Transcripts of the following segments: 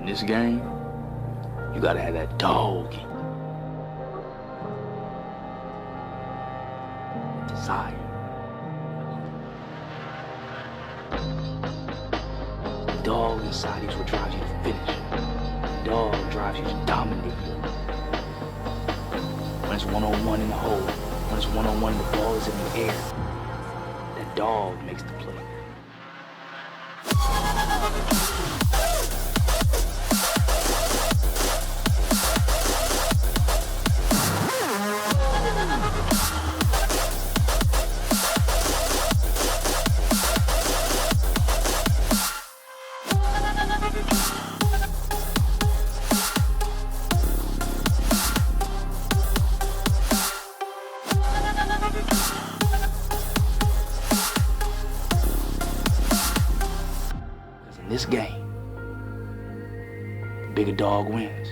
this game, you gotta have that dog in you. Desire. The dog inside you is what drives you to finish. The dog drives you to dominate you. When it's one-on-one in the hole, when it's one-on-one and the ball is in the air, that dog makes the play. In this game, the bigger dog wins.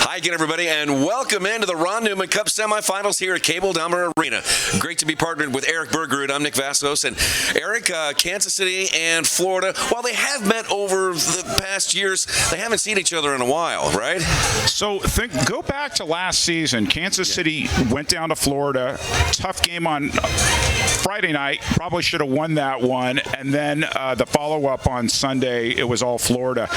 Hi again, everybody, and welcome into the Ron Newman Cup semifinals here at Cable Dahmer Arena. Great to be partnered with Eric Bergerud. I'm Nick Vastos. And Eric, Kansas City and Florida, while they have met over the past years, they haven't seen each other in a while, right? So go back to last season. Kansas City went down to Florida. Tough game on Friday night. Probably should have won that one. And then the follow-up on Sunday, it was all Florida.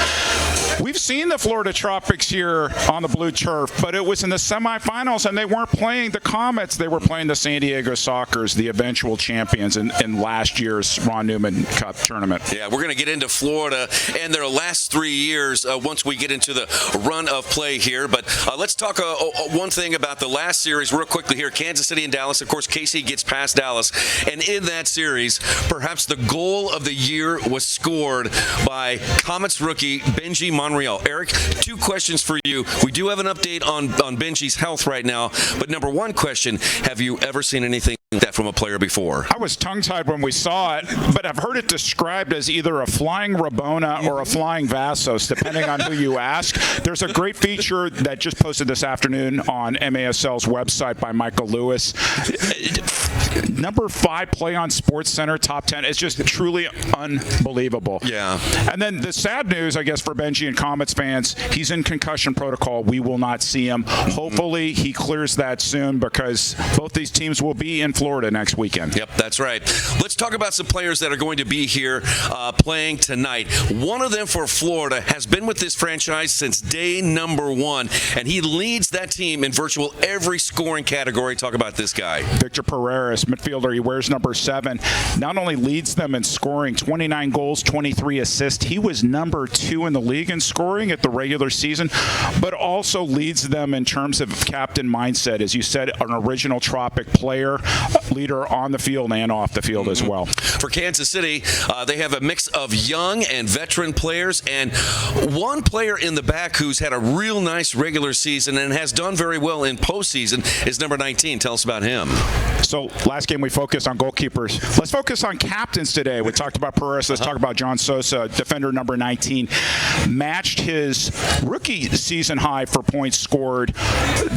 We've seen the Florida Tropics here on the blue turf, but it was in the semifinals, and they weren't playing the Comets. They were playing the San Diego Sockers, the eventual champions in last year's Ron Newman Cup tournament. Yeah, we're going to get into Florida and their last 3 years once we get into the run of play here. But let's talk one thing about the last series real quickly here. Kansas City and Dallas. Of course, KC gets past Dallas. And in that series, perhaps the goal of the year was scored by Comets rookie Benji Monreal. Eric, 2 questions for you. We do have an update on Benji's health right now, but number 1 question, have you ever seen anything like that from a player before? I was tongue-tied when we saw it, but I've heard it described as either a flying Rabona or a flying Vassos, depending on who you ask. There's a great feature that just posted this afternoon on MASL's website by Michael Lewis. Number 5 play on SportsCenter, top 10. It's just truly unbelievable. Yeah. And then the sad news, I guess, for Benji and Comets fans, he's in concussion protocol. We will not see him. Hopefully he clears that soon, because both these teams will be in Florida next weekend. Yep, that's right. Let's talk about some players that are going to be here playing tonight. One of them for Florida has been with this franchise since day number 1, and he leads that team in virtual every scoring category. Talk about this guy. Victor Pereira, midfielder. He wears number 7. Not only leads them in scoring, 29 goals, 23 assists. He was number 2 in the league in scoring at the regular season, but also leads them in terms of captain mindset. As you said, an original Tropic player, leader on the field and off the field as well. For Kansas City, they have a mix of young and veteran players, and one player in the back who's had a real nice regular season and has done very well in postseason is number 19. Tell us about him. So last game we focused on goalkeepers. Let's focus on captains today. We talked about Perez. Let's talk about John Sosa, defender number 19. Matched his rookie season high for points scored.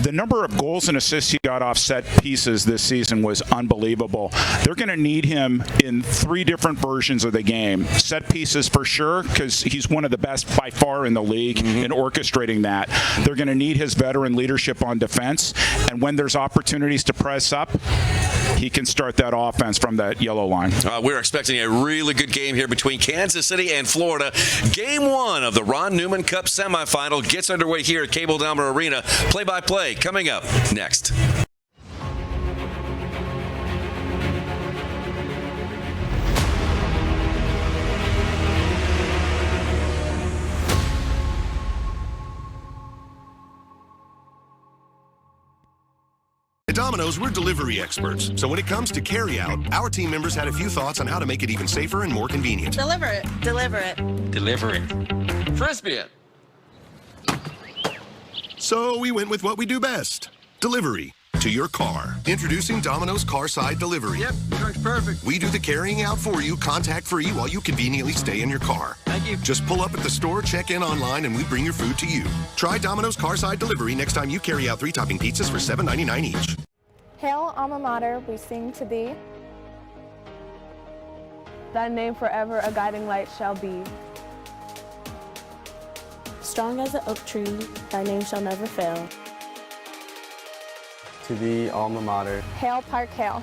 The number of goals and assists he got off set pieces this season was unbelievable. They're going to need him in 3 different versions of the game. Set pieces for sure, because he's one of the best by far in the league in orchestrating that. They're going to need his veteran leadership on defense. And when there's opportunities to press up, he can start that offense from that yellow line. We're expecting a really good game here between Kansas City and Florida. Game 1 of the Ron Newman Cup semifinal gets underway here at Cable Dahmer Arena. Play-by-play coming up next. At Domino's, we're delivery experts. So when it comes to carry-out, our team members had a few thoughts on how to make it even safer and more convenient. Deliver it. Deliver it. Deliver it. Frisbee it. So we went with what we do best. Delivery. to your car. Introducing Domino's Carside Delivery. Yep, truck's perfect. We do the carrying out for you, contact-free, while you conveniently stay in your car. Thank you. Just pull up at the store, check in online, and we bring your food to you. Try Domino's Carside Delivery next time you carry out 3-topping pizzas for $7.99 each. Hail, alma mater, we sing to thee. Thy name forever a guiding light shall be. Strong as an oak tree, thy name shall never fail. To thee, alma mater. Hail, Park Hail.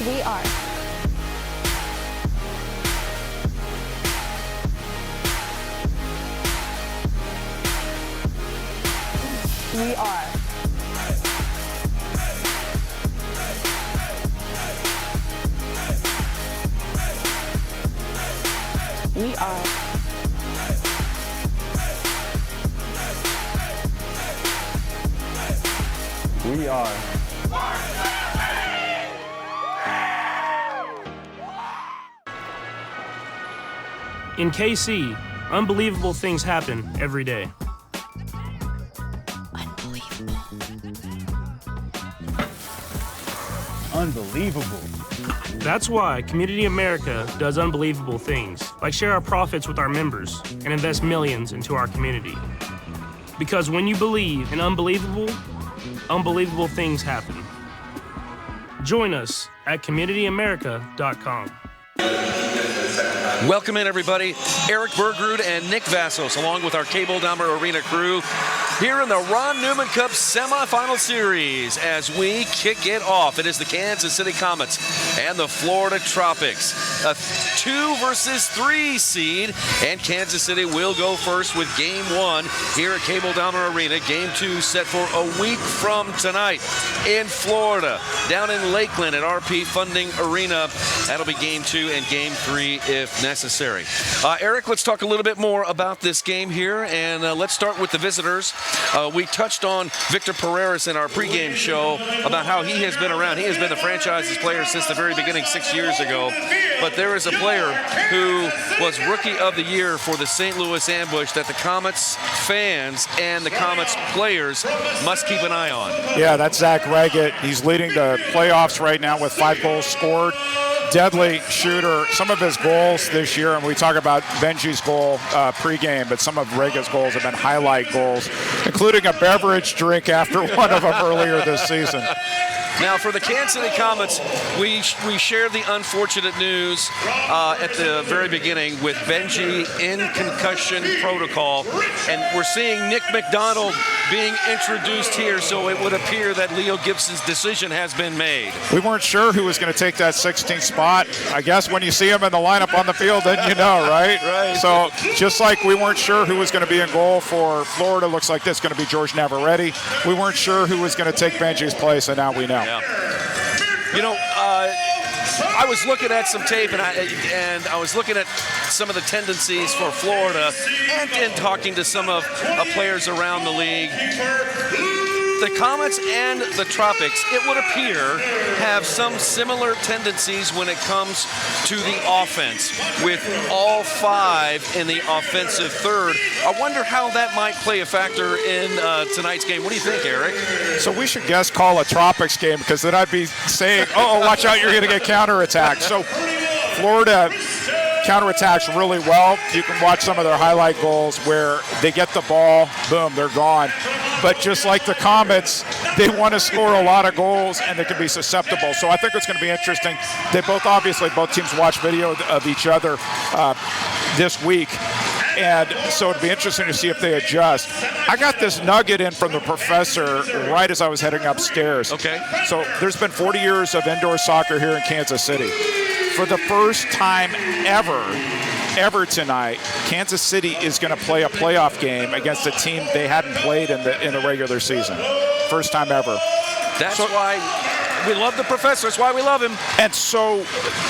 We are. We are. We are. We are. In KC, unbelievable things happen every day. Unbelievable. That's why Community America does unbelievable things, like share our profits with our members and invest millions into our community. Because when you believe in unbelievable, unbelievable things happen. Join us at communityamerica.com. Welcome in, everybody. Eric Bergrud and Nick Vassos, along with our Cable Dahmer Arena crew, here in the Ron Newman Cup semifinal series as we kick it off. It is the Kansas City Comets and the Florida Tropics, a 2 versus 3 seed, and Kansas City will go first with Game 1 here at Cable Dahmer Arena. Game 2 set for a week from tonight in Florida, down in Lakeland at RP Funding Arena. That'll be Game 2 and Game 3 if necessary. Eric, let's talk a little bit more about this game here, and let's start with the visitors. We touched on Victor Pereira in our pregame show about how he has been around. He has been the franchise's player since the very beginning 6 years ago. But there is a player who was Rookie of the Year for the St. Louis Ambush that the Comets fans and the Comets players must keep an eye on. Yeah, that's Zach Reggett. He's leading the playoffs right now with 5 goals scored. Deadly shooter. Some of his goals this year, and we talk about Benji's goal pregame, but some of Regga's goals have been highlight goals, including a beverage drink after one of them earlier this season. Now, for the Kansas City Comets, we shared the unfortunate news at the very beginning with Benji in concussion protocol, and we're seeing Nick McDonald being introduced here, so it would appear that Leo Gibson's decision has been made. We weren't sure who was going to take that 16th spot. I guess when you see him in the lineup on the field, then you know, right? Right. So just like we weren't sure who was going to be in goal for Florida, looks like this is going to be George Navarrete. We weren't sure who was going to take Benji's place, and now we know. Yeah. You know, I was looking at some tape, and I was looking at some of the tendencies for Florida, and talking to some of players around the league. The Comets and the Tropics, it would appear, have some similar tendencies when it comes to the offense, with all 5 in the offensive third. I wonder how that might play a factor in tonight's game. What do you think, Eric? So we should guess call a Tropics game, because then I'd be saying, oh, watch out, you're going to get counterattacked. So Florida counterattacks really well. You can watch some of their highlight goals where they get the ball, boom, they're gone. But just like the Comets, they want to score a lot of goals, and they can be susceptible. So I think it's going to be interesting. They both teams watch video of each other this week. And so it'd be interesting to see if they adjust. I got this nugget in from the professor right as I was heading upstairs. Okay. So there's been 40 years of indoor soccer here in Kansas City. For the first time ever tonight, Kansas City is going to play a playoff game against a team they hadn't played in the regular season. First time ever. That's why we love the professor. That's why we love him. And so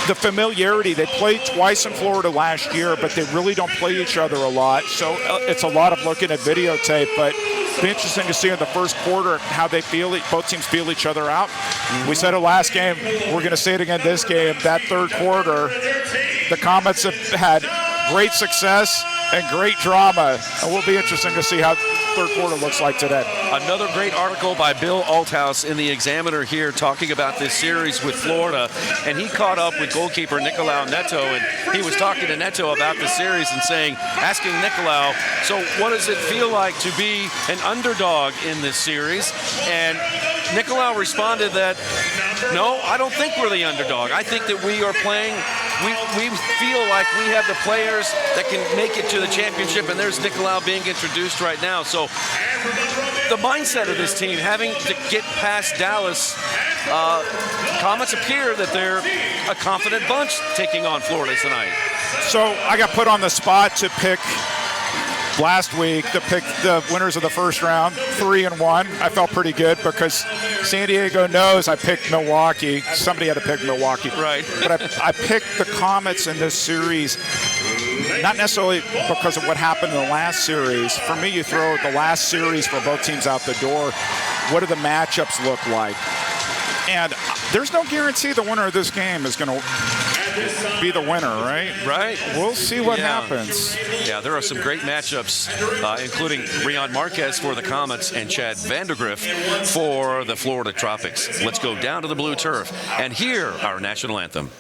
the familiarity, they played twice in Florida last year, but they really don't play each other a lot. So it's a lot of looking at videotape. But Be interesting to see in the first quarter how they feel. Both teams feel each other out. We said it last game. We're going to say it again this game. That third quarter, the Comets have had great success and great drama. And will be interesting to see how third quarter looks like today. Another great article by Bill Althouse in the Examiner here talking about this series with Florida, and he caught up with goalkeeper Nicolau Neto, and he was talking to Neto about the series and asking Nicolau, so what does it feel like to be an underdog in this series? And Nicolau responded that, no, I don't think we're the underdog. I think that we are playing, we feel like we have the players that can make it to the championship, and there's Nicolau being introduced right now. So the mindset of this team, having to get past Dallas, Comets appear that they're a confident bunch taking on Florida tonight. So I got put on the spot to pick last week to pick the winners of the first round, 3-1. I felt pretty good because San Diego knows I picked Milwaukee. Somebody had to pick Milwaukee. Right. But I picked the Comets in this series, not necessarily because of what happened in the last series. For me, you throw the last series for both teams out the door. What do the matchups look like? And there's no guarantee the winner of this game is going to be the winner, right? Right. We'll see what happens. Yeah, there are some great matchups, including Rion Marquez for the Comets and Chad Vandergriff for the Florida Tropics. Let's go down to the blue turf and hear our national anthem.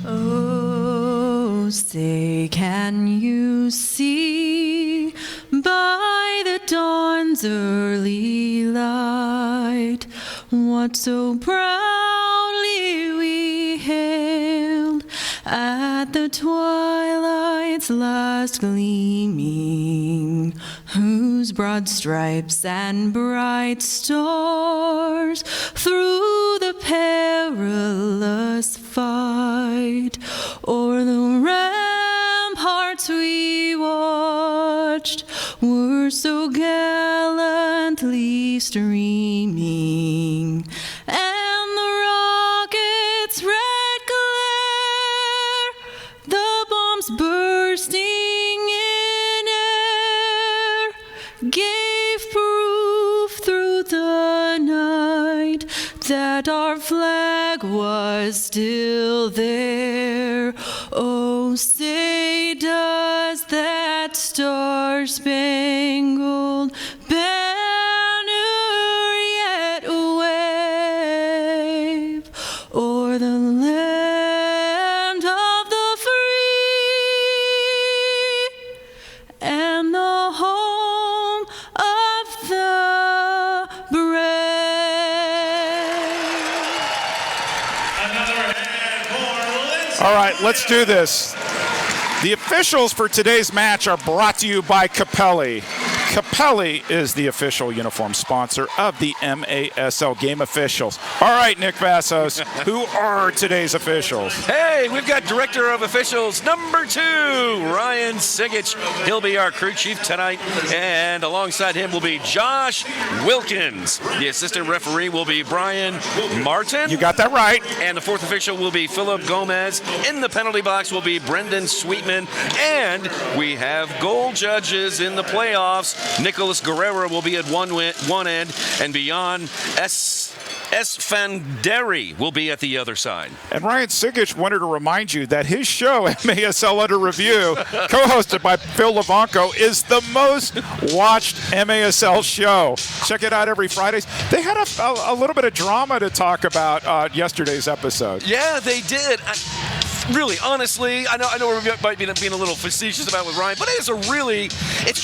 Oh, say can you see by the dawn's early light what so proudly we hailed at the twilight's last gleaming, whose broad stripes and bright stars through the perilous fight o'er the ramparts we watched were so gallantly streaming, and the rocket's red glare, the bombs bursting in air, gave proof through the night that our flag was still there. Oh, say does that star-spangled banner yet wave o'er the land of the free and the home of the brave. All right, let's do this. The officials for today's match are brought to you by Capelli. Capelli is the official uniform sponsor of the MASL game officials. All right, Nick Vassos, who are today's officials? Hey, we've got Director of Officials number 2, Ryan Sigich. He'll be our crew chief tonight, and alongside him will be Josh Wilkins. The assistant referee will be Brian Martin. You got that right. And the fourth official will be Philip Gomez. In the penalty box will be Brendan Sweetman. And we have goal judges in the playoffs. Nicholas Guerrero will be at one end, and beyond S. Fanderi will be at the other side. And Ryan Sigich wanted to remind you that his show, MASL Under Review, co-hosted by Phil Levanco, is the most watched MASL show. Check it out every Friday. They had a little bit of drama to talk about yesterday's episode. Yeah, they did. Really, honestly, I know we might be being a little facetious about it with Ryan, but it's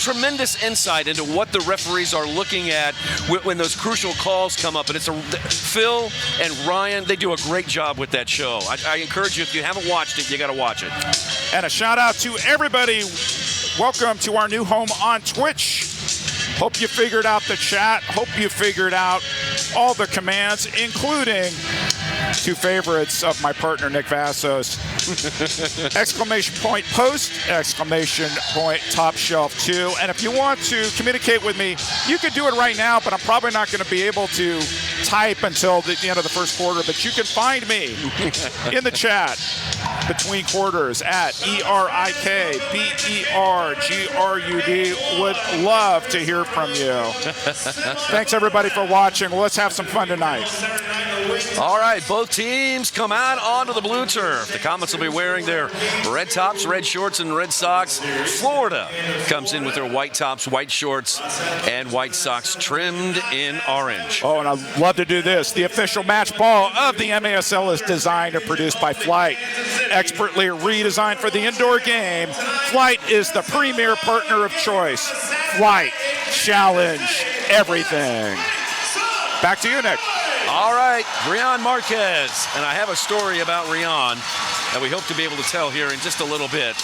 tremendous insight into what the referees are looking at when those crucial calls come up. And Phil and Ryan, they do a great job with that show. I encourage you, if you haven't watched it, you got to watch it. And a shout out to everybody. Welcome to our new home on Twitch. Hope you figured out the chat. Hope you figured out all the commands, including 2 favorites of my partner, Nick Vassos. Exclamation point post, exclamation point top shelf 2. And if you want to communicate with me, you can do it right now, but I'm probably not going to be able to type until the end of the first quarter. But you can find me in the chat between quarters at ERIKBERGRUD. Would love to hear from you. Thanks, everybody, for watching. Let's have some fun tonight. All right, both teams come out onto the blue turf. The Comets will be wearing their red tops, red shorts, and red socks. Florida comes in with their white tops, white shorts, and white socks trimmed in orange. Oh, and I'd love to do this. The official match ball of the MASL is designed and produced by Flight. Expertly redesigned for the indoor game, Flight is the premier partner of choice. Flight, challenge everything. Back to you, Nick. All right, Rion Marquez. And I have a story about Rion that we hope to be able to tell here in just a little bit.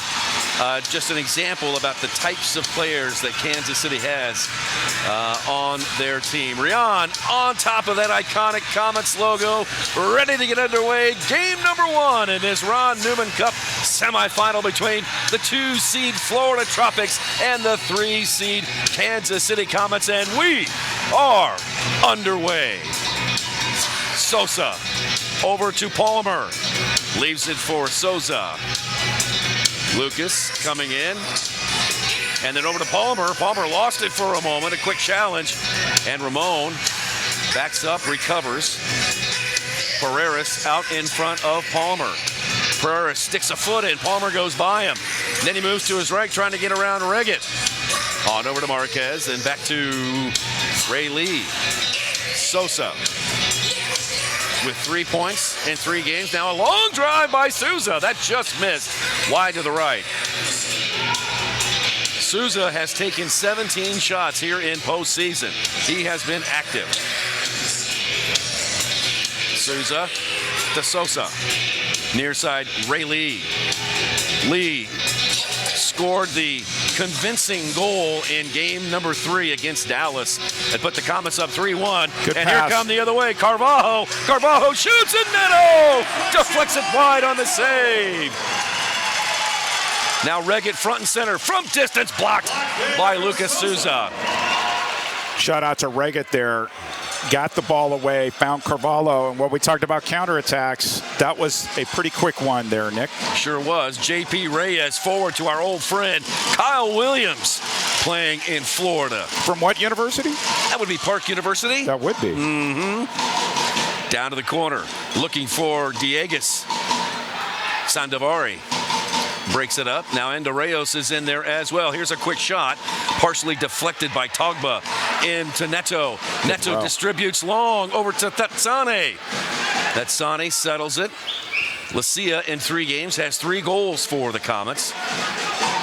Just an example about the types of players that Kansas City has on their team. Rion on top of that iconic Comets logo, ready to get underway. Game number 1 in this Ron Newman Cup semifinal between the 2-seed Florida Tropics and the 3-seed Kansas City Comets, and we are underway. Sosa over to Palmer, leaves it for Souza. Lucas coming in, and then over to Palmer. Palmer lost it for a moment, a quick challenge, and Ramon backs up, recovers. Pereira out in front of Palmer. Pereira sticks a foot in, Palmer goes by him. Then he moves to his right, trying to get around Reggett. On over to Marquez, then back to Ray Lee. Sosa with 3 points in 3 games. Now a long drive by Souza. That just missed. Wide to the right. Souza has taken 17 shots here in postseason. He has been active. Souza to Sosa. Near side, Ray Lee. Lee scored the convincing goal in game number 3 against Dallas that put the Comets up 3-1. Good and pass. Here come the other way, Carvalho. Carvalho shoots and Neto deflects it wide on the save. Now Reggett front and center from distance, blocked by Lucas Souza. Shout out to Reggett there. Got the ball away, found Carvalho, and what we talked about counterattacks, that was a pretty quick one there, Nick. Sure was. J.P. Reyes forward to our old friend Kyle Williams, playing in Florida. From what university? That would be Park University. That would be. Down to the corner, looking for Diegues. Sandovari breaks it up. Now Endo Reyes is in there as well. Here's a quick shot, partially deflected by Togba into Neto. Neto distributes long over to Tatsane. Tatsane settles it. Lucia in 3 games has 3 goals for the Comets.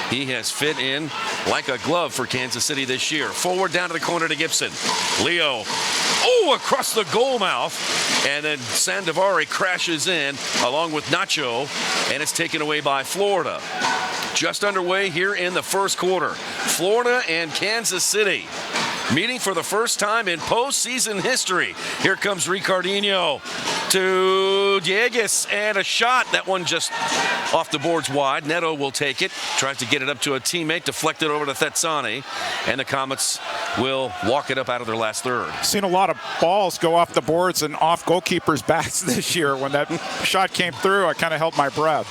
He has fit in like a glove for Kansas City this year. Forward down to the corner to Gibson. Leo, across the goal mouth. And then Sandovari crashes in along with Nacho, and it's taken away by Florida. Just underway here in the first quarter. Florida and Kansas City meeting for the first time in postseason history. Here comes Ricardinho to Diegues, and a shot. That one just off the boards wide. Neto will take it, tries to get it up to a teammate, deflected over to Thetsani, and the Comets will walk it up out of their last third. Seen a lot of balls go off the boards and off goalkeepers' backs this year. When that shot came through, I kind of held my breath.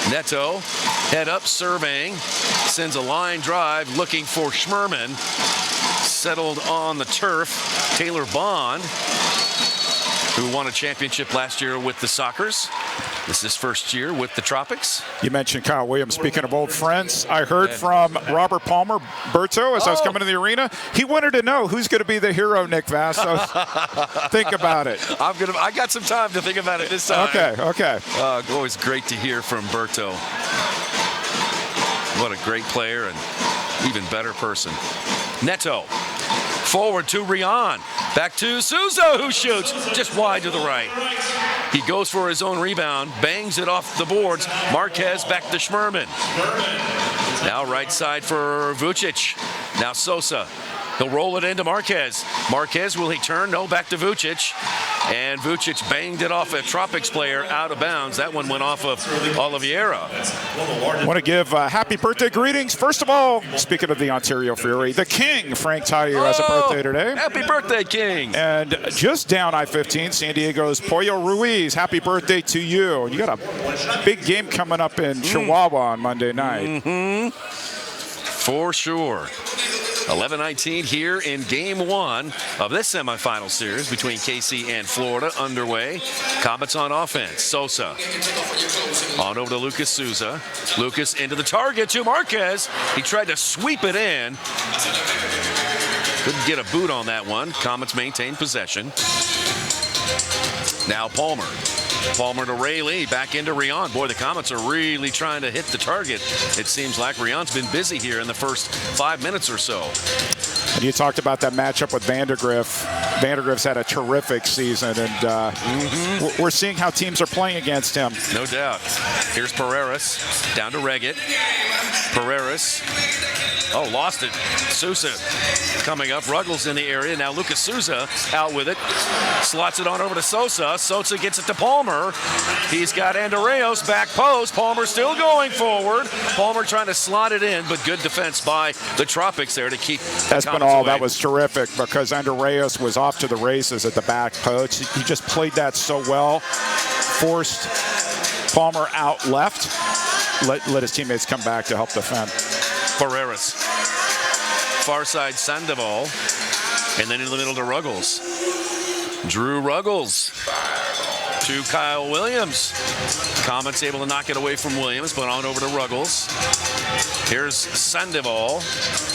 Neto, head up, surveying, sends a line drive looking for Schmerman. Settled on the turf, Taylor Bond, who won a championship last year with the Sockers. This is his first year with the Tropics. You mentioned Kyle Williams. Speaking of old friends, I heard from Robert Palmer, Berto, as I was coming to the arena. He wanted to know who's going to be the hero, Nick Vass. So think about it. I got some time to think about it this time. Okay. Always great to hear from Berto. What a great player and even better person. Neto. Forward to Rion. Back to Souza, who shoots just wide to the right. He goes for his own rebound, bangs it off the boards. Marquez back to Schmerman. Now right side for Vucic. Now Sosa. He'll roll it into Marquez. Marquez, will he turn? No, back to Vucic. And Vucic banged it off a Tropics player out of bounds. That one went off of Oliveira. I want to give happy birthday greetings. First of all, speaking of the Ontario Fury, the King, Frank Taillou, has a birthday today. Happy birthday, King. And just down I-15, San Diego's Pollo Ruiz, happy birthday to you. You got a big game coming up in Chihuahua on Monday night. For sure. 11-19 here in Game 1 of this semifinal series between KC and Florida underway. Comets on offense. Sosa on over to Lucas Souza. Lucas into the target to Marquez. He tried to sweep it in. Couldn't get a boot on that one. Comets maintain possession. Now Palmer. Palmer to Ray Lee, back into Rion. Boy, the Comets are really trying to hit the target. It seems like Rion's been busy here in the first 5 minutes or so. And you talked about that matchup with Vandergriff. Vandergriff's had a terrific season, and we're seeing how teams are playing against him. No doubt. Here's Pereiras, down to Reggett. Pereiras. Oh, lost it. Sousa coming up. Ruggles in the area. Now Lucas Souza out with it. Slots it on over to Sosa. Sosa gets it to Palmer. He's got Andreos back post. Palmer still going forward. Palmer trying to slot it in, but good defense by the Tropics there to keep Espinal, that was terrific because Andreos was off to the races at the back post. He just played that so well. Forced Palmer out left. Let his teammates come back to help defend. Pereiras. Far side Sandoval. And then in the middle to Ruggles. Drew Ruggles to Kyle Williams. Comets able to knock it away from Williams, but on over to Ruggles. Here's Sandoval,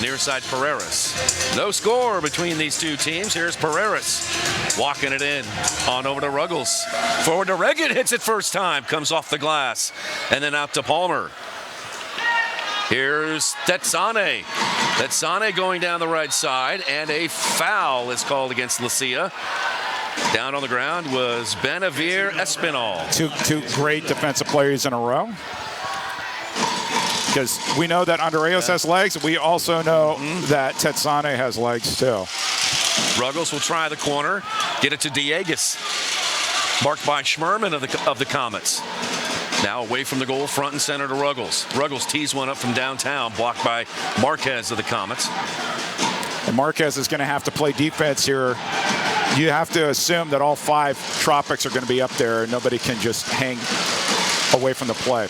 near side Pereiras. No score between these two teams. Here's Pereiras walking it in. On over to Ruggles. Forward to Reggett, hits it first time, comes off the glass. And then out to Palmer. Here's Tetsane. Tetsane going down the right side, and a foul is called against Lucia. Down on the ground was Benavir Espinal. Two great defensive players in a row. Because we know that Andreos has legs. We also know that Tetsane has legs too. Ruggles will try the corner. Get it to Diegues. Marked by Schmerman of the Comets. Now away from the goal, front and center to Ruggles. Ruggles tees one up from downtown, blocked by Marquez of the Comets. And Marquez is going to have to play defense here. You have to assume that all 5 Tropics are going to be up there and nobody can just hang away from the play.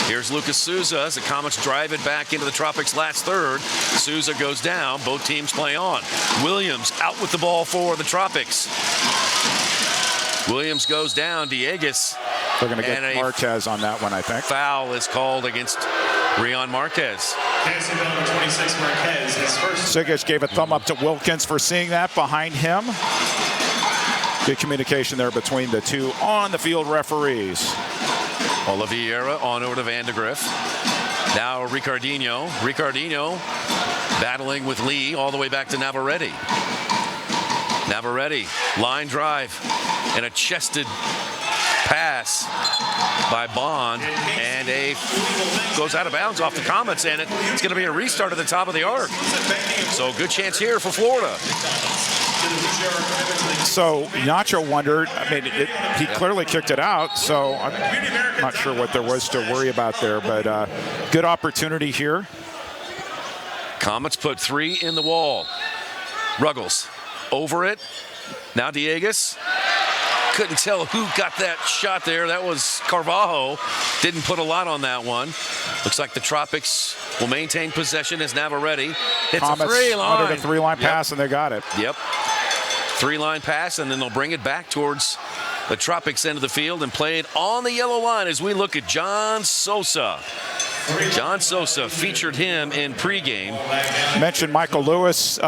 Here's Lucas Souza as the Comets drive it back into the Tropics' last third. Souza goes down. Both teams play on. Williams out with the ball for the Tropics. Williams goes down. Diegues. They're going to get Marquez on that one, I think. Foul is called against Rion Marquez. Sigic gave a thumb up to Wilkins for seeing that behind him. Good communication there between the two on the field referees. Oliveira on over to Vandergriff. Now Ricardinho. Ricardinho battling with Lee all the way back to Navarrete. Navarrete, line drive, and a chested pass by Bond, and goes out of bounds off the Comets, and it's going to be a restart at the top of the arc. So good chance here for Florida. So Nacho wondered, he clearly kicked it out, so I'm not sure what there was to worry about there, but good opportunity here. Comets put 3 in the wall. Ruggles over it. Now Diegues. Couldn't tell who got that shot there. That was Carvalho. Didn't put a lot on that one. Looks like the Tropics will maintain possession as Navarrete hits Comets a 3-line. Under the 3-line pass, and they got it. Yep. 3-line pass, and then they'll bring it back towards the Tropics end of the field and play it on the yellow line as we look at John Sosa. John Sosa, featured him in pregame. Mentioned Michael Lewis,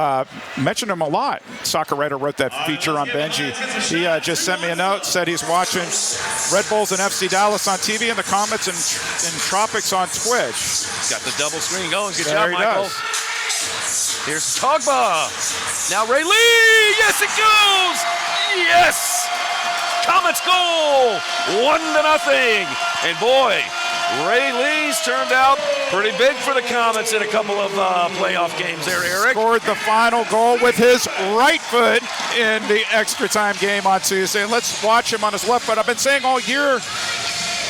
mentioned him a lot. Soccer Writer wrote that feature on Benji. He just sent me a note, said he's watching Red Bulls and FC Dallas on TV and the Comets and Tropics on Twitch. Got the double screen going. Good there job, Michael. Here's Togba. Now Ray Lee. Yes, it goes. Yes. Comets goal. 1-0. And boy, Ray Lee's turned out Pretty big for the Comets in a couple of playoff games there, Eric. Scored the final goal with his right foot in the extra time game on Tuesday. And let's watch him on his left foot. I've been saying all year,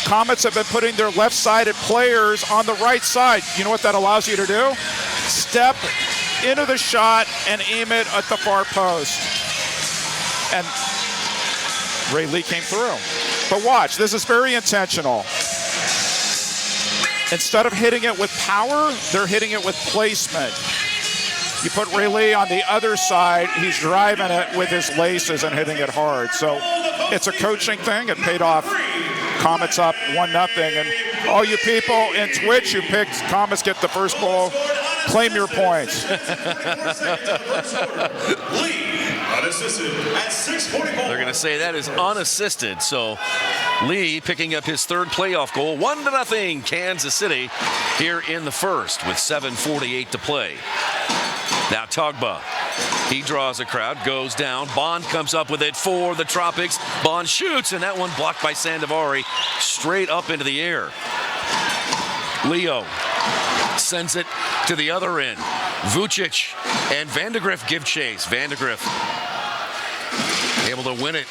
Comets have been putting their left-sided players on the right side. You know what that allows you to do? Step into the shot and aim it at the far post. And Ray Lee came through. But watch, this is very intentional. Instead of hitting it with power, they're hitting it with placement. You put Ray Lee on the other side, he's driving it with his laces and hitting it hard. So it's a coaching thing. It paid off. Comets up 1-0. And all you people in Twitch who picked Comets get the first goal, claim your points. They're going to say that is unassisted. So Lee picking up his third playoff goal, 1-0 Kansas City here in the first with 7:48 to play. Now Togba, he draws a crowd, goes down. Bond comes up with it for the Tropics. Bond shoots, and that one blocked by Sandovari straight up into the air. Leo sends it to the other end. Vucic and Vandegrift give chase. Vandegrift able to win it.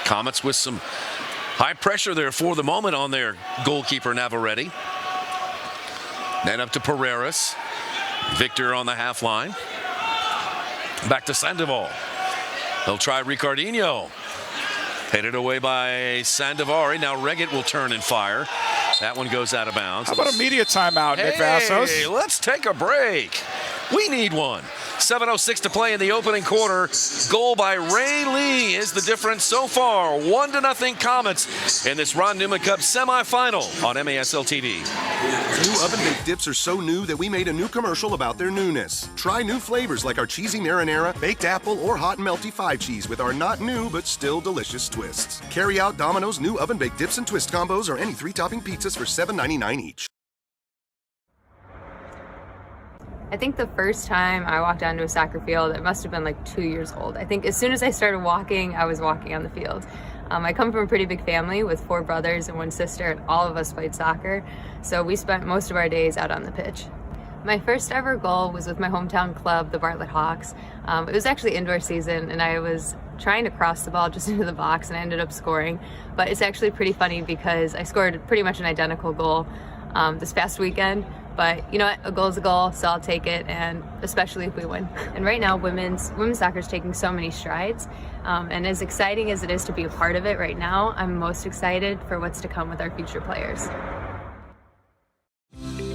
Comets with some high pressure there for the moment on their goalkeeper Navarrete. Then up to Pereiras. Victor on the half line. Back to Sandoval. They'll try Ricardinho. Headed away by Sandovari. Now Reggett will turn and fire. That one goes out of bounds. How about a media timeout, Nick Vassos? Hey, let's take a break. We need one. 7:06 to play in the opening quarter. Goal by Ray Lee is the difference so far. 1-0 Comets in this Ron Newman Cup semifinal on MASL TV. New oven-baked dips are so new that we made a new commercial about their newness. Try new flavors like our cheesy marinara, baked apple, or hot and melty 5-cheese with our not new but still delicious twists. Carry out Domino's new oven-baked dips and twist combos or any 3-topping pizzas for $7.99 each. I think the first time I walked onto a soccer field, it must have been like 2 years old. I think as soon as I started walking, I was walking on the field. I come from a pretty big family with 4 brothers and 1 sister, and all of us played soccer. So we spent most of our days out on the pitch. My first ever goal was with my hometown club, the Bartlett Hawks. It was actually indoor season, and I was trying to cross the ball just into the box, and I ended up scoring. But it's actually pretty funny because I scored pretty much an identical goal this past weekend. But you know what, a goal is a goal, so I'll take it, and especially if we win. And right now, women's soccer is taking so many strides. And as exciting as it is to be a part of it right now, I'm most excited for what's to come with our future players.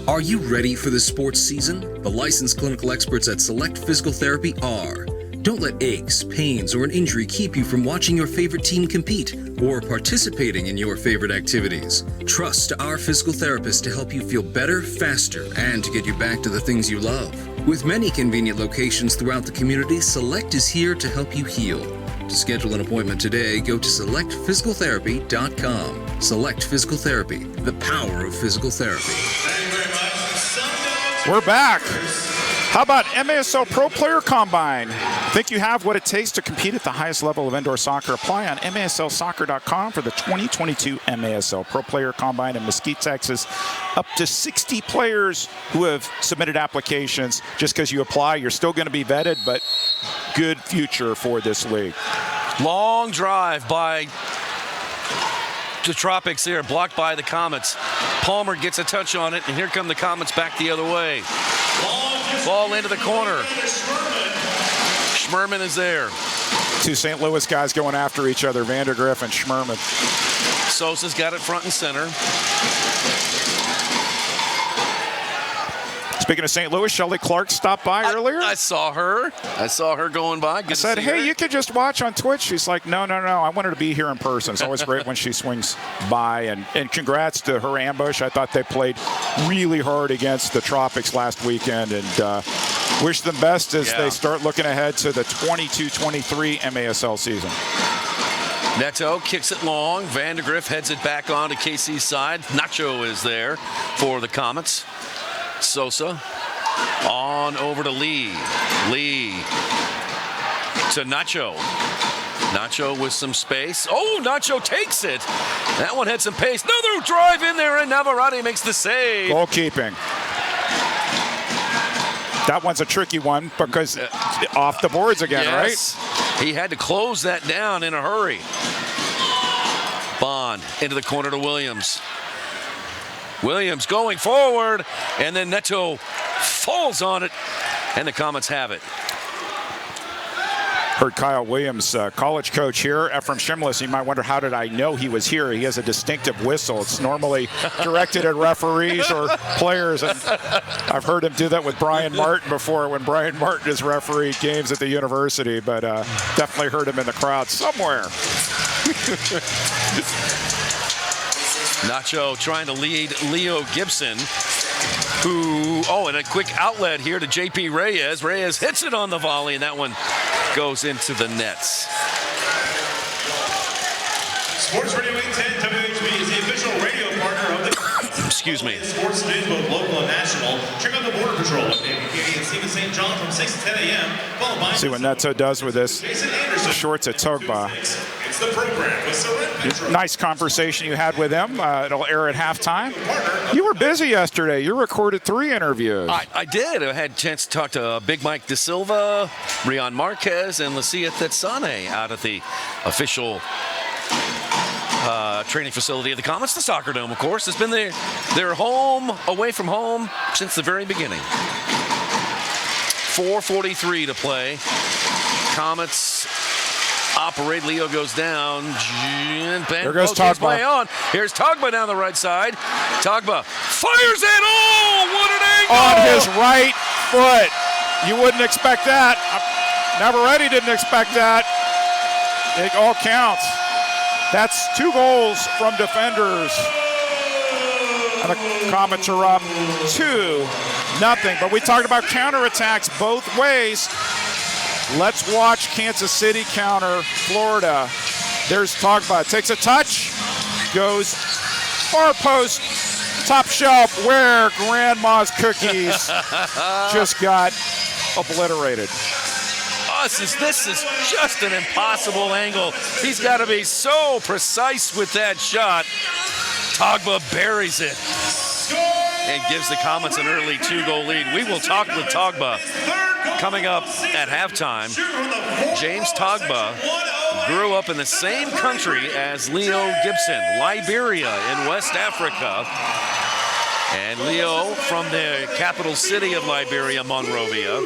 Are you ready for the sports season? The licensed clinical experts at Select Physical Therapy are. Don't let aches, pains, or an injury keep you from watching your favorite team compete or participating in your favorite activities. Trust our physical therapists to help you feel better, faster, and to get you back to the things you love. With many convenient locations throughout the community, Select is here to help you heal. To schedule an appointment today, go to selectphysicaltherapy.com. Select Physical Therapy, the power of physical therapy. We're back. How about MASL Pro Player Combine? Think you have what it takes to compete at the highest level of indoor soccer? Apply on MASLsoccer.com for the 2022 MASL Pro Player Combine in Mesquite, Texas. Up to 60 players who have submitted applications. Just because you apply, you're still going to be vetted, but good future for this league. Long drive by the Tropics here, blocked by the Comets. Palmer gets a touch on it, and here come the Comets back the other way. Ball into the corner. Schmerman is there. 2 St. Louis guys going after each other, Vandegrift and Schmerman. Sosa's got it front and center. Speaking of St. Louis, Shelley Clark stopped by earlier. I saw her. I saw her going by. I said, hey, you could just watch on Twitch. She's like, no. I want her to be here in person. It's always great when she swings by. And congrats to her ambush. I thought they played really hard against the Tropics last weekend. And wish them best as they start looking ahead to the 22-23 MASL season. Neto kicks it long. Vandegrift heads it back on to KC's side. Nacho is there for the Comets. Sosa on over to Lee. Lee to Nacho. Nacho with some space. Oh, Nacho takes it. That one had some pace. Another drive in there, and Navarrete makes the save. Goalkeeping. That one's a tricky one because off the boards again, yes. Right? He had to close that down in a hurry. Bond into the corner to Williams. Williams going forward, and then Neto falls on it, and the Comets have it. Heard Kyle Williams, college coach here, Ephraim Shimless. You might wonder, how did I know he was here? He has a distinctive whistle. It's normally directed at referees or players, and I've heard him do that with Brian Martin before when Brian Martin has refereed games at the university, but definitely heard him in the crowd somewhere. Nacho trying to lead Leo Gibson, who, and a quick outlet here to JP Reyes. Reyes hits it on the volley, and that one goes into the nets. Sports Radio 810 WHB is the official radio partner of the Excuse me. Sports news, both local and national. Check out the Border Patrol with David Katie and Stephen St. John from 6 to 10 a.m. Followed by See what Neto does with this. Shorts at Togba. It's the program with Surrender. Nice conversation you had with him. It'll air at halftime. You were busy yesterday. You recorded 3 interviews. I did. I had a chance to talk to Big Mike Da Silva, Rion Marquez, and Lucia Tetsane out at the official training facility of the Comets, the Soccer Dome, of course. It's been their home, away from home, since the very beginning. 4:43 to play. Comets operate. Leo goes down. There goes Togba. Play on. Here's Togba down the right side. Togba fires it. Oh, what an angle! On his right foot. You wouldn't expect that. Navarrete didn't expect that. It all counts. That's 2 goals from defenders. And the Comets are up 2-0. But we talked about counterattacks both ways. Let's watch Kansas City counter Florida. There's Togba. Takes a touch. Goes far post. Top shelf where Grandma's cookies just got obliterated. This is just an impossible angle. He's got to be so precise with that shot. Togba buries it and gives the Comets an early 2-goal lead. We will talk with Togba coming up at halftime. James Togba grew up in the same country as Leo Gibson, Liberia in West Africa. And Leo from the capital city of Liberia, Monrovia.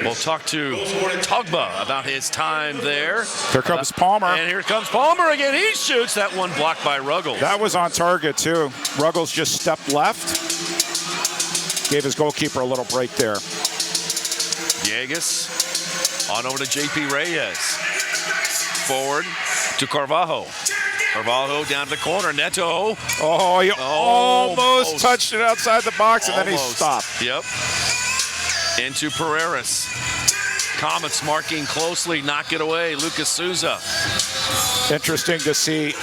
We'll talk to Togba about his time there. Here comes Palmer. And here comes Palmer again. He shoots. That one blocked by Ruggles. That was on target, too. Ruggles just stepped left. Gave his goalkeeper a little break there. Yegas on over to JP Reyes. Forward to Carvalho. Carvalho down to the corner. Neto. Oh, he almost touched it outside the box, and then he stopped. Yep. Into Pereiras. Comets marking closely. Knock it away. Lucas Souza. Interesting to see.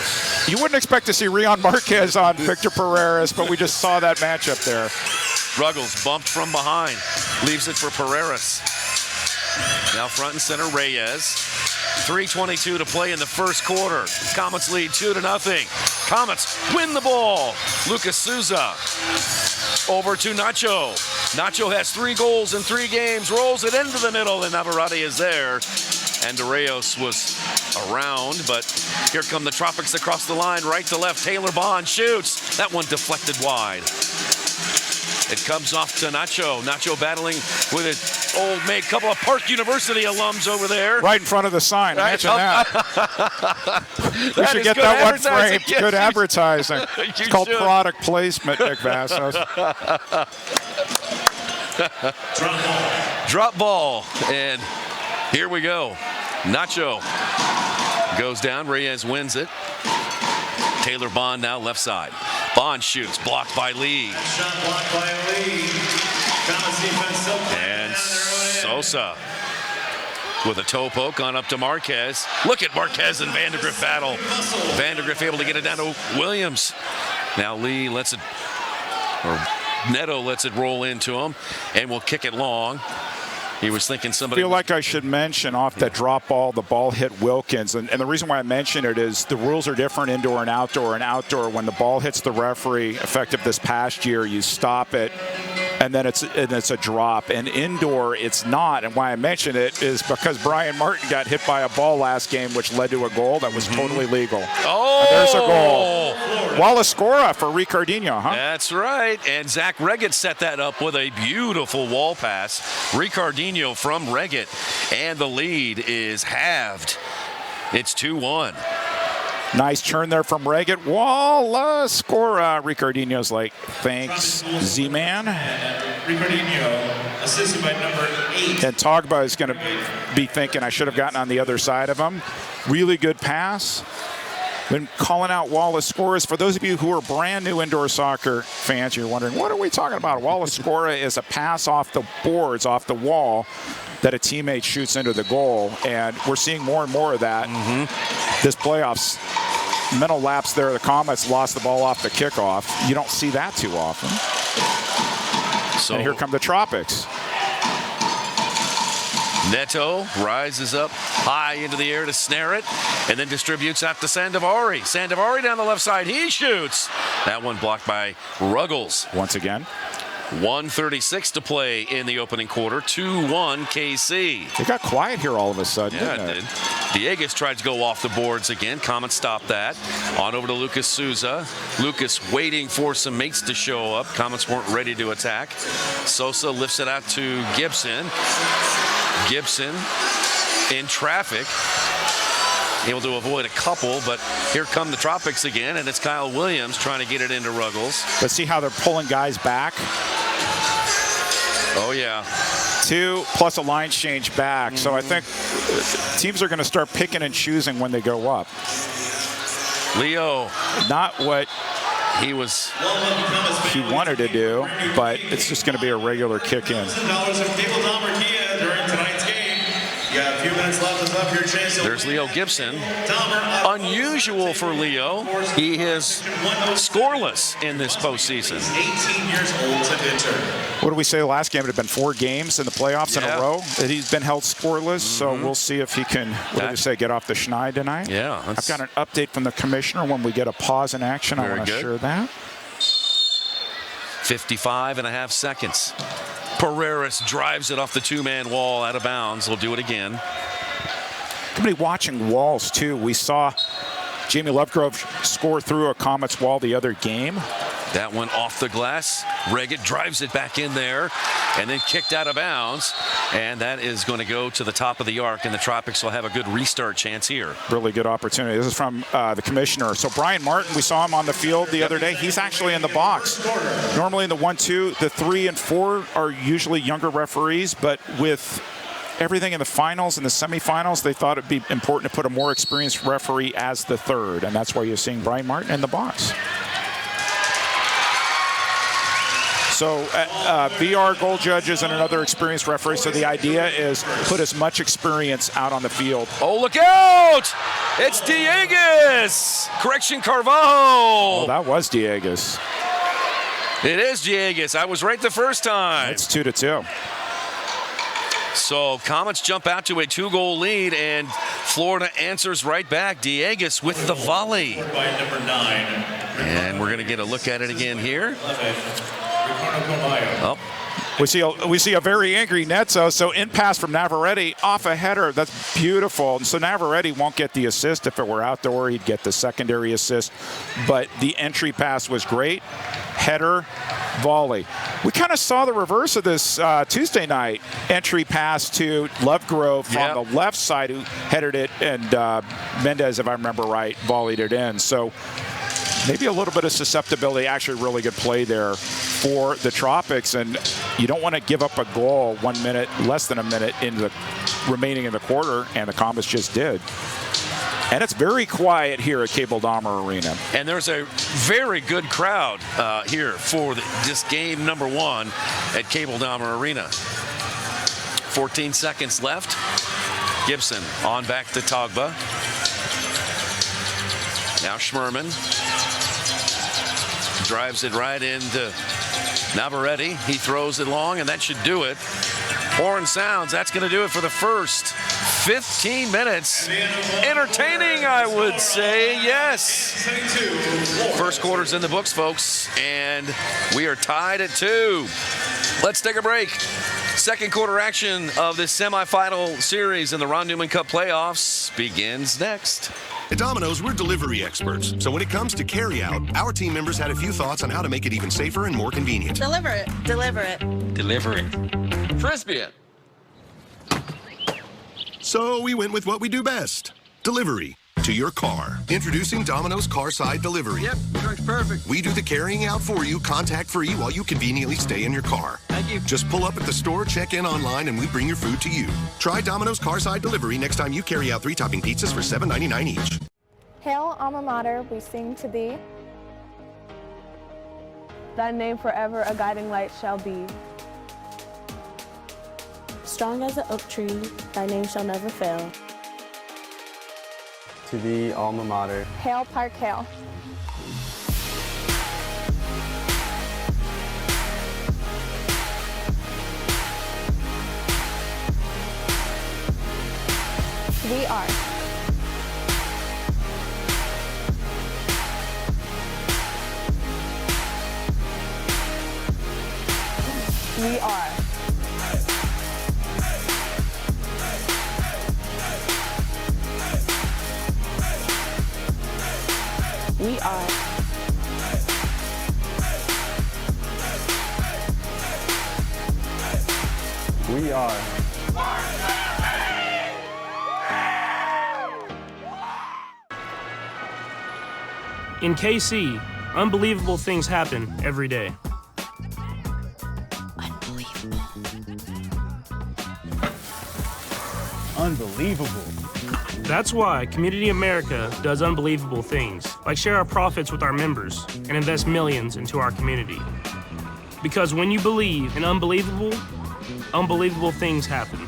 You wouldn't expect to see Rion Marquez on Victor Pereiras, but we just saw that matchup there. Ruggles bumped from behind. Leaves it for Pereiras. Now front and center, Reyes. 3:22 to play in the first quarter. Comets lead 2-0. Comets win the ball. Lucas Souza over to Nacho. Nacho has 3 goals in 3 games, rolls it into the middle, and Navarrete is there. And De Reyes was around, but here come the Tropics across the line, right to left. Taylor Bond shoots. That one deflected wide. It comes off to Nacho. Nacho battling with his old mate. Couple of Park University alums over there. Right in front of the sign. Right. Imagine that. We should get that one framed. Yes, good advertising. It's called should. Product Placement, Nick Vassos. Drop ball. And here we go. Nacho goes down. Reyes wins it. Taylor Bond now left side. Bond shoots, blocked by Lee. Shot blocked by Lee. And Sosa with a toe poke on up to Marquez. Look at Marquez and Vandergriff battle. Vandergriff able to get it down to Williams. Now Lee lets it, or Neto lets it roll into him, and will kick it long. He was thinking I somebody. feel like I should mention off that drop ball, the ball hit Wilkins. And the reason why I mention it is the rules are different indoor and outdoor. And outdoor, when the ball hits the referee, effective this past year, you stop it, and then it's a drop. And indoor, it's not. And why I mention it is because Brian Martin got hit by a ball last game, which led to a goal that was totally legal. Oh! And there's a goal. Wallace Scora for Ricardinho, huh? That's right. And Zach Reggett set that up with a beautiful wall pass. Ricardinho from Reggett, and the lead is halved. It's 2-1. Nice turn there from Reggett. Wallace Scora. Ricardinho's like, thanks, Z-Man. Ricardinho, assisted by number 8. And Togba is going to be thinking, I should have gotten on the other side of him. Really good pass. Been calling out Wallace scores. For those of you who are brand new indoor soccer fans, you're wondering, what are we talking about? Wallace Scora is a pass off the boards, off the wall, that a teammate shoots into the goal. And we're seeing more and more of that. This playoffs, mental lapse there. The Comets lost the ball off the kickoff. You don't see that too often. So, and here come the Tropics. Neto rises up high into the air to snare it, and then distributes out to Sandavari. Sandavari down the left side. He shoots. That one blocked by Ruggles. Once again. 1:36 to play in the opening quarter. 2-1 KC. It got quiet here all of a sudden. Yeah, didn't it did. Dieguez tried to go off the boards again. Comets stopped that. On over to Lucas Souza. Lucas waiting for some mates to show up. Comets weren't ready to attack. Sosa lifts it out to Gibson. Gibson in traffic. Able to avoid a couple, but here come the Tropics again, and it's Kyle Williams trying to get it into Ruggles. But see how they're pulling guys back? Oh, yeah. 2 plus a line change back. So I think teams are going to start picking and choosing when they go up. Leo. Not what he wanted to do, but it's just going to be a regular kick in. Yeah, a few minutes left. It's up your chance. There's Leo Gibson. Unusual for Leo. He is scoreless in this postseason. 18 years old to enter. What did we say last game? It had been 4 games in the playoffs in a row that he's been held scoreless. So we'll see if he can, what did we say, get off the schneid tonight? Yeah. I've got an update from the commissioner when we get a pause in action. I want to share that. 55.5 seconds. Pereira drives it off the 2-man wall out of bounds. We'll do it again. Somebody watching walls, too. We saw Jamie Lovegrove score through a Comets wall the other game. That one off the glass. Reggett drives it back in there and then kicked out of bounds. And that is going to go to the top of the arc, and the Tropics will have a good restart chance here. Really good opportunity. This is from the commissioner. So Brian Martin, we saw him on the field the other day. He's actually in the box. Normally in the 1-2, the 3 and 4 are usually younger referees, but with everything in the finals and the semifinals, they thought it'd be important to put a more experienced referee as the 3rd, and that's why you're seeing Brian Martin in the box. So VR goal judges and another experienced referee. So the idea is put as much experience out on the field. Oh, look out! It's Dieguez! Correction, Carvalho! Oh, that was Dieguez. It is Dieguez. I was right the first time. It's 2-2. So Comets jump out to a 2-goal lead, and Florida answers right back. Dieguez with the volley. By number 9. And we're going to get a look at it again here. Oh. We see a very angry Netzo. So in pass from Navarrete off a header. That's beautiful. And so Navarrete won't get the assist. If it were outdoor, he'd get the secondary assist. But the entry pass was great. Header, volley. We kind of saw the reverse of this Tuesday night. Entry pass to Lovegrove on the left side, who headed it, and Mendez, if I remember right, volleyed it in. So maybe a little bit of susceptibility. Actually, really good play there for the Tropics, and you don't want to give up a goal 1 minute, less than a minute in the remaining in the quarter, and the Comets just did. And it's very quiet here at Cable Dahmer Arena. And there's a very good crowd here for this game number 1 at Cable Dahmer Arena. 14 seconds left. Gibson on back to Togba. Now Schmerman drives it right into Navarrete. He throws it long, and that should do it. Horn sounds. That's going to do it for the first 15 minutes. Entertaining, I would say. Yes. First quarter's in the books, folks, and we are tied at 2. Let's take a break. Second quarter action of this semifinal series in the Ron Newman Cup playoffs begins next. At Domino's, we're delivery experts. So when it comes to carryout, our team members had a few thoughts on how to make it even safer and more convenient. Deliver it. Deliver it. Delivering. Frisbee it. So we went with what we do best. Delivery to your car. Introducing Domino's Carside Delivery. Yep, works perfect. We do the carrying out for you, contact-free, while you conveniently stay in your car. Thank you. Just pull up at the store, check in online, and we bring your food to you. Try Domino's Carside Delivery next time you carry out 3-topping pizzas for $7.99 each. Hail, alma mater, we sing to thee. Thy name forever a guiding light shall be. Strong as an oak tree, thy name shall never fail. To thee, alma mater. Hail, Park Hail. We are. We are. We are. We are. In KC, unbelievable things happen every day. Unbelievable. That's why Community America does unbelievable things, like share our profits with our members and invest millions into our community. Because when you believe in unbelievable, unbelievable things happen.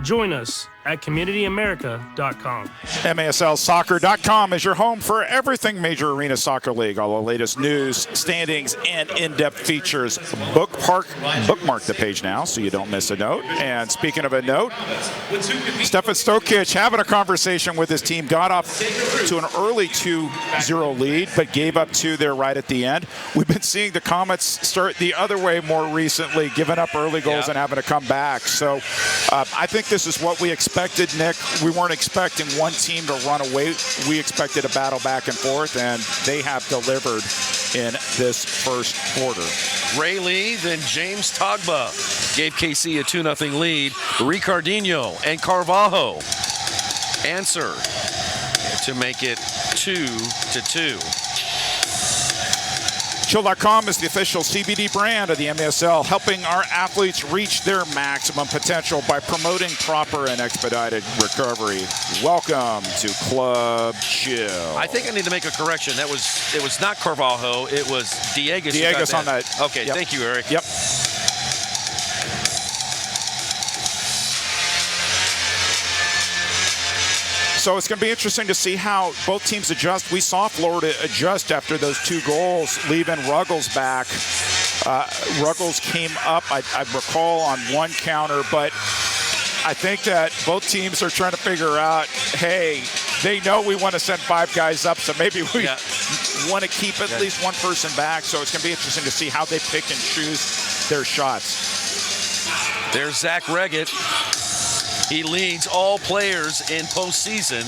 Join us at communityamerica.com. MASLsoccer.com is your home for everything Major Arena Soccer League. All the latest news, standings, and in-depth features. Bookmark the page now so you don't miss a note. And speaking of a note, Stefan Stokic having a conversation with his team. Got off to an early 2-0 lead, but gave up 2 there right at the end. We've been seeing the Comets start the other way more recently, giving up early goals and having to come back. So I think this is what we expected, Nick. We weren't expecting one team to run away. We expected a battle back and forth, and they have delivered in this first quarter. Ray Lee, then James Togba gave KC a 2-0 lead. Ricardinho and Carvalho answer to make it 2-2. Chill.com is the official CBD brand of the MASL, helping our athletes reach their maximum potential by promoting proper and expedited recovery. Welcome to Club Chill. I think I need to make a correction. It was not Carvalho. It was Dieguez. Dieguez on that. Okay, yep. Thank you, Eric. Yep. So it's going to be interesting to see how both teams adjust. We saw Florida adjust after those 2 goals, leaving Ruggles back. Ruggles came up, I recall, on 1 counter, but I think that both teams are trying to figure out, hey, they know we want to send 5 guys up, so maybe we want to keep at least 1 person back. So it's going to be interesting to see how they pick and choose their shots. There's Zach Reggett. He leads all players in postseason.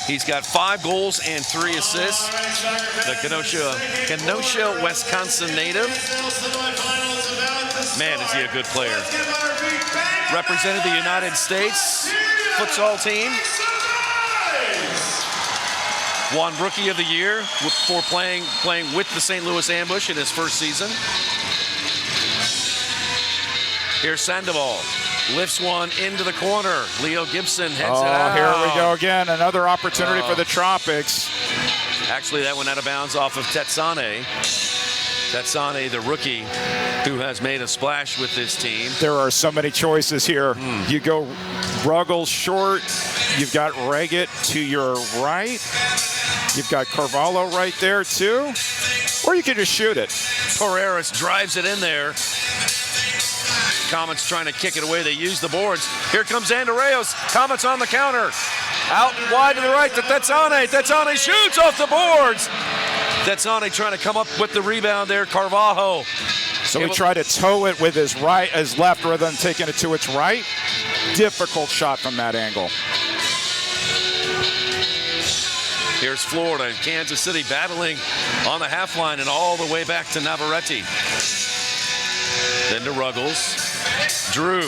He's got 5 goals and 3 assists. The Kenosha, Wisconsin native. Man, is he a good player. Represented the United States futsal team. Won Rookie of the Year for playing with the St. Louis Ambush in his first season. Here's Sandoval. Lifts one into the corner. Leo Gibson heads it out. Here we go again. Another opportunity for the Tropics. Actually, that went out of bounds off of Tetsane. Tetsane, the rookie, who has made a splash with this team. There are so many choices here. You go Ruggles short. You've got Reggett to your right. You've got Carvalho right there, too. Or you can just shoot it. Torreras drives it in there. Comets trying to kick it away. They use the boards. Here comes Andreos. Comets on the counter. Out wide to the right to Tetsane. Tetsane shoots off the boards. Tetsane trying to come up with the rebound there. Carvalho. So he tried to toe it with his left rather than taking it to its right. Difficult shot from that angle. Here's Florida and Kansas City battling on the half line and all the way back to Navarrete. Then to Ruggles. Drew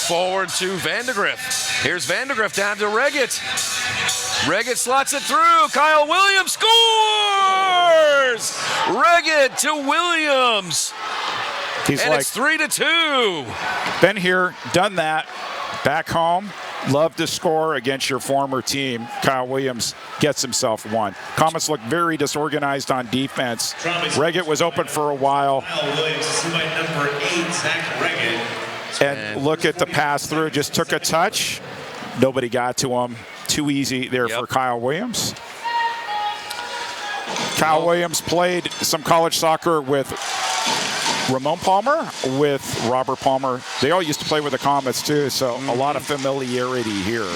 forward to Vandegrift. Here's Vandegrift down to Reggett. Reggett slots it through. Kyle Williams scores! Reggett to Williams. He's and like, it's 3-2. Been here, done that. Back home, love to score against your former team. Kyle Williams gets himself one. Comets look very disorganized on defense. Reggett was open for a while. Kyle Williams is by number 8, Zach Reggett. And look at the pass through. Just took a touch. Nobody got to him. Too easy there for Kyle Williams. Kyle Williams played some college soccer with Ramon Palmer, with Robert Palmer. They all used to play with the Comets too, so a lot of familiarity here.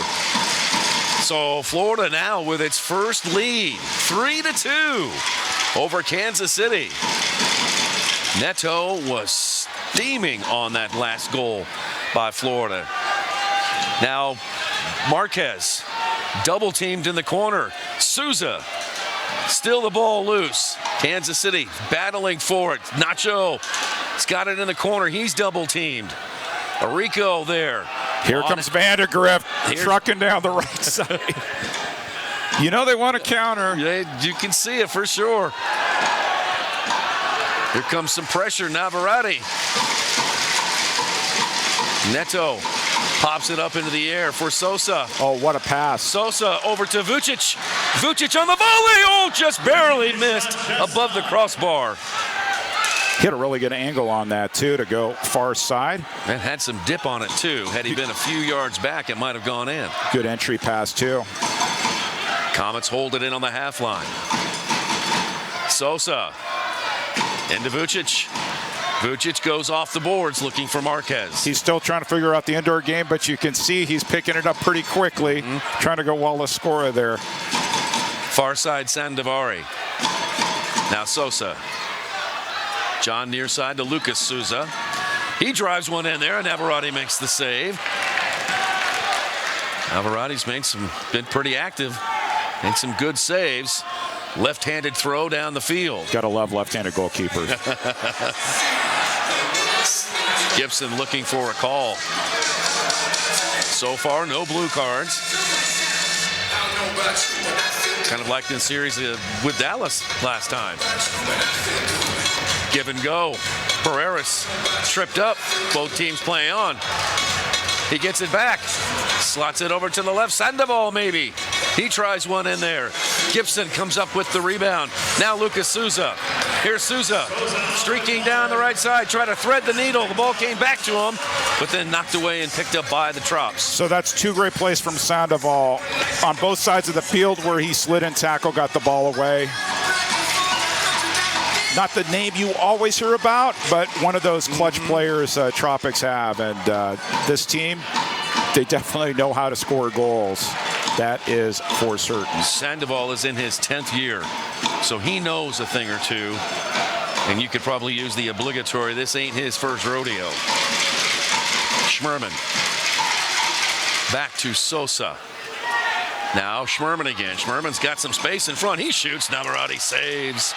So Florida now with its first lead, 3-2 over Kansas City. Neto was steaming on that last goal by Florida. Now Marquez double teamed in the corner. Souza still the ball loose. Kansas City battling for it. Nacho has got it in the corner. He's double teamed. Arico there. Here comes Vandegrift trucking down the right side. You know they want to counter. You can see it for sure. Here comes some pressure. Navarrete. Neto pops it up into the air for Sosa. Oh, what a pass. Sosa over to Vucic. Vucic on the volley. Oh, just barely missed above the crossbar. Hit a really good angle on that, too, to go far side. And had some dip on it, too. Had he been a few yards back, it might have gone in. Good entry pass, too. Comets hold it in on the half line. Sosa into Vucic. Vucic goes off the boards looking for Marquez. He's still trying to figure out the indoor game, but you can see he's picking it up pretty quickly, trying to go Wallace scorer there. Far side Sandovari. Now Sosa. John near side to Lucas Souza. He drives one in there, and Navarrete makes the save. Navarrete's been pretty active, made some good saves. Left-handed throw down the field. Gotta love left-handed goalkeepers. Gibson looking for a call. So far, no blue cards. Kind of like in the series with Dallas last time. Give and go. Pereiras tripped up. Both teams play on. He gets it back. Slots it over to the left. Sandoval maybe. He tries one in there. Gibson comes up with the rebound. Now Lucas Souza. Here's Souza streaking down the right side, trying to thread the needle. The ball came back to him, but then knocked away and picked up by the Trops. So that's two great plays from Sandoval on both sides of the field where he slid and tackle, got the ball away. Not the name you always hear about, but one of those clutch players Tropics have. And this team, they definitely know how to score goals. That is for certain. Sandoval is in his 10th year, so he knows a thing or two. And you could probably use the obligatory, this ain't his first rodeo. Schmerman. Back to Sosa. Now Schmerman again. Schmerman's got some space in front. He shoots. Navarrete saves.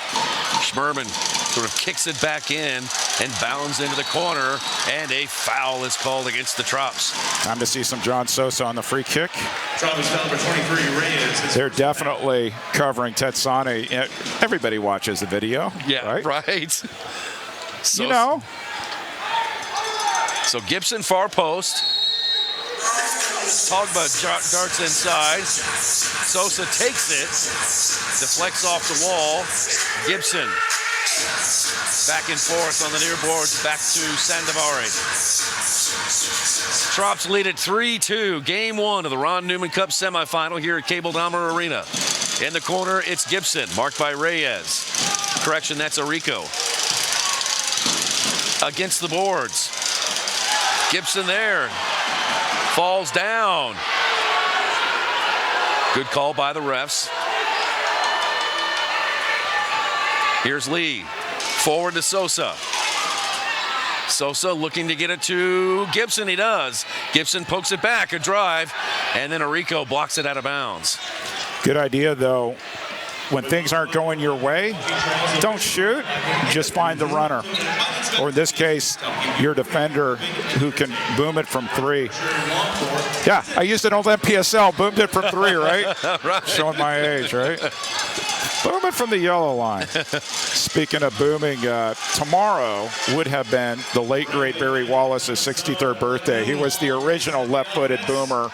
Schmerman sort of kicks it back in and bounds into the corner. And a foul is called against the Trops. Time to see some John Sosa on the free kick. Tropics foul number 23, Reyes. They're definitely covering Tetsane. Everybody watches the video. Yeah, right. So, you know. So Gibson far post. Pogba darts inside. Sosa takes it. Deflects off the wall. Gibson back and forth on the near boards. Back to Sandovari. Trops lead at 3-2. Game 1 of the Ron Newman Cup semifinal here at Cable Dahmer Arena. In the corner, it's Gibson, marked by Reyes. Correction, that's Arico. Against the boards. Gibson there. Falls down. Good call by the refs. Here's Lee. Forward to Sosa. Sosa looking to get it to Gibson. He does. Gibson pokes it back, a drive, and then Arico blocks it out of bounds. Good idea, though. When things aren't going your way, don't shoot. Just find the runner. Or in this case, your defender who can boom it from 3. Yeah, I used an old MPSL, boomed it from 3, right? Right. Showing my age, right? Boom it from the yellow line. Speaking of booming, tomorrow would have been the late, great Barry Wallace's 63rd birthday. He was the original left-footed boomer.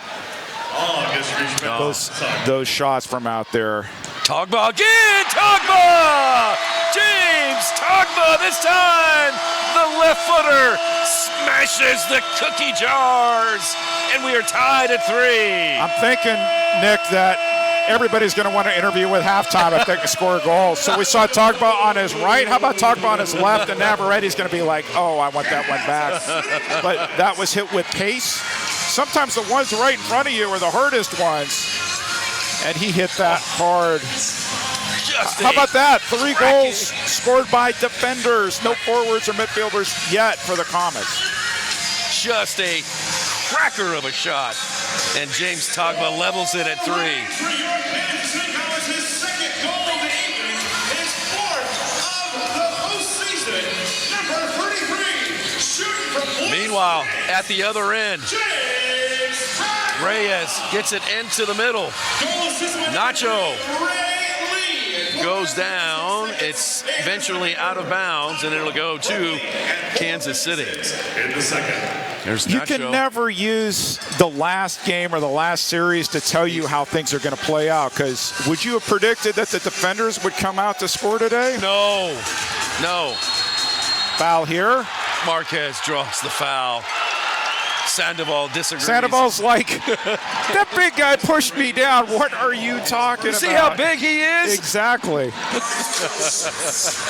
Those shots from out there. Togba again! Togba! James Togba this time! The left footer smashes the cookie jars, and we are tied at 3. I'm thinking, Nick, that everybody's going to want to interview with halftime if they can score a goal. So we saw Togba on his right. How about Togba on his left? And Navarrette's going to be like, oh, I want that one back. But that was hit with pace. Sometimes the ones right in front of you are the hardest ones. And he hit that hard. How about that? 3 goals scored by defenders. No forwards or midfielders yet for the Comets. Just a cracker of a shot. And James Togba levels it at 3. Meanwhile, at the other end, Reyes gets it into the middle. Nacho goes down. It's eventually out of bounds, and it'll go to Kansas City. There's Nacho. You can never use the last game or the last series to tell you how things are going to play out, because would you have predicted that the defenders would come out to score today? No. Foul here. Marquez draws the foul. Sandoval disagrees. Sandoval's like, that big guy pushed me down. What are you talking about? See how big he is? Exactly.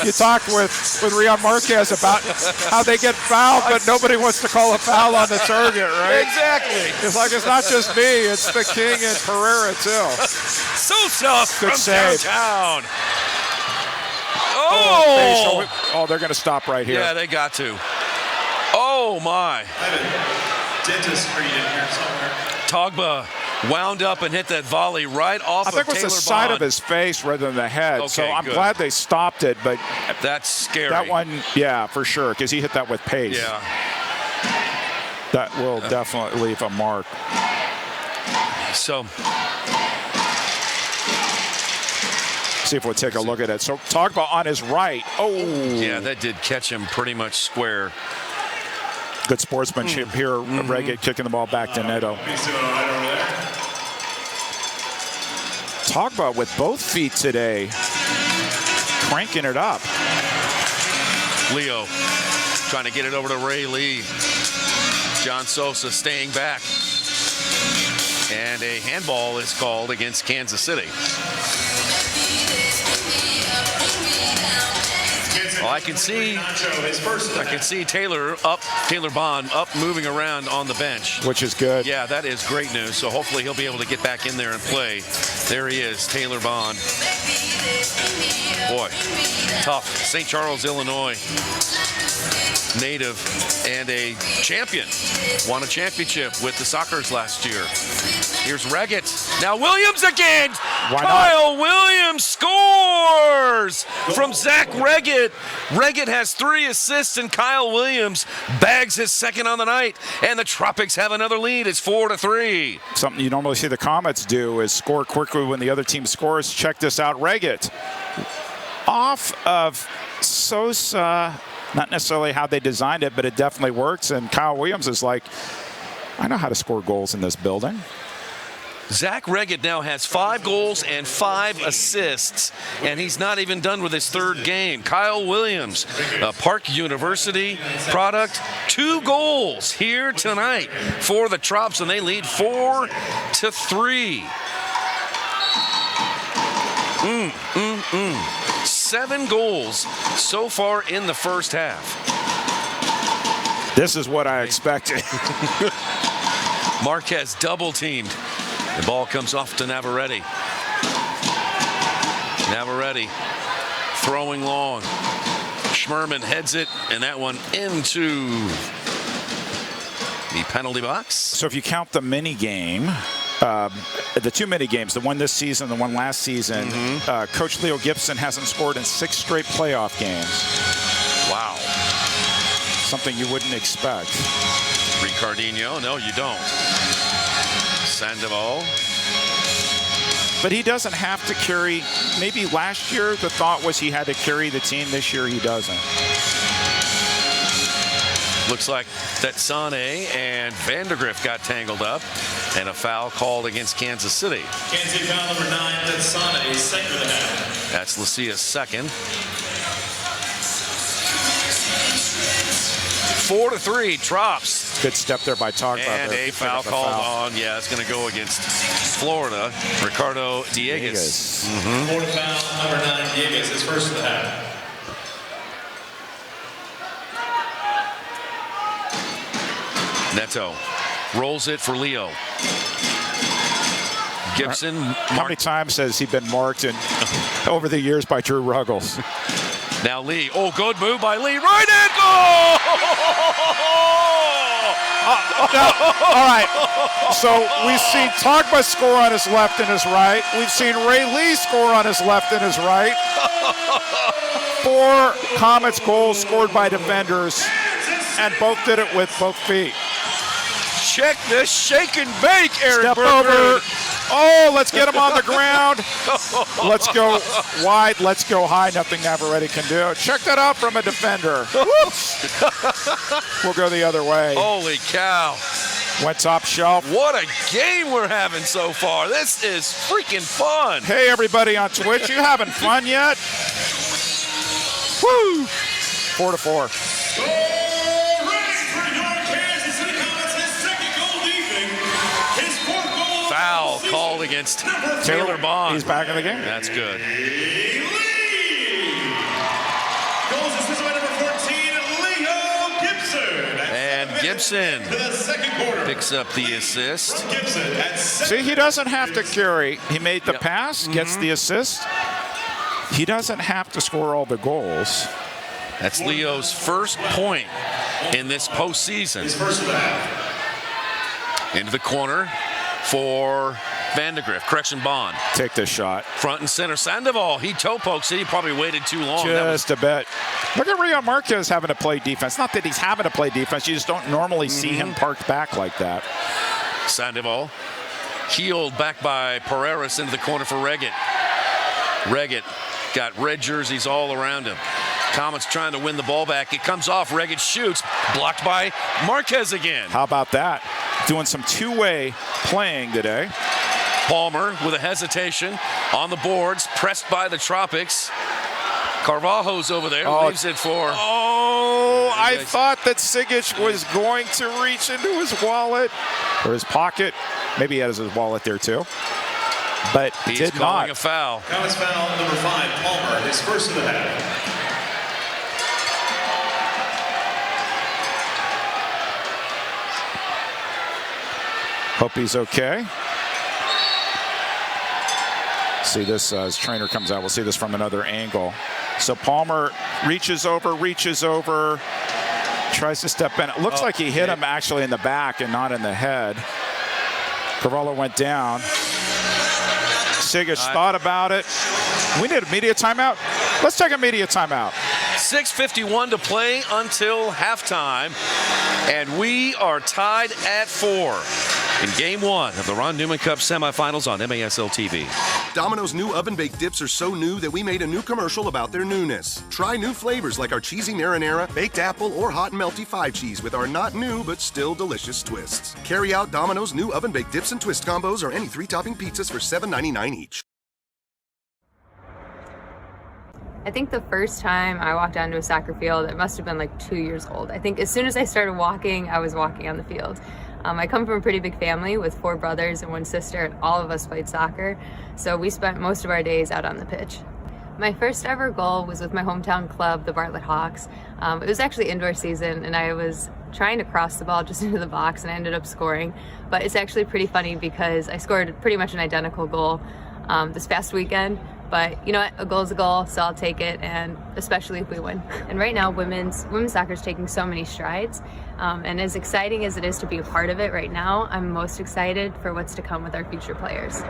You talked with Rion Marquez about how they get fouled, but nobody wants to call a foul on the target, right? Exactly. It's like, it's not just me, it's the King and Pereira, too. Sosa from save. downtown. Oh! Oh, they're going to stop right here. Yeah, they got to. Oh, my. Dentist in here somewhere. Togba wound up and hit that volley right off of Taylor Bond. I think it was the side of his face rather than the head. Okay, so I'm good. glad they stopped it, but that's scary. That one, yeah, for sure, because he hit that with pace. Yeah. That will definitely leave a mark. So see if we'll take a look at it. So Togba on his right. Oh. Yeah, that did catch him pretty much square. Good sportsmanship here. Reggett kicking the ball back to Neto. Togba with both feet today, cranking it up. Leo trying to get it over to Ray Lee. John Sosa staying back. And a handball is called against Kansas City. Well, I can see Taylor Bond up, moving around on the bench. Which is good. Yeah, that is great news. So hopefully he'll be able to get back in there and play. There he is, Taylor Bond. Boy, tough. St. Charles, Illinois native and a champion. Won a championship with the Sockers last year. Here's Reggett. Now Williams again. Kyle Williams scores from Zach Reggett. Reggett has 3 assists and Kyle Williams bags his second on the night. And the Tropics have another lead. It's 4-3. Something you normally see the Comets do is score quickly when the other team scores. Check this out. Reggett off of Sosa. Not necessarily how they designed it, but it definitely works. And Kyle Williams is like, I know how to score goals in this building. Zach Reggett now has 5 goals and 5 assists, and he's not even done with his 3rd game. Kyle Williams, a Park University product, 2 goals here tonight for the Trops, and they lead 4-3. 7 goals so far in the first half. This is what I expected. Marquez double teamed. The ball comes off to Navarrete. Navarrete throwing long. Schmerman heads it, and that one into the penalty box. So if you count the mini game, the two mini games, the one this season, the one last season, Coach Leo Gibson hasn't scored in 6 straight playoff games. Wow. Something you wouldn't expect. Ricardinho, no, you don't. Sandoval. But he doesn't have to carry. Maybe last year the thought was he had to carry the team. This year he doesn't. Looks like that Sane and Vandergrift got tangled up, and a foul called against Kansas City. Kansas City foul number 9, that's Sane, second of the half. That's Lucia's second. 4-3, Trops. Good step there by Togba. And a foul called on. Yeah, it's going to go against Florida. Ricardo Dieguez. Florida foul number 9, Dieguez, his first of the half. Neto rolls it for Leo. Gibson. How many times has he been marked over the years by Drew Ruggles? Now Lee. Oh, good move by Lee. Right in. Goal! All right. So we've seen Togba score on his left and his right. We've seen Ray Lee score on his left and his right. 4 Comets goals scored by defenders, and both did it with both feet. Check this shake and bake, Aaron Step Berger. over. Oh, let's get him on the ground. Let's go wide. Let's go high. Nothing Navarrete can do. Check that out from a defender. Whoops. We'll go the other way. Holy cow. Went top shelf. What a game we're having so far. This is freaking fun. Hey, everybody on Twitch, you having fun yet? Woo! 4-4. Foul called against Taylor Bond. He's back in the game. That's good. Goals assisted by number 14, Leo Gibson. And Gibson picks up the assist. See, he doesn't have to carry. He made the pass, gets the assist. He doesn't have to score all the goals. That's Leo's first point in this postseason. His first of the half. Into the corner for Vandegrift. Correction, Bond. Take this shot. Front and center. Sandoval, he toe pokes it. He probably waited too long. Just a bit. Look at Rio Marquez having to play defense. Not that he's having to play defense. You just don't normally see him parked back like that. Sandoval heeled back by Pereiras into the corner for Reggett. Reggett got red jerseys all around him. Comets trying to win the ball back. It comes off. Reggett shoots. Blocked by Marquez again. How about that? Doing some two-way playing today. Palmer with a hesitation on the boards. Pressed by the Tropics. Carvalho's over there. Leaves it for... Oh, I thought that Sigic was going to reach into his wallet or his pocket. Maybe he has his wallet there too. But he's did calling not. a foul. Comets foul number 5, Palmer, his first of the half. Hope he's okay. See this as trainer comes out. We'll see this from another angle. So Palmer reaches over, tries to step in. It looks like he hit him actually in the back and not in the head. Carvalho went down. Sigic thought about it. We need a media timeout. Let's take a media timeout. 6:51 to play until halftime, and we are tied at 4 in Game 1 of the Ron Newman Cup semifinals on MASL TV. Domino's new oven-baked dips are so new that we made a new commercial about their newness. Try new flavors like our cheesy marinara, baked apple, or hot and melty 5 cheese with our not new but still delicious twists. Carry out Domino's new oven-baked dips and twist combos or any 3-topping pizzas for $7.99 each. I think the first time I walked onto a soccer field, it must have been like 2 years old. I think as soon as I started walking, I was walking on the field. I come from a pretty big family with 4 brothers and 1 sister, and all of us played soccer. So we spent most of our days out on the pitch. My first ever goal was with my hometown club, the Bartlett Hawks. It was actually indoor season, and I was trying to cross the ball just into the box, and I ended up scoring. But it's actually pretty funny because I scored pretty much an identical goal this past weekend. But you know what, a goal is a goal, so I'll take it, and especially if we win. And right now, women's soccer is taking so many strides, and as exciting as it is to be a part of it right now, I'm most excited for what's to come with our future players.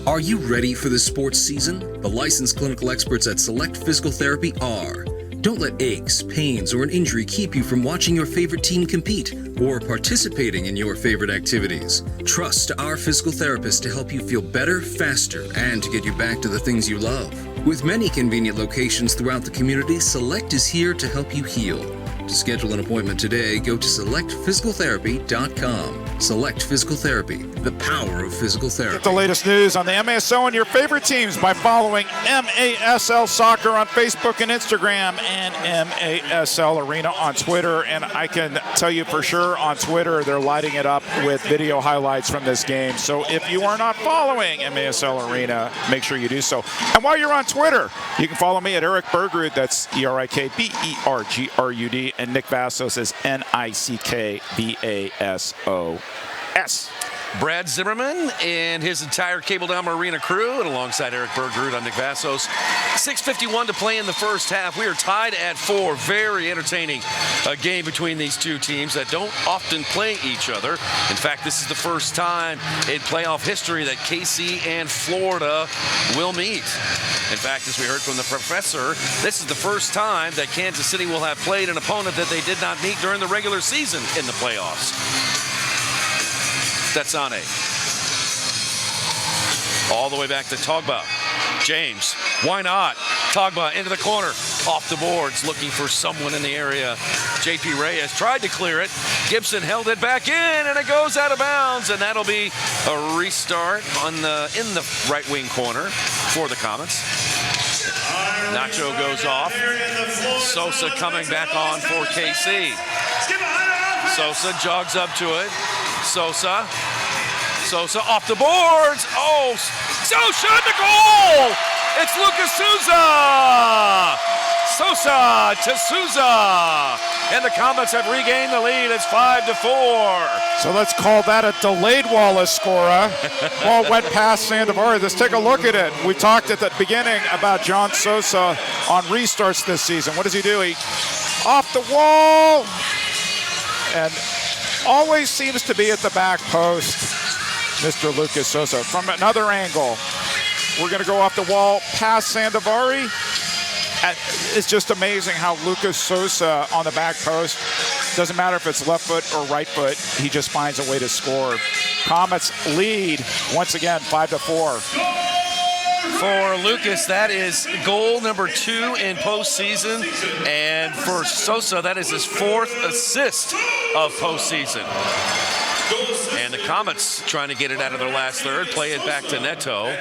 Are you ready for the sports season? The licensed clinical experts at Select Physical Therapy are. Don't let aches, pains, or an injury keep you from watching your favorite team compete or participating in your favorite activities. Trust our physical therapist to help you feel better, faster, and to get you back to the things you love. With many convenient locations throughout the community, Select is here to help you heal. To schedule an appointment today, go to selectphysicaltherapy.com. Select Physical Therapy, the power of physical therapy. Get the latest news on the MASL and your favorite teams by following MASL Soccer on Facebook and Instagram and MASL Arena on Twitter. And I can tell you for sure on Twitter, they're lighting it up with video highlights from this game. So if you are not following MASL Arena, make sure you do so. And while you're on Twitter, you can follow me at Eric Bergrud, that's ErikBergrud, and Nick Vassos is NickVassos. Brad Zimmerman and his entire Cable Dahmer Arena crew, and alongside Eric Bergrud, I'm Nick Vassos. 6:51 to play in the first half. We are tied at 4. Very entertaining game between these two teams that don't often play each other. In fact, this is the first time in playoff history that KC and Florida will meet. In fact, as we heard from the professor, this is the first time that Kansas City will have played an opponent that they did not meet during the regular season in the playoffs. That's Sane. All the way back to Togba. James, why not? Togba into the corner, off the boards, looking for someone in the area. JP Reyes tried to clear it. Gibson held it back in, and it goes out of bounds, and that'll be a restart in the right wing corner for the Comets. Nacho goes off. Sosa coming back on for KC. Sosa jogs up to it. Sosa off the boards. Oh, Sosa the goal! It's Lucas Souza! Sosa to Souza. And the Comets have regained the lead. It's 5-4. So let's call that a delayed Wallace scorer. Ball went past Sandoval. Let's take a look at it. We talked at the beginning about John Sosa on restarts this season. What does he do? He off the wall. And always seems to be at the back post, Mr. Lucas Sosa. From another angle, we're going to go off the wall past Sandovari. It's just amazing how Lucas Sosa on the back post, doesn't matter if it's left foot or right foot, he just finds a way to score. Comets lead once again 5-4. For Lucas, that is goal number 2 in postseason. And for Sosa, that is his 4th assist of postseason. And the Comets trying to get it out of their last third, play it back to Neto.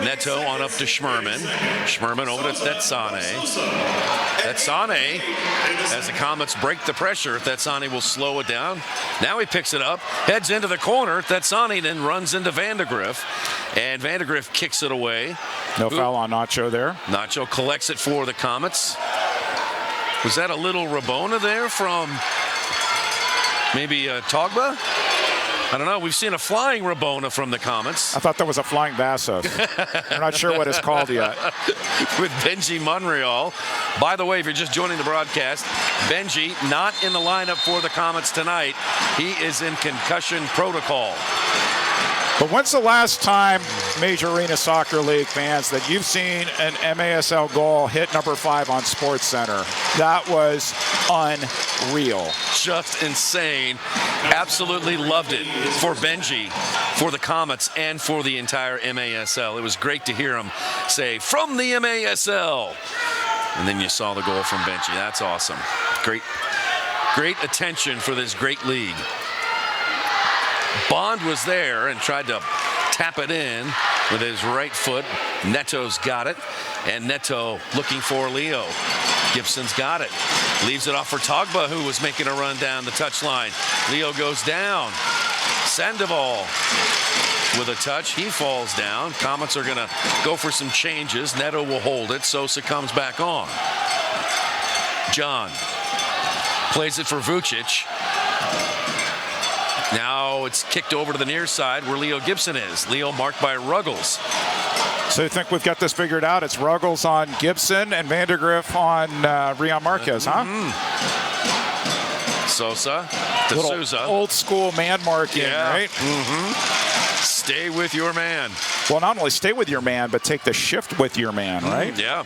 Neto on up to Schmerman. Schmerman over to Tetsane. Tetsane, as the Comets break the pressure, Tetsane will slow it down. Now he picks it up, heads into the corner. Tetsane then runs into Vandegrift, and Vandegrift kicks it away. No foul on Nacho there. Nacho collects it for the Comets. Was that a little Rabona there from maybe Togba? I don't know. We've seen a flying Rabona from the Comets. I thought that was a flying Vassos. I'm not sure what it's called yet. With Benji Monreal. By the way, if you're just joining the broadcast, Benji not in the lineup for the Comets tonight. He is in concussion protocol. But when's the last time, Major Arena Soccer League fans, that you've seen an MASL goal hit number 5 on Sports Center? That was unreal. Just insane. Absolutely loved it for Benji, for the Comets, and for the entire MASL. It was great to hear him say, "From the MASL." And then you saw the goal from Benji. That's awesome. Great attention for this great league. Bond was there and tried to tap it in with his right foot. Neto's got it, and Neto looking for Leo. Gibson's got it. Leaves it off for Togba, who was making a run down the touchline. Leo goes down. Sandoval with a touch. He falls down. Comets are going to go for some changes. Neto will hold it. Sosa comes back on. John Plays it for Vucic. Now it's kicked over to the near side where Leo Gibson is. Leo marked by Ruggles. So you think we've got this figured out? It's Ruggles on Gibson and Vandergriff on Rion Marquez, huh? Sosa to Little Souza. Old school man marking, right? Stay with your man. Well, not only stay with your man, but take the shift with your man, right? Yeah.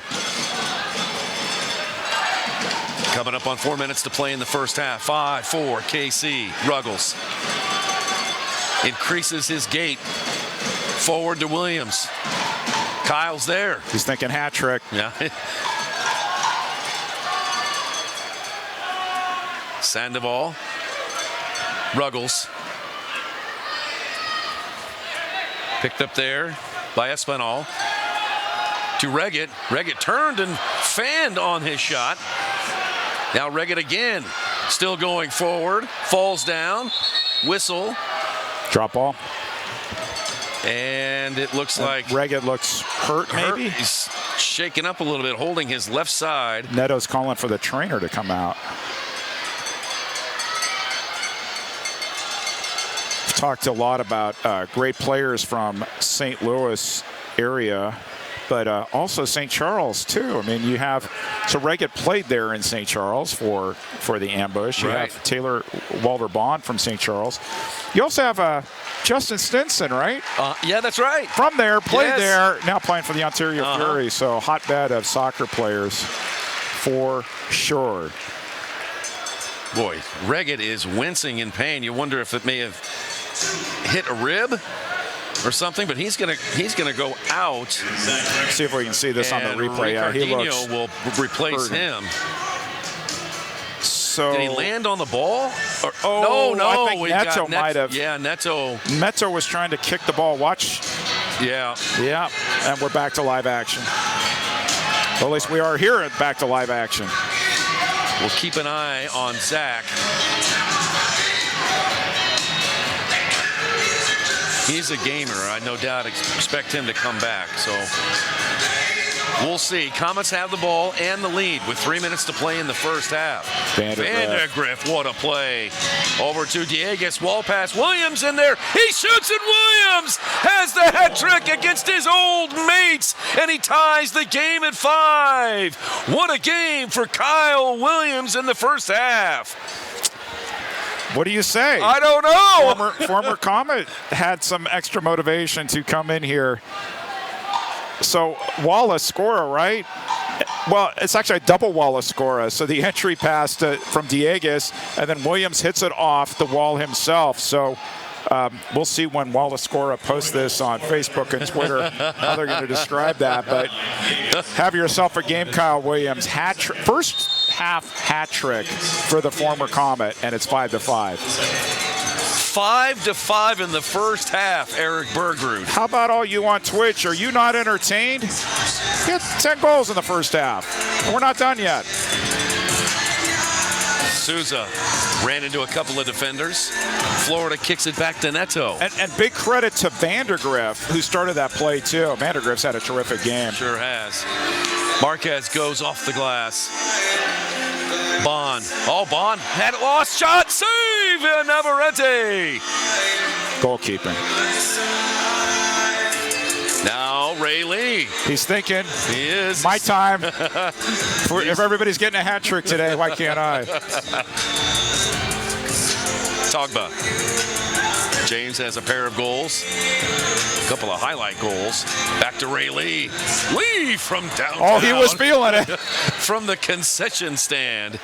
Coming up on 4 minutes to play in the first half. 5-4 KC. Ruggles increases his gait. Forward to Williams. Kyle's there. He's thinking hat trick. Yeah. Sandoval. Ruggles. Picked up there by Espinal. To Reggett. Reggett turned and fanned on his shot. Now Reggett again. Still going forward. Falls down. Whistle. Drop ball. And it looks like Reggett looks hurt, maybe? He's shaking up a little bit, holding his left side. Neto's calling for the trainer to come out. We've talked a lot about great players from St. Louis area, but also St. Charles, too. I mean, you have, so Reggett played there in St. Charles for the ambush. You have Taylor Walter-Bond from St. Charles. You also have Justin Stinson, right? Yeah, that's right. From there, played there, now playing for the Ontario Fury. So hotbed of soccer players for sure. Boy, Reggett is wincing in pain. You wonder if it may have hit a rib or something, but he's gonna go out. See if we can see this on the replay. Yeah, he looks will replace him. So did he land on the ball? Or, no. I think Neto might have. Yeah, Neto. Neto was trying to kick the ball. Watch. Yeah. Yeah, and we're back to live action. Well, at least we are here at back to live action. We'll keep an eye on Zach. He's a gamer. I no doubt expect him to come back. So we'll see. Comets have the ball and the lead with 3 minutes to play in the first half. Vandergriff, what a play. Over to Dieguez, wall pass. Williams in there. He shoots, and Williams has the hat trick against his old mates, and he ties the game at 5. What a game for Kyle Williams in the first half. What do you say? I don't know. Former Comet had some extra motivation to come in here. So Wallace scorer, right? Well, it's actually a double Wallace scorer. So the entry pass from Dieguez, and then Williams hits it off the wall himself. So we'll see when Wallace Scora posts this on Facebook and Twitter how they're going to describe that. But have yourself a game, Kyle Williams. First half hat trick for the former Comet, and it's 5-5. 5-5 in the first half, Eric Bergrud. How about all you on Twitch? Are you not entertained? He had 10 goals in the first half, and we're not done yet. Souza ran into a couple of defenders. Florida kicks it back to Neto. And big credit to Vandergriff, who started that play, too. Vandergriff's had a terrific game. Sure has. Marquez goes off the glass. Bond. Oh, Bond had it lost. Shot. Save. Navarrete. Goalkeeping. Now Ray Lee. He's thinking. He is. My time. If everybody's getting a hat trick today, why can't I? Togba. James has a pair of goals. A couple of highlight goals. Back to Ray Lee. Lee from downtown. Oh, he was feeling it. From the concession stand.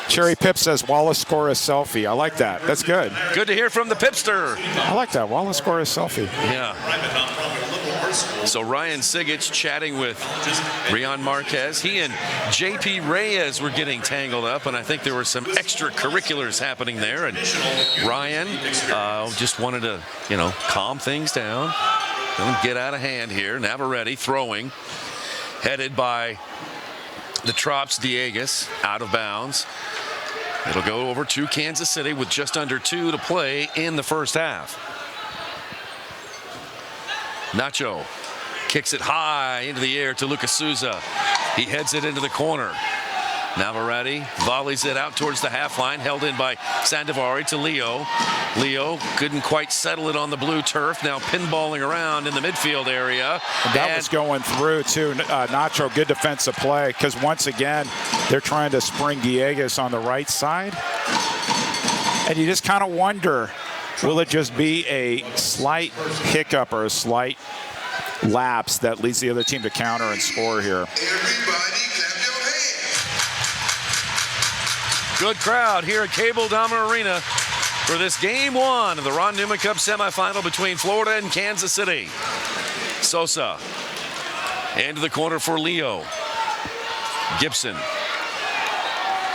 Cherry Pip says Wallace score a selfie. I like that. That's good. Good to hear from the Pipster. I like that. Wallace score a selfie. Yeah. So Ryan Sigich chatting with Rion Marquez. He and J.P. Reyes were getting tangled up, and I think there were some extracurriculars happening there. And Ryan just wanted to, calm things down. Don't get out of hand here. Navarrete throwing, headed by the Trops Dieguez, out of bounds. It'll go over to Kansas City with just under 2 to play in the first half. Nacho kicks it high into the air to Lucas Souza. He heads it into the corner. Navarrete volleys it out towards the half line, held in by Sandovari to Leo. Leo couldn't quite settle it on the blue turf, now pinballing around in the midfield area. That was going through, too. Nacho, good defensive play, because once again, they're trying to spring Dieguez on the right side. And you just kind of wonder, will it just be a slight hiccup or a slight lapse that leads the other team to counter and score here? Good crowd here at Cable Dahmer Arena for this game 1 of the Ron Newman Cup semifinal between Florida and Kansas City. Sosa into the corner for Leo. Gibson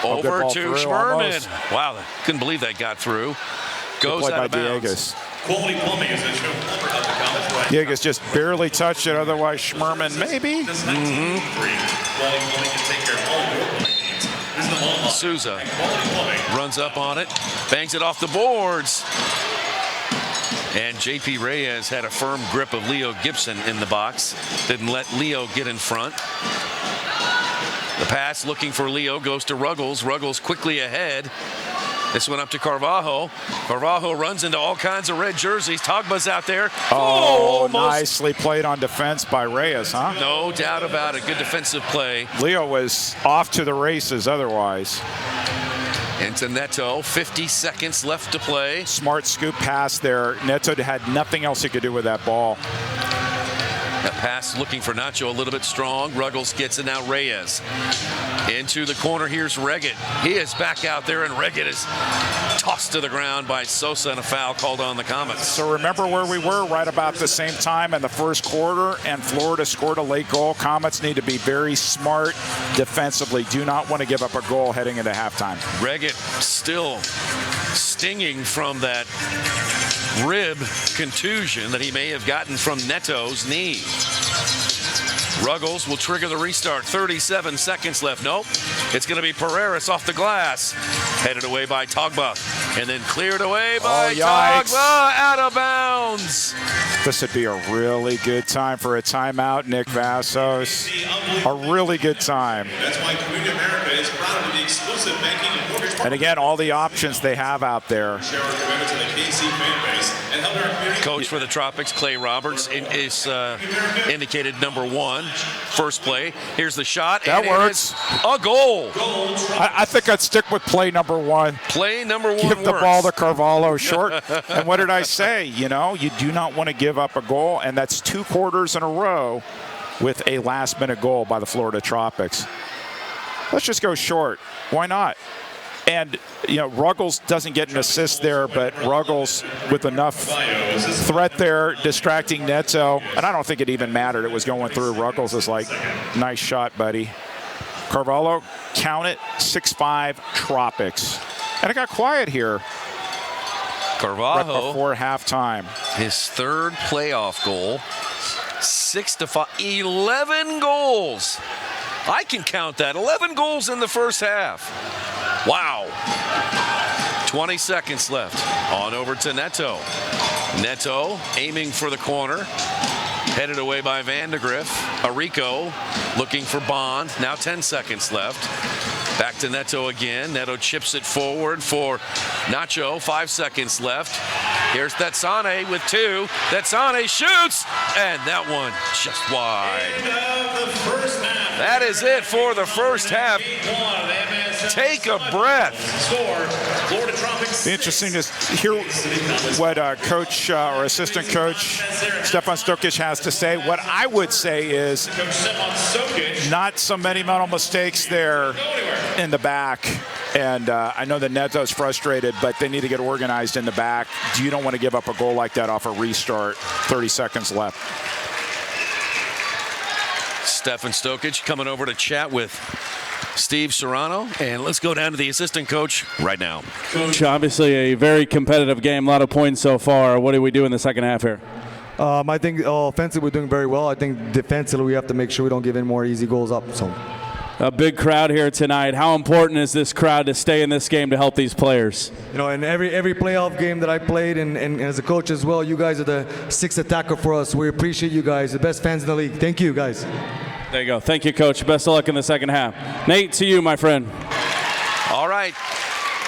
over to Schmerman. Wow, couldn't believe that got through. Goes out of bounds. Quality Plumbing is a show plumber of the Comets right Dieguez just barely touched it, otherwise Schmerman maybe. Quality Plumbing can take care of all your plumbing needs. Souza runs up on it, bangs it off the boards. And JP Reyes had a firm grip of Leo Gibson in the box. Didn't let Leo get in front. The pass looking for Leo goes to Ruggles. Ruggles quickly ahead. This one up to Carvalho. Carvalho runs into all kinds of red jerseys. Togba's out there. Oh, nicely played on defense by Reyes, huh? No doubt about it. Good defensive play. Leo was off to the races otherwise. Into Neto, 50 seconds left to play. Smart scoop pass there. Neto had nothing else he could do with that ball. That pass looking for Nacho a little bit strong. Ruggles gets it now. Reyes into the corner. Here's Reggett. He is back out there, and Reggett is tossed to the ground by Sosa, and a foul called on the Comets. So remember where we were right about the same time in the first quarter, and Florida scored a late goal. Comets need to be very smart defensively. Do not want to give up a goal heading into halftime. Reggett still stinging from that rib contusion that he may have gotten from Neto's knee. Ruggles will trigger the restart. 37 seconds left. Nope. It's going to be Pereira off the glass. Headed away by Togba. And then cleared away by Togba. Out of bounds. This would be a really good time for a timeout, Nick Vassos. A really good time. That's why Community America is proud to be exclusive banking and mortgage partner. And again, all the options they have out there. Share our commitment to the KC fan base and help our community. Coach for the Tropics, Clay Roberts, is indicated #1. First play. Here's the shot. That works. A goal. I think I'd stick with play #1. Play #1 Give the works. ball to Carvalho short. And what did I say? You know, you do not want to give up a goal, and that's 2 quarters in a row with a last-minute goal by the Florida Tropics. Let's just go short. Why not? And, you know, Ruggles doesn't get an assist there, but Ruggles with enough threat there, distracting Neto. And I don't think it even mattered. It was going through. Ruggles is like, nice shot, buddy. Carvalho, count it, 6-5 Tropics. And it got quiet here. Carvalho, right before halftime. His 3rd playoff goal, 6-5, 11 goals. I can count that. 11 goals in the first half. Wow. 20 seconds left. On over to Neto. Neto aiming for the corner. Headed away by Vandegrift. Arico looking for Bond. Now 10 seconds left. Back to Neto again. Neto chips it forward for Nacho. 5 seconds left. Here's Thetsane with 2. Thetsane shoots, and that one just wide. That is it for the first half. Take a breath. Be interesting to hear what coach or assistant coach Stefan Stokic has to say. What I would say is not so many mental mistakes there in the back. And I know that Neto's frustrated, but they need to get organized in the back. You don't want to give up a goal like that off a restart. 30 seconds left. Stefan Stokic coming over to chat with Steve Serrano, and let's go down to the assistant coach right now. Coach, obviously a very competitive game, a lot of points so far. What do we do in the second half here? I think offensively we're doing very well. I think defensively we have to make sure we don't give in more easy goals up. So, a big crowd here tonight. How important is this crowd to stay in this game to help these players? You know, in every playoff game that I played, and as a coach as well, you guys are the 6th attacker for us. We appreciate you guys, the best fans in the league. Thank you, guys. There you go. Thank you, Coach. Best of luck in the second half. Nate, to you, my friend. All right.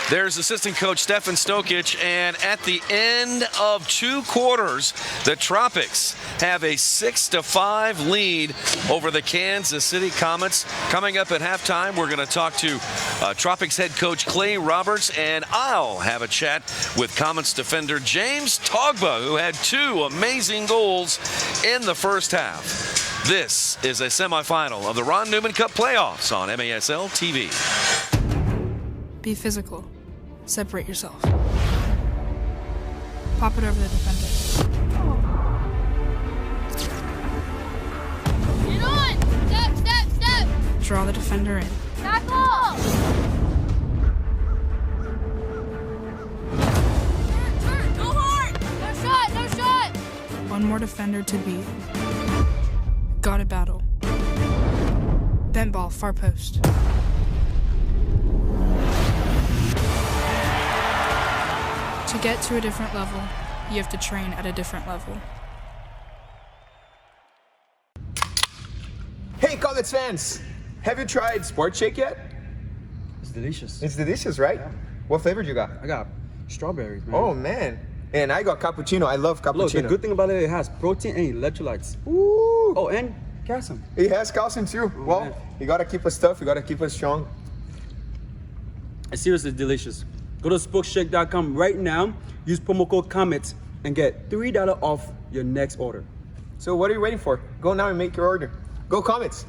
There's assistant coach Stefan Stokic, and at the end of 2 quarters, the Tropics have a 6-5 lead over the Kansas City Comets. Coming up at halftime, we're going to talk to Tropics head coach Clay Roberts, and I'll have a chat with Comets defender James Togba, who had 2 amazing goals in the first half. This is a semifinal of the Ron Newman Cup playoffs on MASL TV. Be physical. Separate yourself. Pop it over the defender. Get on! Step, step, step! Draw the defender in. Tackle! Turn, go hard! No shot, no shot! One more defender to beat. Gotta battle. Bent ball, far post. To get to a different level, you have to train at a different level. Hey, Comets fans! Have you tried Sport Shake yet? It's delicious. It's delicious, right? Yeah. What flavor you got? I got strawberries, man. Oh, man. And I got cappuccino. I love cappuccino. Look, the good thing about it has protein and electrolytes. Ooh! Oh, and calcium. It has calcium too. Oh, well, man. You gotta keep us tough. You gotta keep us strong. It's seriously delicious. Go to sportshake.com right now, use promo code COMETS, and get $3 off your next order. So what are you waiting for? Go now and make your order. Go Comets!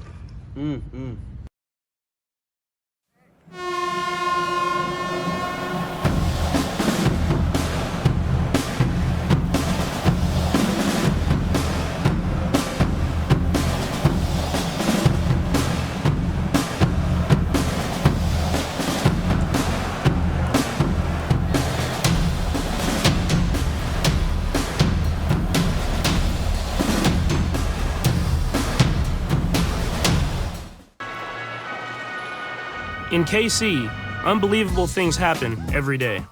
In KC, unbelievable things happen every day.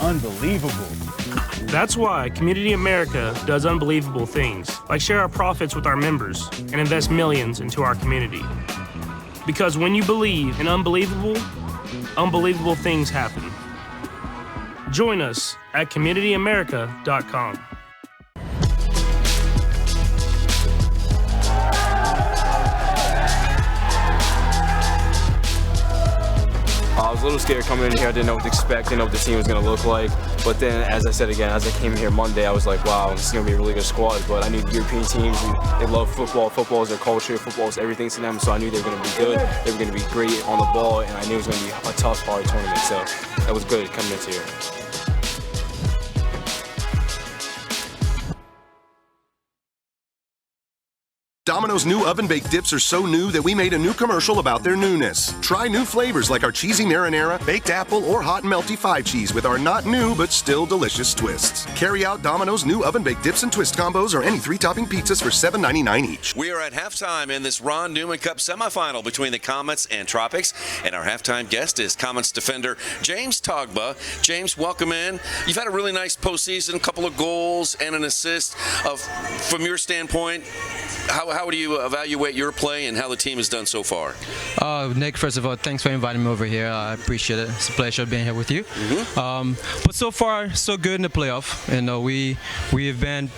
Unbelievable. That's why Community America does unbelievable things, like share our profits with our members and invest millions into our community. Because when you believe in unbelievable, unbelievable things happen. Join us at communityamerica.com. I was a little scared coming in here. I didn't know what to expect, didn't know what the team was going to look like. But then, as I said again, as I came here Monday, I was like, wow, this is going to be a really good squad. But I knew European teams, they love football. Football is their culture. Football is everything to them. So I knew they were going to be good. They were going to be great on the ball. And I knew it was going to be a tough, hard tournament. So that was good coming into here. Domino's new oven-baked dips are so new that we made a new commercial about their newness. Try new flavors like our cheesy marinara, baked apple, or hot and melty 5-cheese with our not new but still delicious twists. Carry out Domino's new oven-baked dips and twist combos or any 3-topping pizzas for $7.99 each. We are at halftime in this Ron Newman Cup semifinal between the Comets and Tropics, and our halftime guest is Comets defender James Togba. James, welcome in. You've had a really nice postseason, a couple of goals and an assist. From your standpoint, how would you evaluate your play and how the team has done so far? Nick, first of all, thanks for inviting me over here. I appreciate it. It's a pleasure being here with you. But so far, so good in the playoff. You know, we have been,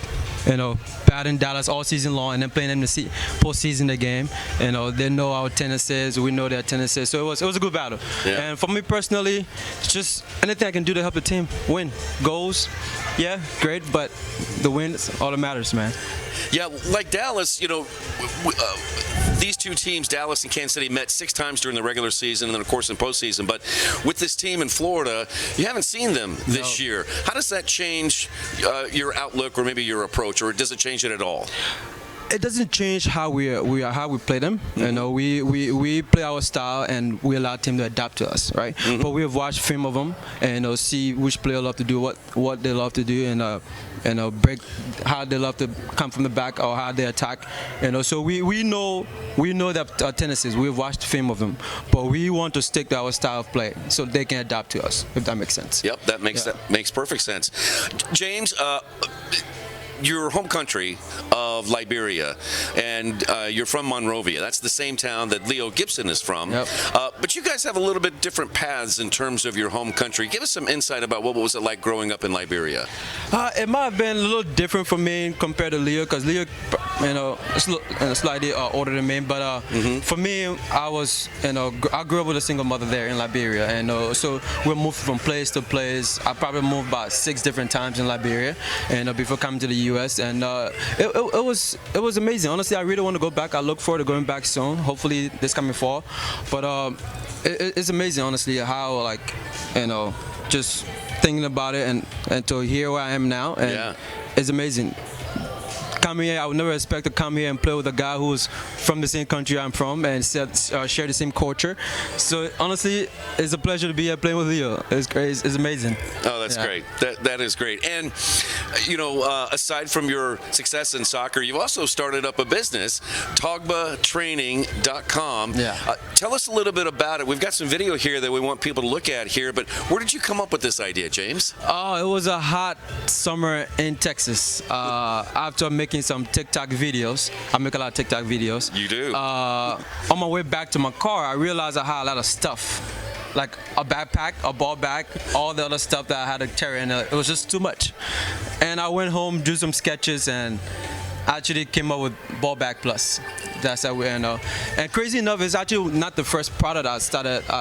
batting Dallas all season long and then playing them the postseason the game. They know our tendencies, we know their tendencies. So it was a good battle. Yeah. And for me personally, just anything I can do to help the team win. Goals, yeah, great, but the win is all that matters, man. Yeah, like Dallas, these two teams, Dallas and Kansas City, met 6 times during the regular season and then, of course, in postseason. But with this team in Florida, you haven't seen them this year. How does that change your outlook or maybe your approach, or does it change it at all? it doesn't change how we play them. You know, we play our style and we allow team to adapt to us, right? But we have watched film of them and see which player love to do what they love to do and break how they love to come from the back or how they attack. You know, so we know their tendencies. We've watched film of them, but we want to stick to our style of play so they can adapt to us. If that makes sense. Yep, that makes perfect sense. James, your home country of Liberia, and you're from Monrovia. That's the same town that Leo Gibson is from. Yep. But you guys have a little bit different paths in terms of your home country. Give us some insight about what was it like growing up in Liberia. It might have been a little different for me compared to Leo, because Leo, you know, slightly older than me. But for me, I grew up with a single mother there in Liberia, and so we moved from place to place. I probably moved about 6 different times in Liberia, and before coming to the U.S. and it was amazing. Honestly, I really want to go back. I look forward to going back soon. Hopefully this coming fall. But it's amazing, honestly, how just thinking about it and to hear where I am now. And it's amazing. Come here, I would never expect to come here and play with a guy who's from the same country I'm from and share the same culture. So honestly, it's a pleasure to be here playing with Leo. It's great. It's amazing. Oh, that's great. That is great. And aside from your success in soccer, you've also started up a business, TOGBAtraining.com. Tell us a little bit about it. We've got some video here that we want people to look at here, but where did you come up with this idea, James? Oh, it was a hot summer in Texas. After making some TikTok videos, I make a lot of TikTok videos. You do? On my way back to my car, I realized I had a lot of stuff, like a backpack, a ball bag, all the other stuff that I had to carry, and it was just too much. And I went home, drew some sketches, and actually came up with Ball Bag Plus. That's how we know. And crazy enough, it's actually not the first product I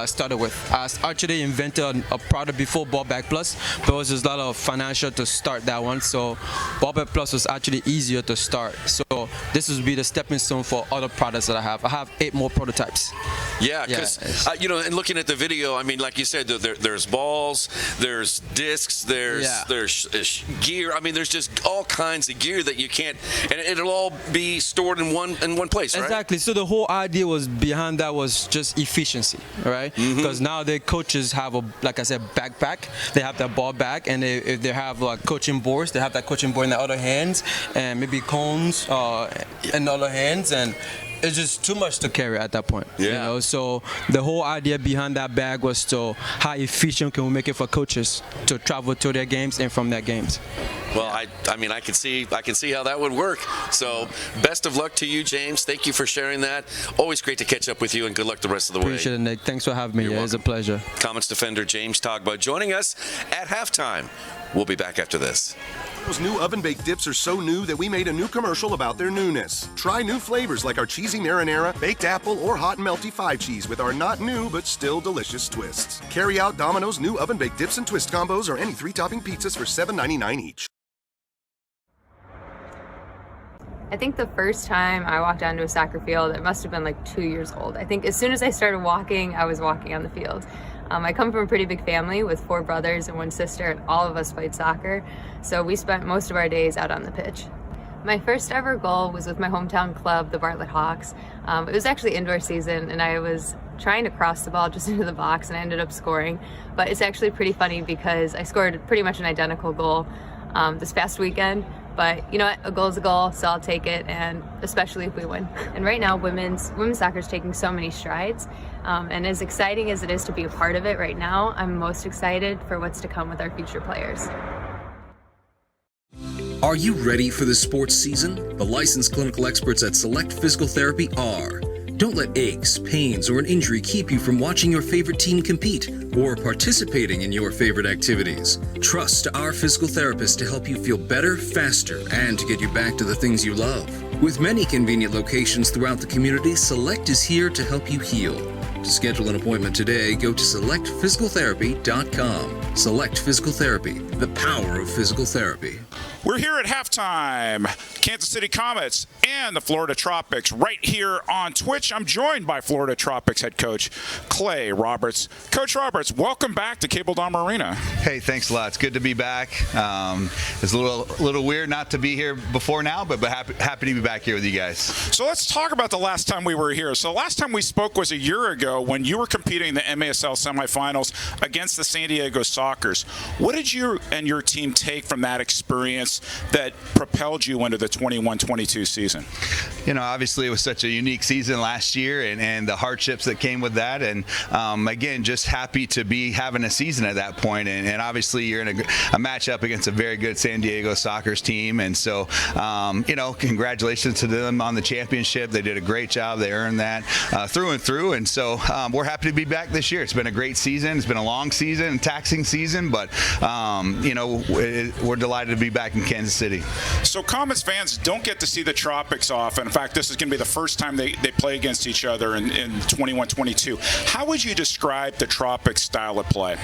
started with. I actually invented a product before Ball Bag Plus, but it was just a lot of financial to start that one. So Ball Bag Plus was actually easier to start. So this would be the stepping stone for other products that I have. I have 8 more prototypes. Yeah, because and looking at the video, I mean, like you said, there's balls, there's discs, there's gear. I mean, there's just all kinds of gear that you can't, and it'll all be stored in one place, right? Exactly. So the whole idea behind that was just efficiency, right? Because now the coaches have like I said, backpack. They have that ball bag, and if they have like coaching boards, they have that coaching board in their other hands, and maybe cones in other hands, and it's just too much to carry at that point. You know? So the whole idea behind that bag was to how efficient can we make it for coaches to travel to their games and from their games. Well, I mean, I can see how that would work. So best of luck to you, James. Thank you for sharing that. Always great to catch up with you, and good luck the rest of the way. Appreciate it, Nick. Thanks for having me. It's a pleasure. Comets defender James Togba joining us at halftime. We'll be back after this. Those new oven-baked dips are so new that we made a new commercial about their newness. Try new flavors like our cheesy marinara, baked apple, or hot and melty 5 cheese with our not new but still delicious twists. Carry out Domino's new oven-baked dips and twist combos or any 3-topping pizzas for $7.99 each. I think the first time I walked onto a soccer field, it must have been like 2 years old. I think as soon as I started walking, I was walking on the field. I come from a pretty big family with 4 brothers and 1 sister, and all of us played soccer, so we spent most of our days out on the pitch. My first ever goal was with my hometown club, the Bartlett Hawks. It was actually indoor season, and I was trying to cross the ball just into the box, and I ended up scoring. But it's actually pretty funny because I scored pretty much an identical goal this past weekend. But you know what, a goal is a goal, so I'll take it, and especially if we win. And right now, women's soccer is taking so many strides, and as exciting as it is to be a part of it right now, I'm most excited for what's to come with our future players. Are you ready for the sports season? The licensed clinical experts at Select Physical Therapy are. Don't let aches, pains, or an injury keep you from watching your favorite team compete or participating in your favorite activities. Trust our physical therapist to help you feel better, faster, and to get you back to the things you love. With many convenient locations throughout the community, Select is here to help you heal. To schedule an appointment today, go to selectphysicaltherapy.com. Select Physical Therapy, the power of physical therapy. We're here at halftime. Kansas City Comets and the Florida Tropics right here on Twitch. I'm joined by Florida Tropics head coach Clay Roberts. Coach Roberts, welcome back to Cable Dome Arena. Hey, thanks a lot. It's good to be back. It's a little weird not to be here before now, but happy to be back here with you guys. So let's talk about the last time we were here. So last time we spoke was a year ago when you were competing in the MASL semifinals against the San Diego Sockers. What did you and your team take from that experience that propelled you into the 21-22 season? You know, obviously it was such a unique season last year and the hardships that came with that. And again, just happy to be having a season at that point. And obviously you're in a matchup against a very good San Diego Sockers team. And so, you know, congratulations to them on the championship. They did a great job. They earned that through and through. And so we're happy to be back this year. It's been a great season. It's been a long season, taxing season, but, you know, we're delighted to be back in Kansas City. So Comets fans don't get to see the Tropics often. In fact, this is going to be the first time they play against each other in 21-22. How would you describe the Tropics style of play?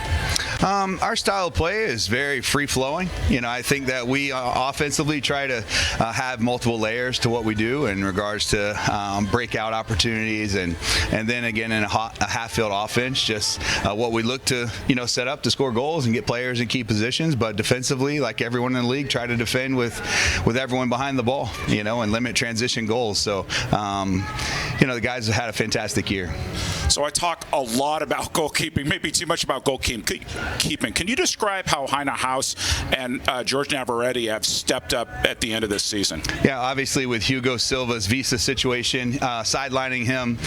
Our style of play is very free-flowing. You know, I think that we offensively try to have multiple layers to what we do in regards to breakout opportunities and then again in a half-field offense, just what we look to, you know, set up to score goals and get players in key positions, but defensively, like everyone in the league, try to defend with everyone behind the ball, you know, and limit transition goals. So, you know, the guys have had a fantastic year. So I talk a lot about goalkeeping, maybe too much about goalkeeping. Can you describe how Heine House and George Navarrete have stepped up at the end of this season? Yeah, obviously with Hugo Silva's visa situation, sidelining him,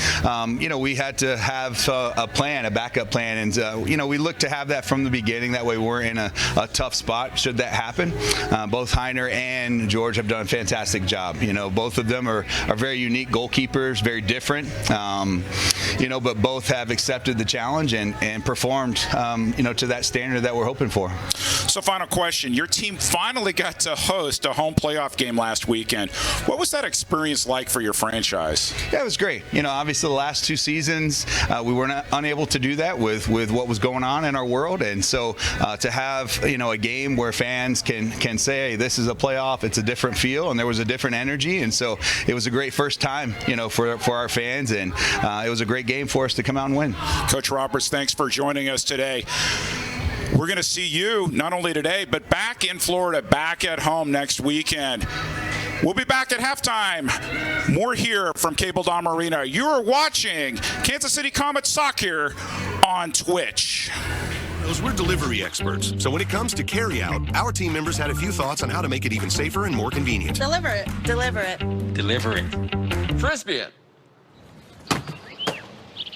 you know, we had to have a plan, a backup plan, and you know, we looked to have that from the beginning. That way we're in a tough spot should that happen. Both Heiner and George have done a fantastic job. You know, both of them are very unique goalkeepers, very different. You know, but both have accepted the challenge and performed, you know, to that standard that we're hoping for. So final question, your team finally got to host a home playoff game last weekend. What was that experience like for your franchise? Yeah, it was great. You know, obviously the last two seasons, we were unable to do that with what was going on in our world. And so to have, you know, a game where fans can say, hey, this is a playoff, it's a different feel, and there was a different energy. And so it was a great first time, you know, for our fans. And it was a great game for us to come out and win. Coach Roberts, thanks for joining us today. We're going to see you not only today, but back in Florida, back at home next weekend. We'll be back at halftime. More here from Cable Dome Arena. You are watching Kansas City Comets Soccer on Twitch. We're delivery experts, so when it comes to carry-out, our team members had a few thoughts on how to make it even safer and more convenient. Deliver it. Deliver it. Deliver it. Frisbee it.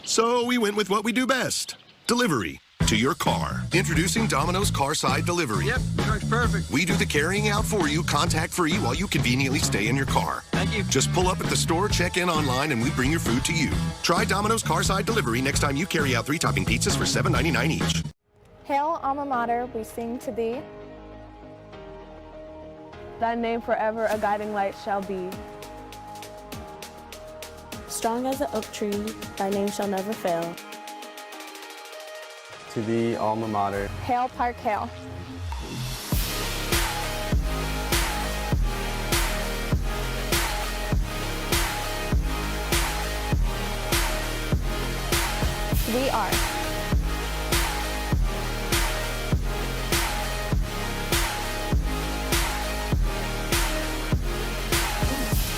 So we went with what we do best. Delivery to your car. Introducing Domino's Carside Delivery. Yep, truck's perfect. We do the carrying out for you, contact-free, while you conveniently stay in your car. Thank you. Just pull up at the store, check in online, and we bring your food to you. Try Domino's Carside Delivery next time you carry out 3-topping pizzas for $7.99 each. Hail, alma mater, we sing to thee. Thy name forever a guiding light shall be. Strong as an oak tree, thy name shall never fail. To thee, alma mater. Hail, Park Hail. We are.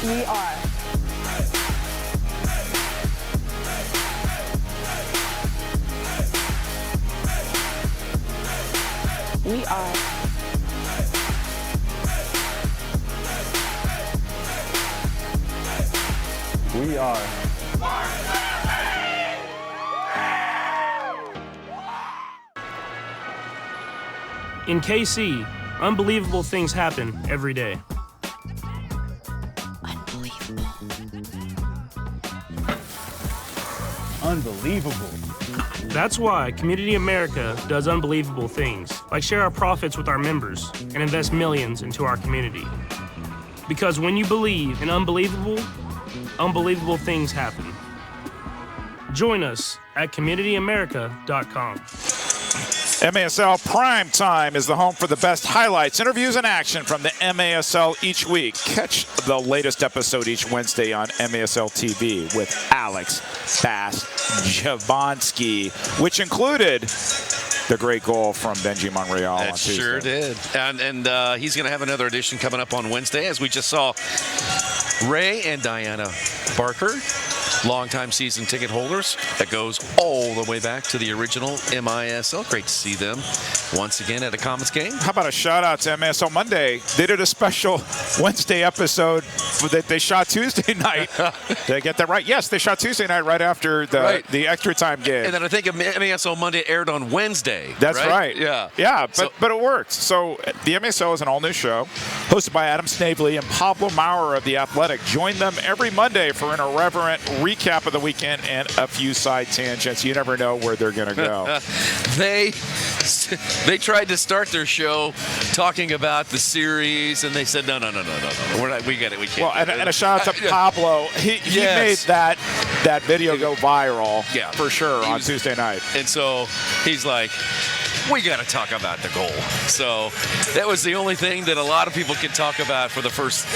We are. We are. We are. In KC, unbelievable things happen every day. Unbelievable. That's why Community America does unbelievable things, like share our profits with our members and invest millions into our community. Because when you believe in unbelievable things happen. Join us at communityamerica.com. MASL Prime Time is the home for the best highlights, interviews, and action from the MASL each week. Catch the latest episode each Wednesday on MASL TV with Alex Bass-Jablonski, which included the great goal from Benji Monreal on Tuesday. Sure did. And he's going to have another edition coming up on Wednesday, as we just saw Ray and Diana Barker, longtime season ticket holders. That goes all the way back to the original MISL. Great to see them once again at a Comets game. How about a shout out to MASL Monday? They did a special Wednesday episode that they shot Tuesday night. Did I get that right? Yes, they shot Tuesday night right after the extra time game. And then I think MASL Monday aired on Wednesday. That's right. Yeah. Yeah, but it worked. So the MASL is an all-new show hosted by Adam Snavely and Pablo Maurer of The Athletic. Join them every Monday for an irreverent recap of the weekend and a few side tangents. You never know where they're going to go. They tried to start their show talking about the series, and they said, no. We get it. We can't. Well, and a shout out to Pablo. He made that video go viral for sure on Tuesday night. And so he's like, we got to talk about the goal. So that was the only thing that a lot of people could talk about for the first,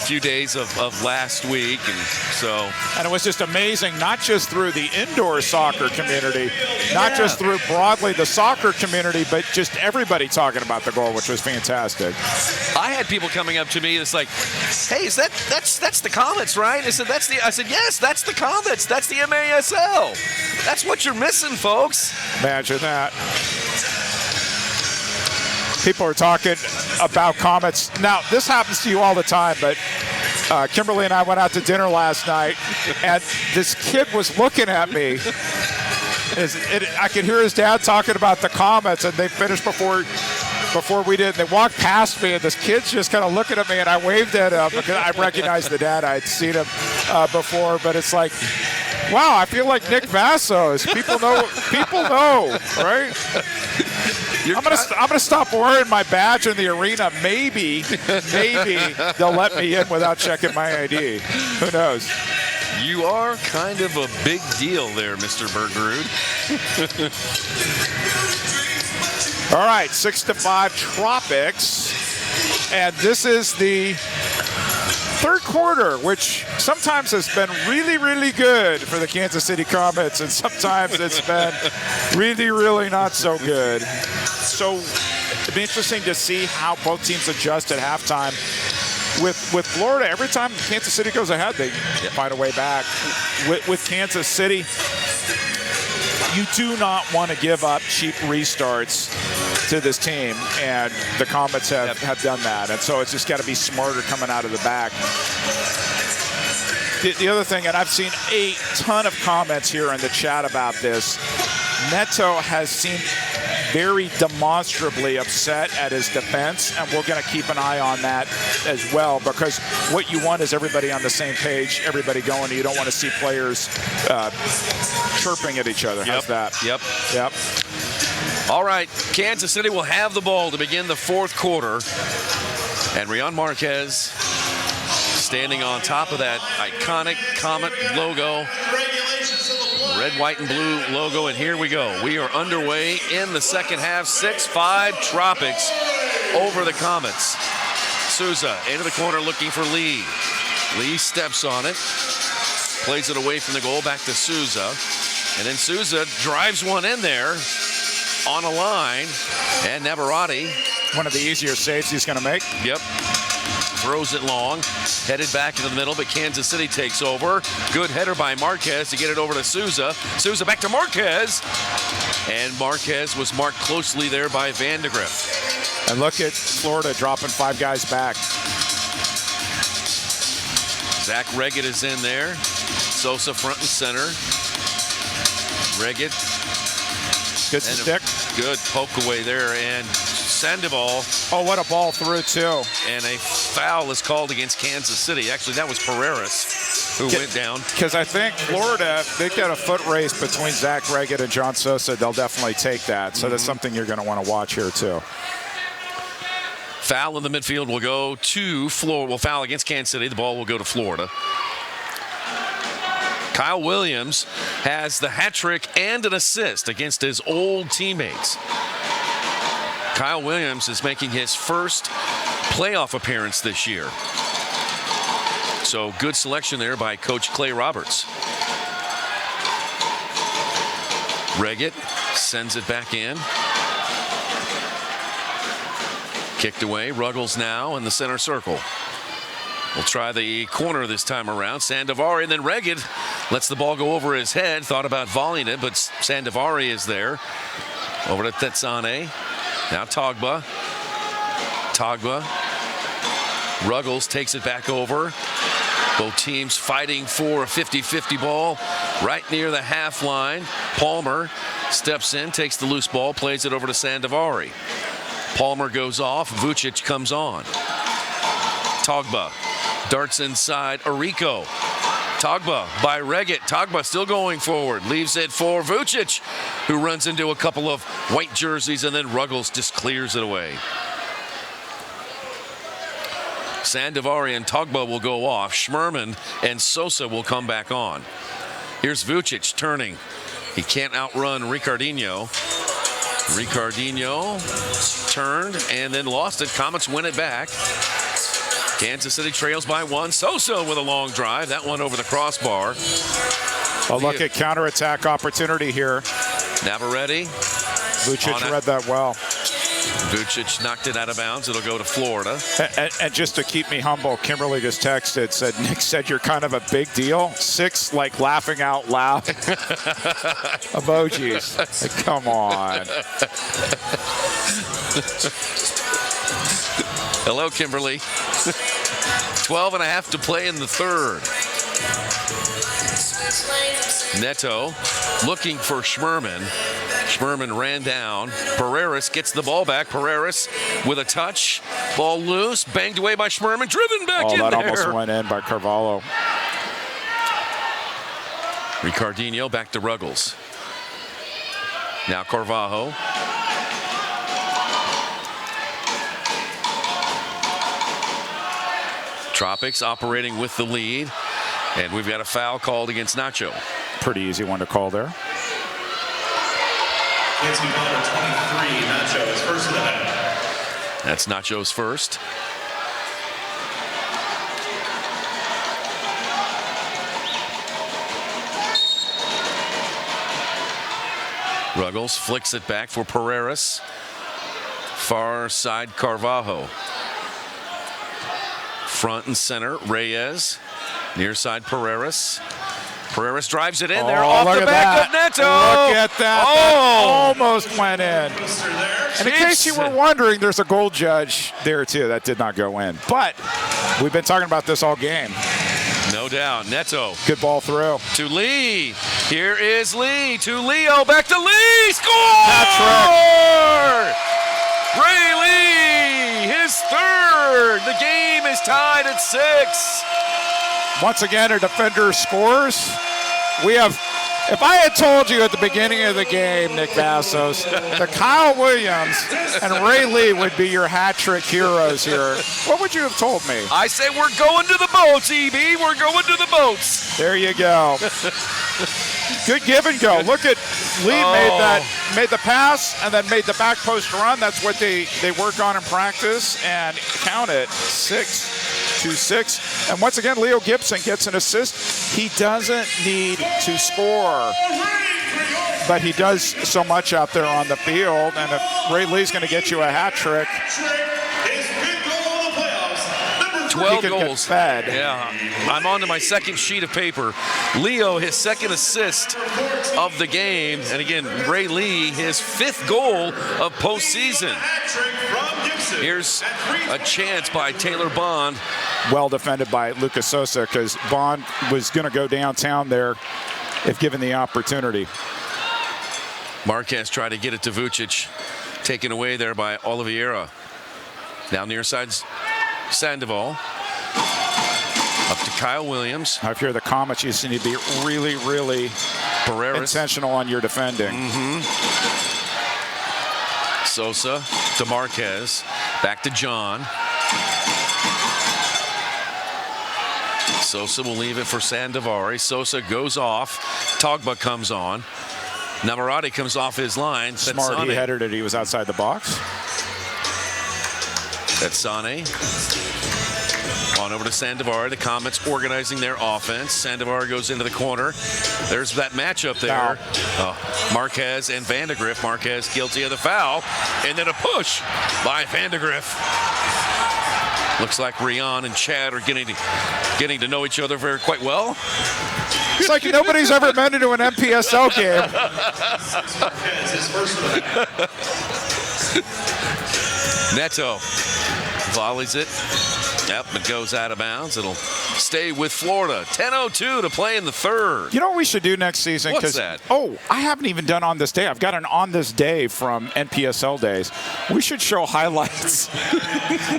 few days of last week. And it was just amazing, not just through the indoor soccer community, not just through broadly the soccer community, but just everybody talking about the goal, which was fantastic. I had people coming up to me that's like, hey, that's the Comets, right? I said, yes, that's the Comets. That's the MASL. That's what you're missing, folks. Imagine that. People are talking about Comets. Now, this happens to you all the time, but Kimberly and I went out to dinner last night, and this kid was looking at me. I could hear his dad talking about the Comets, and they finished before we did. They walked past me, and this kid's just kind of looking at me, and I waved at him because I recognized the dad. I had seen him before, but it's like, wow, I feel like Nick Vassos. People know, right? I'm gonna stop wearing my badge in the arena. Maybe they'll let me in without checking my ID. Who knows? You are kind of a big deal there, Mr. Bergerud. All right, 6-5 Tropics, and this is the third quarter, which sometimes has been really, really good for the Kansas City Comets, and sometimes it's been really, really not so good. So it'd be interesting to see how both teams adjust at halftime. With Florida, every time Kansas City goes ahead, they find a way back. With Kansas City, you do not want to give up cheap restarts to this team, and the Comets have done that. And so it's just got to be smarter coming out of the back. The other thing, and I've seen a ton of comments here in the chat about this, Neto has seemed very demonstrably upset at his defense, and we're going to keep an eye on that as well, because what you want is everybody on the same page, everybody going. You don't want to see players chirping at each other. How's that? Yep. All right, Kansas City will have the ball to begin the fourth quarter, and Rion Marquez standing on top of that iconic Comet logo. Red, white, and blue logo, and here we go. We are underway in the second half. 6-5 Tropics over the Comets. Souza into the corner looking for Lee. Lee steps on it, plays it away from the goal, back to Souza. And then Souza drives one in there on a line, and Navarrete. One of the easier saves he's going to make. Yep. Throws it long, headed back into the middle, but Kansas City takes over. Good header by Marquez to get it over to Souza. Souza back to Marquez. And Marquez was marked closely there by Vandegrift. And look at Florida dropping 5 guys back. Zach Reggett is in there. Sosa front and center. Reggett. Good stick. Good poke away there. And Sandoval. Oh, what a ball through, too. And a foul is called against Kansas City. Actually, that was Pereiras who went down. Because I think Florida, they got a foot race between Zach Reggett and John Sosa. They'll definitely take that. So that's something you're going to want to watch here, too. Foul in the midfield will go to Florida. Will foul against Kansas City. The ball will go to Florida. Kyle Williams has the hat trick and an assist against his old teammates. Kyle Williams is making his first playoff appearance this year. So good selection there by Coach Clay Roberts. Reggett sends it back in. Kicked away. Ruggles now in the center circle. We'll try the corner this time around. Sandovari, and then Reggett lets the ball go over his head. Thought about volleying it, but Sandovari is there. Over to Tetsane. Now Togba. Ruggles takes it back over. Both teams fighting for a 50-50 ball right near the half line. Palmer steps in, takes the loose ball, plays it over to Sandovari. Palmer goes off. Vucic comes on. Togba darts inside. Arico. Togba by Reggett. Togba still going forward. Leaves it for Vucic, who runs into a couple of white jerseys, and then Ruggles just clears it away. Sandovari and Togba will go off. Schmerman and Sosa will come back on. Here's Vucic turning. He can't outrun Ricardinho. Ricardinho turned and then lost it. Comets win it back. Kansas City trails by 1. Sosa with a long drive. That one over the crossbar. A look at counterattack opportunity here. Navarrete. Vucic read that well. Vucic knocked it out of bounds. It'll go to Florida. And just to keep me humble, Kimberly just texted, said, Nick said you're kind of a big deal. 6 like laughing out loud emojis. Like, come on. Hello, Kimberly. 12.5 to play in the third. Neto looking for Schmerman. Schmerman ran down. Pereiras gets the ball back. Pereiras with a touch. Ball loose. Banged away by Schmerman. Driven back in there. Oh, that almost went in by Carvalho. Ricardinho back to Ruggles. Now Carvalho. Tropics operating with the lead. And we've got a foul called against Nacho. Pretty easy one to call there. It's number 23, Nacho is first of the night. That's Nacho's first. Ruggles flicks it back for Pereiras. Far side Carvalho. Front and center, Reyes. Near side, Pereiras. Pereiras drives it in there off the back of Neto. Look at that. Oh! That almost went in. And in case you were wondering, there's a goal judge there too. That did not go in. But we've been talking about this all game. No doubt. Neto. Good ball through. To Lee. Here is Lee. To Leo. Back to Lee. Score! Patrick. Ray Lee. His third. The game is tied at 6. Once again, a defender scores. We have, if I had told you at the beginning of the game, Nick Vassos, that Kyle Williams and Ray Lee would be your hat trick heroes here, what would you have told me? I say we're going to the boats, EB. We're going to the boats. There you go. Good give and go. Look at Lee made the pass and then made the back post run. That's what they work on in practice, and count it 6-6. And once again, Leo Gibson gets an assist. He doesn't need to score, but he does so much out there on the field. And if Ray Lee's going to get you a hat trick, 12 goals. Yeah, I'm on to my second sheet of paper. Leo, his second assist of the game. And again, Ray Lee, his 5th goal of postseason. Here's a chance by Taylor Bond. Well defended by Lucas Sosa, because Bond was going to go downtown there if given the opportunity. Marquez tried to get it to Vucic. Taken away there by Oliveira. Now near side Sandoval. Up to Kyle Williams. Now if you're the Comets, you need to be really, really intentional on your defending. Sosa to Marquez. Back to John. Sosa will leave it for Sandovari. Sosa goes off. Togba comes on. Navarrete comes off his line. Smart, he headed it. He was outside the box. That's Sane. On over to Sandovari. The Comets organizing their offense. Sandovari goes into the corner. There's that matchup there. Marquez and Vandegrift. Marquez guilty of the foul. And then a push by Vandegrift. Looks like Rian and Chad are getting to know each other quite well. It's like nobody's ever been into an MPSL game. Neto volleys it. Yep, it goes out of bounds. It'll stay with Florida. 10:02 to play in the third. You know what we should do next season? What's that? Oh, I haven't even done On This Day. I've got an On This Day from NPSL days. We should show highlights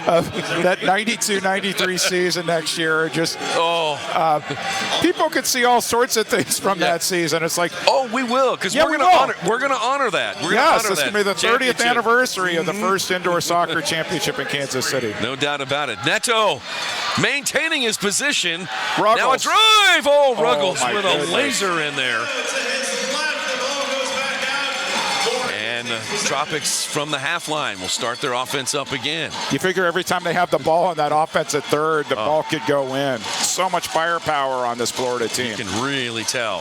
of that 92-93 season next year. Just people could see all sorts of things from that season. It's like, we will, because we're going to honor that. Yes, it's going to be the 30th anniversary of the first indoor soccer championship in Kansas City. No doubt about it. Neto maintaining his position. Ruggles. Now a drive. Ruggles with goodness. a laser in there. And Tropics from the half line will start their offense up again. You figure every time they have the ball on that offense at third, the ball could go in. So much firepower on this Florida team. You can really tell.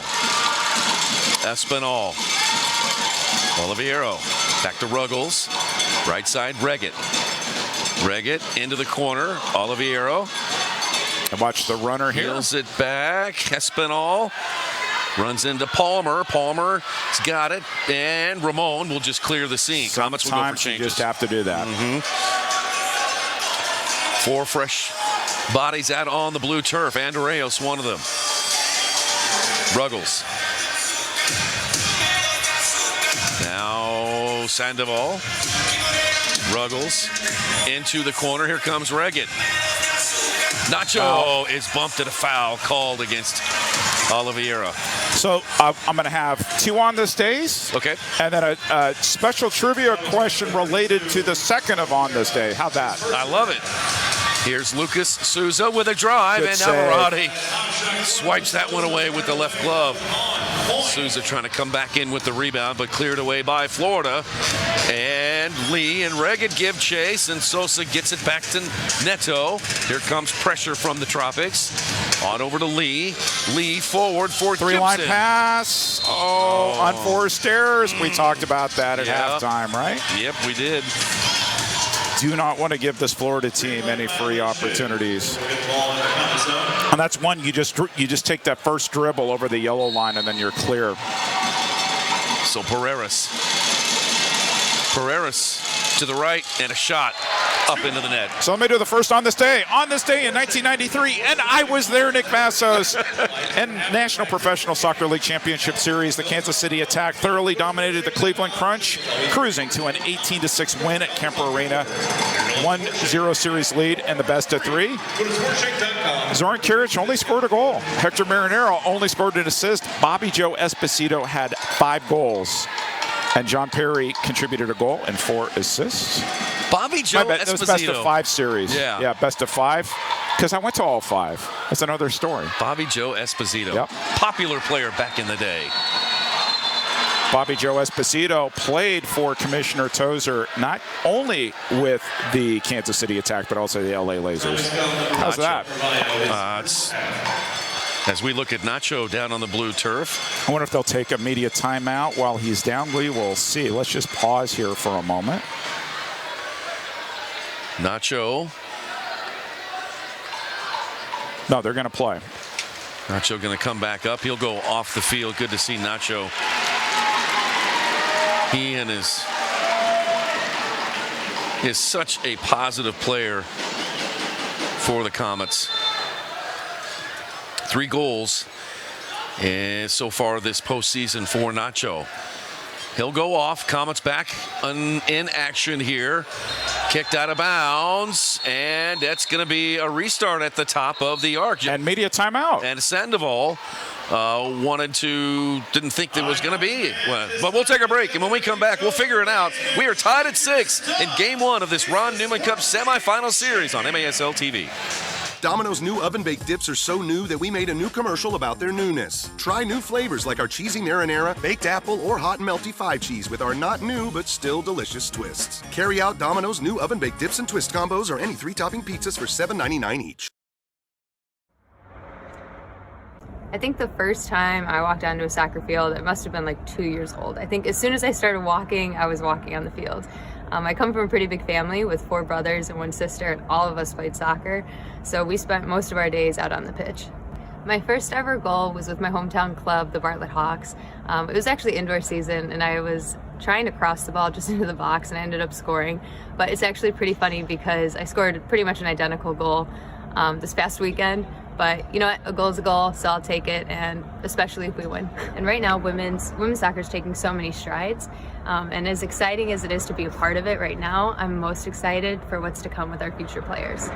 Espinal. Oliviero. Back to Ruggles. Right side, Reggett. Reggett into the corner. Oliviero. And watch the runner here. Heels it back. Espinal runs into Palmer. Palmer's got it. And Ramon will just clear the scene. Comets will go for changes. You just have to do that. Four fresh bodies out on the blue turf. Andreas, one of them. Ruggles. Now Sandoval. Ruggles into the corner. Here comes Reggett. Nacho is bumped at a foul called against Oliveira. So I'm going to have two On This Days. Okay. And then a special trivia question related to the second of On This Day. How that? I love it. Here's Lucas Souza with a drive, Good and save. Navarrete swipes that one away with the left glove. Souza trying to come back in with the rebound, but cleared away by Florida. And Lee and Reggett give chase, and Sosa gets it back to Neto. Here comes pressure from the Tropics. On over to Lee. Lee forward for Three-line Gibson. pass. Unforced errors. We talked about that at halftime, right? Yep, we did. Do not want to give this Florida team any free opportunities. And that's one, you just take that first dribble over the yellow line and then you're clear. So Pereiras to the right, and a shot up into the net. So let me do the first On This Day. On this day in 1993, and I was there, Nick Vassos. And National Professional Soccer League Championship Series, the Kansas City Attack thoroughly dominated the Cleveland Crunch, cruising to an 18-6 win at Kemper Arena. 1-0 series lead and the best of three. Zoran Karic only scored a goal. Hector Marinero only scored an assist. Bobby Joe Esposito had 5 goals. And John Perry contributed a goal and 4 assists. Bobby Joe Esposito. It was best of 5 series. Yeah, best of 5. Because I went to all 5. That's another story. Bobby Joe Esposito. Yep. Popular player back in the day. Bobby Joe Esposito played for Commissioner Tozer, not only with the Kansas City Attack, but also the LA Lasers. How's that? As we look at Nacho down on the blue turf. I wonder if they'll take a media timeout while he's down. We will see. Let's just pause here for a moment. Nacho. No, they're going to play. Nacho going to come back up. He'll go off the field. Good to see Nacho. He and is such a positive player for the Comets. 3 goals and so far this postseason for Nacho. He'll go off. Comets back in action here. Kicked out of bounds, and that's going to be a restart at the top of the arc. And media timeout. And Sandoval didn't think there was going to be one. But we'll take a break, and when we come back, we'll figure it out. We are tied at 6 in Game 1 of this Ron Newman Cup semifinal series on MASL TV. Domino's new oven-baked dips are so new that we made a new commercial about their newness. Try new flavors like our cheesy marinara, baked apple, or hot and melty 5-cheese with our not new but still delicious twists. Carry out Domino's new oven-baked dips and twist combos or any 3-topping pizzas for $7.99 each. I think the first time I walked onto a soccer field, it must have been like 2 years old. I think as soon as I started walking, I was walking on the field. I come from a pretty big family with 4 brothers and 1 sister, and all of us played soccer, so we spent most of our days out on the pitch. My first ever goal was with my hometown club, the Bartlett Hawks. It was actually indoor season, and I was trying to cross the ball just into the box, and I ended up scoring. But it's actually pretty funny because I scored pretty much an identical goal this past weekend. But you know what, a goal is a goal, so I'll take it, and especially if we win. And right now, women's soccer is taking so many strides, and as exciting as it is to be a part of it right now, I'm most excited for what's to come with our future players.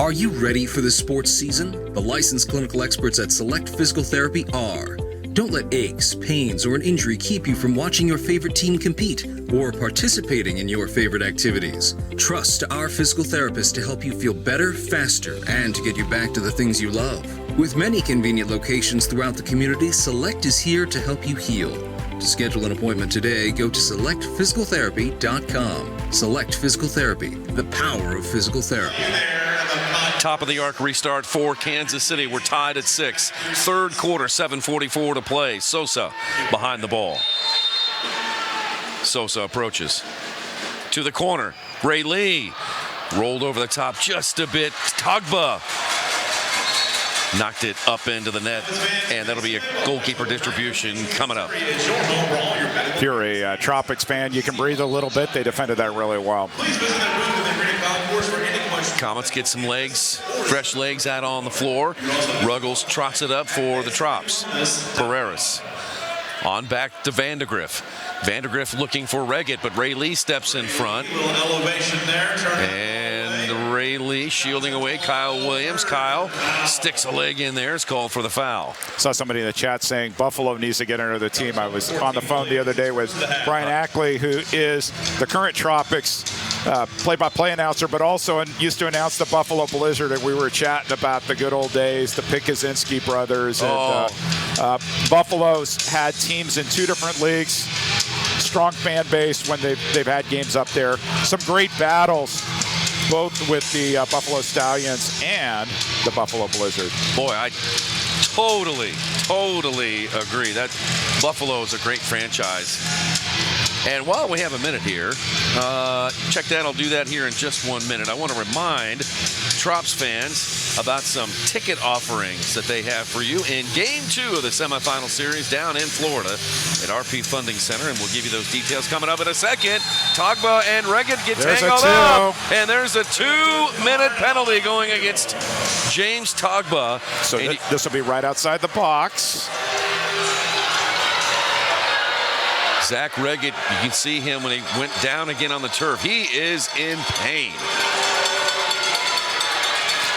Are you ready for the sports season? The licensed clinical experts at Select Physical Therapy are. Don't let aches, pains, or an injury keep you from watching your favorite team compete or participating in your favorite activities. Trust our physical therapists to help you feel better, faster, and to get you back to the things you love. With many convenient locations throughout the community, Select is here to help you heal. To schedule an appointment today, go to selectphysicaltherapy.com. Select Physical Therapy, the power of physical therapy. Top of the arc restart for Kansas City. We're tied at 6. Third quarter, 7:44 to play. Sosa behind the ball. Sosa approaches to the corner. Ray Lee rolled over the top just a bit. Togba knocked it up into the net, and that'll be a goalkeeper distribution coming up. If you're a Tropics fan, you can breathe a little bit. They defended that really well. Comets get some legs, fresh legs out on the floor. Ruggles trots it up for the Trops. Pereiras on back to Vandegrift. Vandegrift looking for Reggett, but Ray Lee steps in front. And Ray Lee shielding away Kyle Williams. Kyle sticks a leg in there. It's called for the foul. Saw somebody in the chat saying Buffalo needs to get under the team. I was on the phone the other day with Brian Ackley, who is the current Tropics play-by-play announcer, but also used to announce the Buffalo Blizzard, and we were chatting about the good old days, the Pikuzinski brothers. And Buffalo's had teams in 2 different leagues, strong fan base when they've had games up there. Some great battles, both with the Buffalo Stallions and the Buffalo Blizzard. Boy, I totally agree. That Buffalo is a great franchise. And while we have a minute here, check that. I'll do that here in just 1 minute. I want to remind Trops fans about some ticket offerings that they have for you in Game 2 of the semifinal series down in Florida at RP Funding Center, and we'll give you those details coming up in a second. Togba and Reggett get tangled up, and there's a 2-minute penalty going against James Togba. So this will be right outside the box. Zach Reggett, you can see him when he went down again on the turf. He is in pain.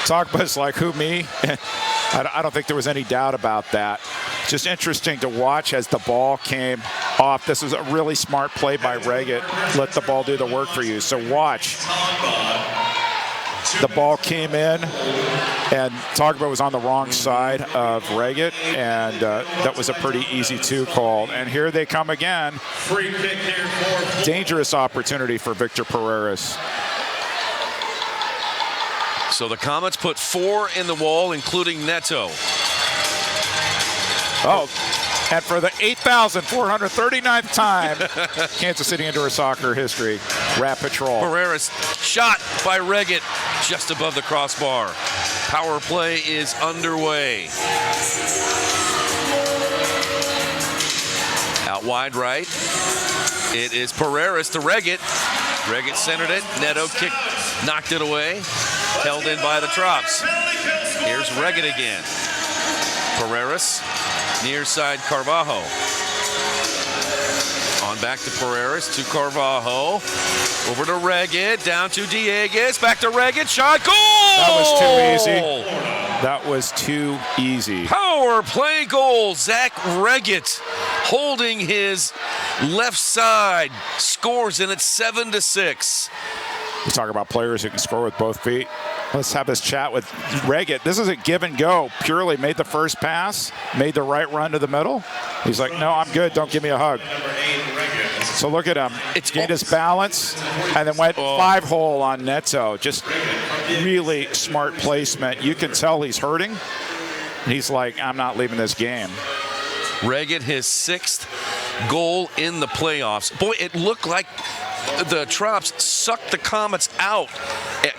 Togba's like, who, me? I don't think there was any doubt about that. Just interesting to watch as the ball came off. This was a really smart play by Reggett. Let the ball do the work for you. So watch. The ball came in, and Togba was on the wrong side of Reggett, and that was a pretty easy 2 call. And here they come again. Dangerous opportunity for Victor Pereiras. So the Comets put 4 in the wall, including Neto. Oh, and for the 8,439th time, Kansas City indoor soccer history, Rat Patrol. Pereiras shot by Reggett just above the crossbar. Power play is underway. Out wide right. It is Pereiras to Reggett. Reggett centered it. Neto kicked, knocked it away. Held in by the Trops. Here's Reggett again. Pereiras, near side Carvalho. On back to Pereiras, to Carvalho. Over to Reggett, down to Dieguez, back to Reggett, shot, goal! That was too easy. That was too easy. Power play goal, Zach Reggett holding his left side, scores, and it's 7-6. You talk about players who can score with both feet. Let's have this chat with Reggett. This is a give and go. Purely made the first pass, made the right run to the middle. He's like, no, I'm good. Don't give me a hug. So look at him. Gained his balance and then went 5-hole on Neto. Just really smart placement. You can tell he's hurting. He's like, I'm not leaving this game. Reggett, his 6th goal in the playoffs. Boy, it looked like the Trops sucked the Comets out,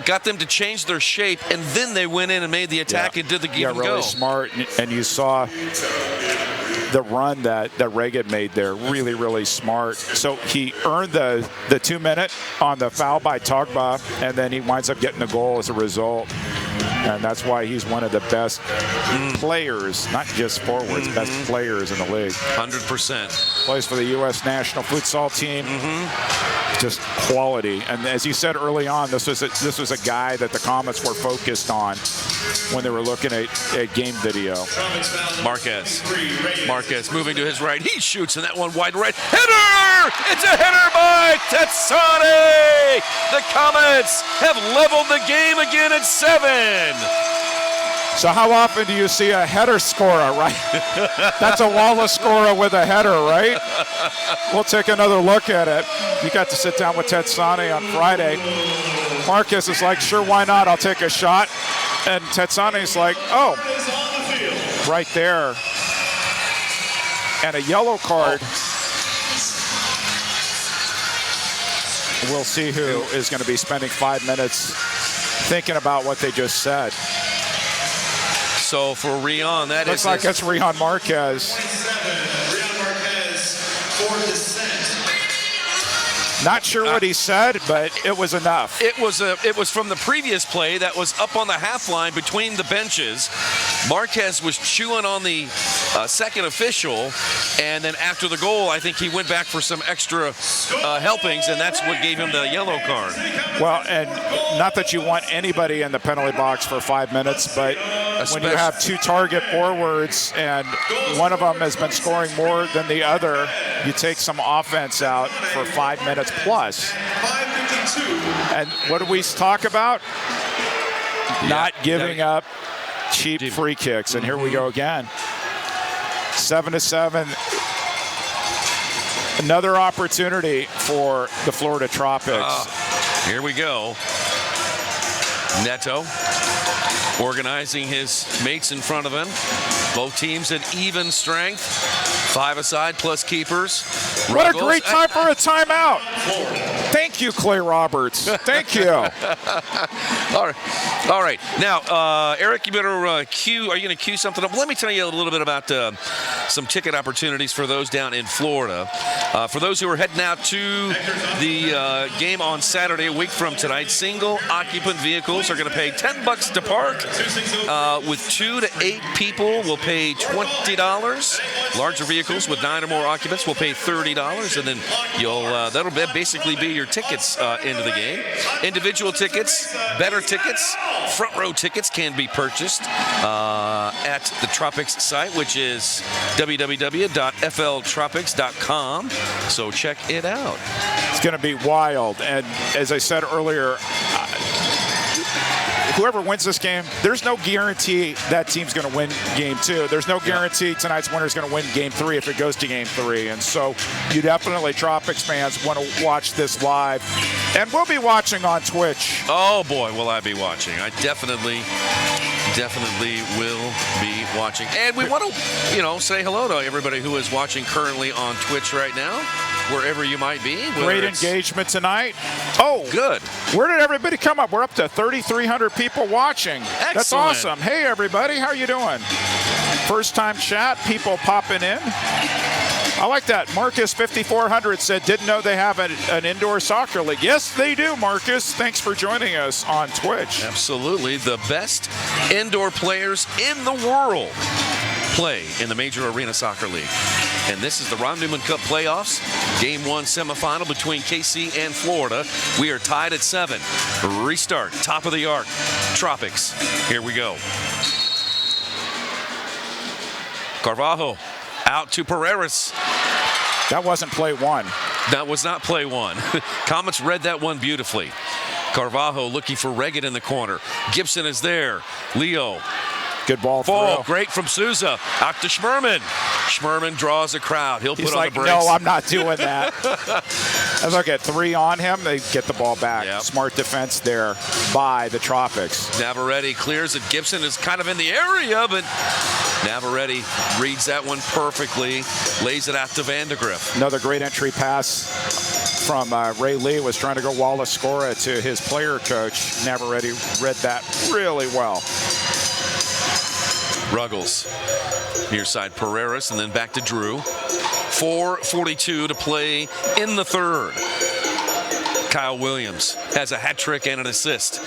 got them to change their shape, and then they went in and made the attack and did the give and really go. Smart, and you saw the run that Reggett made there. Really, really smart. So he earned the 2-minute on the foul by Togba, and then he winds up getting the goal as a result. And that's why he's one of the best players, not just forwards, best players in the league. 100%. Plays for the U.S. national futsal team. Just quality. And as you said early on, this was a guy that the Comets were focused on when they were looking at game video. Marquez moving to his right. He shoots in that one wide right. Header! It's a header by Tetsane! The Comets have leveled the game again at 7. So how often do you see a header scorer, right? That's a Wallace scorer with a header, right? We'll take another look at it. You got to sit down with Tetsane on Friday. Marcus is like, sure, why not? I'll take a shot. And Tetsane's like, oh, right there. And a yellow card. We'll see who is going to be spending 5 minutes thinking about what they just said. So for Rion, that looks like it's Rion Marquez. Not sure what he said, but it was enough. It was from the previous play that was up on the half line between the benches. Marquez was chewing on the second official, and then after the goal, I think he went back for some extra helpings, and that's what gave him the yellow card. Well, and not that you want anybody in the penalty box for 5 minutes, but when you have 2 target forwards and one of them has been scoring more than the other, you take some offense out for 5 minutes plus. And what do we talk about? Not giving up cheap free kicks. And here we go again. 7-7. Another opportunity for the Florida Tropics. Here we go. Neto organizing his mates in front of him. Both teams at even strength. 5 aside plus keepers. What a great time for a timeout. Thank you, Clay Roberts. Thank you. All right. Now, Eric, you better cue. Are you going to cue something up? Let me tell you a little bit about some ticket opportunities for those down in Florida. For those who are heading out to the game on Saturday, a week from tonight, single occupant vehicles are going to pay $10 to park. With 2 to 8 people will pay $20. Larger vehicles with 9 or more occupants will pay $30, and then that'll basically be your tickets into the game. Individual tickets, better tickets, front row tickets can be purchased at the Tropics site, which is www.fltropics.com. So check it out. It's going to be wild, and as I said earlier, whoever wins this game, there's no guarantee that team's going to win game 2. There's no guarantee tonight's winner is going to win game 3 if it goes to game 3. And so you definitely, Tropics fans, want to watch this live. And we'll be watching on Twitch. Oh, boy, will I be watching. I definitely will be watching. And we want to, say hello to everybody who is watching currently on Twitch right now, wherever you might be. Great engagement tonight. Oh, good. Where did everybody come up? We're up to 3,300 people watching. Excellent. That's awesome. Hey, everybody. How you doing? First time chat, people popping in. I like that. Marcus 5400 said, didn't know they have an indoor soccer league. Yes, they do, Marcus. Thanks for joining us on Twitch. Absolutely. The best indoor players in the world play in the Major Arena Soccer League. And this is the Ron Newman Cup playoffs. Game 1 semifinal between KC and Florida. We are tied at 7. Restart. Top of the arc. Tropics. Here we go. Carvalho out to Pereiras. That wasn't play 1. That was not play 1. Comets read that one beautifully. Carvalho looking for Reggett in the corner. Gibson is there. Leo. Good ball through. Great from Souza. Out to Schmerman. Schmerman draws a crowd. He'll put on the brakes. No, I'm not doing that. I look at 3 on him. They get the ball back. Yep. Smart defense there by the Tropics. Navarrete clears it. Gibson is kind of in the area, but Navarrete reads that one perfectly. Lays it out to Vandegrift. Another great entry pass from Ray Lee. Was trying to go Wallace Scora to his player coach. Navarrete read that really well. Ruggles. Near side Pereiras, and then back to Drew. 4:42 to play in the third. Kyle Williams has a hat trick and an assist.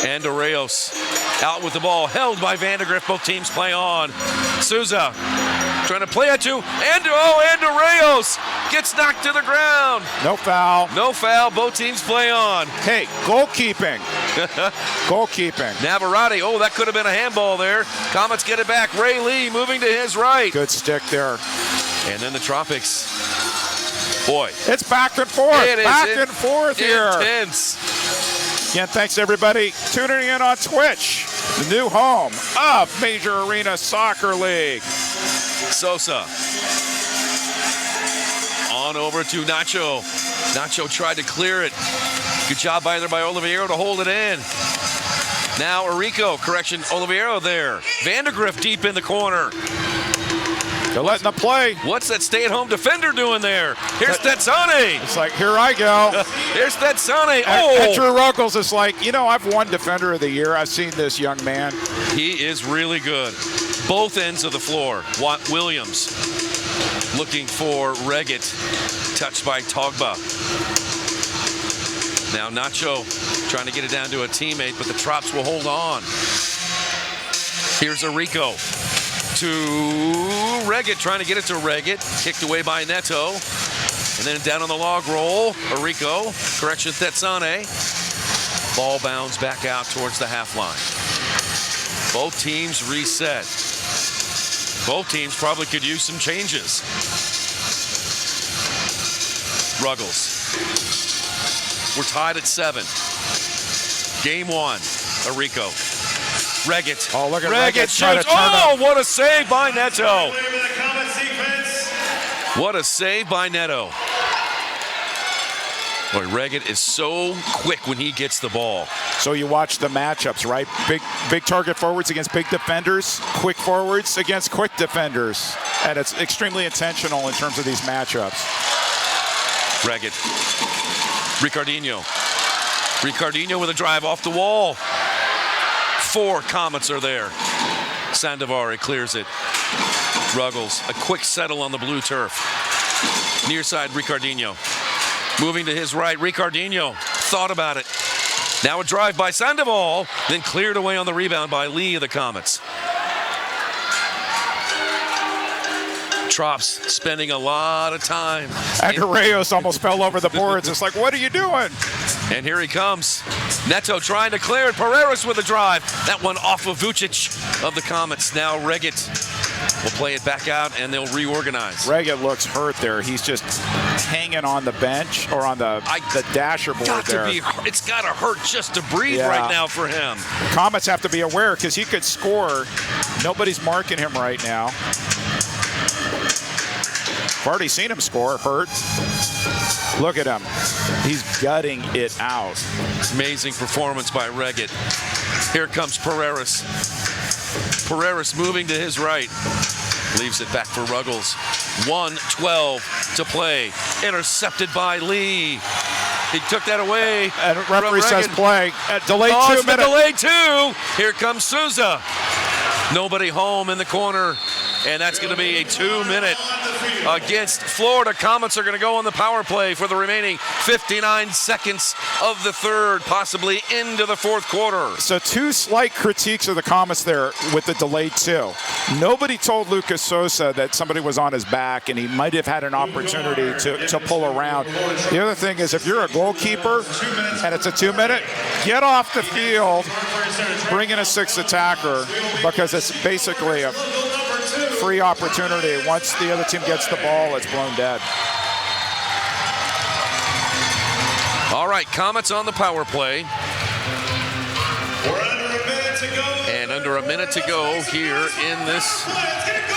And Arreos out with the ball, held by Vandegrift. Both teams play on. Souza trying to play it to and Arreos gets knocked to the ground. No foul. No foul. Both teams play on. Hey, goalkeeping. Goalkeeping. Navarrete. Oh, that could have been a handball there. Comets get it back. Ray Lee moving to his right. Good stick there. And then the Tropics. Boy. It's back and forth. It is back and forth here. Intense. Again, thanks to everybody tuning in on Twitch, the new home of Major Arena Soccer League. Sosa. On over to Nacho. Nacho tried to clear it. Good job by Oliveira to hold it in. Now Arico, correction, Oliveira there. Vandegrift deep in the corner. They're letting them play. What's that stay-at-home defender doing there? Here's Tetsane. It's like, here I go. Here's Tetsane. And Drew Ruggles is like, I've won Defender of the Year. I've seen this young man. He is really good. Both ends of the floor. Watt Williams looking for Reggett. Touched by Togba. Now Nacho trying to get it down to a teammate, but the Trops will hold on. Here's Arico to Reggett, trying to get it to Reggett. Kicked away by Neto. And then down on the log roll, Arico, correction, Tetsane. Ball bounds back out towards the half line. Both teams reset. Both teams probably could use some changes. Ruggles. We're tied at 7. Game 1. Arico. Reggett. Oh, look at Reggett shoots. Oh, what a save by Neto. What a save by Neto. Boy, Reggett is so quick when he gets the ball. So you watch the matchups, right? Big target forwards against big defenders, quick forwards against quick defenders. And it's extremely intentional in terms of these matchups. Reggett. Ricardinho. Ricardinho with a drive off the wall. 4 Comets are there. Sandovari clears it. Ruggles, a quick settle on the blue turf. Near side, Ricardinho. Moving to his right, Ricardinho thought about it. Now a drive by Sandoval, then cleared away on the rebound by Lee of the Comets. Trops spending a lot of time. And Reyes almost fell over the boards. It's like, what are you doing? And here he comes. Neto trying to clear it. Pereiras with a drive. That one off of Vucic of the Comets. Now Reggett will play it back out, and they'll reorganize. Reggett looks hurt there. He's just hanging on the bench or on the dasher board there. It's got to hurt just to breathe right now for him. Comets have to be aware because he could score. Nobody's marking him right now. I've already seen him score, hurt. Look at him. He's gutting it out. Amazing performance by Reggett. Here comes Pereiras. Pereiras moving to his right. Leaves it back for Ruggles. 1:12 to play. Intercepted by Lee. He took that away. And referee says play. Delayed 2 minutes. Delayed 2. Here comes Souza. Nobody home in the corner. And that's going to be a 2-minute against Florida. Comets are going to go on the power play for the remaining 59 seconds of the third, possibly into the fourth quarter. So 2 slight critiques of the Comets there with the delayed 2. Nobody told Lucas Sosa that somebody was on his back and he might have had an opportunity to pull around. The other thing is if you're a goalkeeper and it's a 2-minute, get off the field, bring in a 6th attacker because it's basically a free opportunity. Once the other team gets the ball, it's blown dead. All right, Comets on the power play. We're under a minute to go. And under a minute to go here in this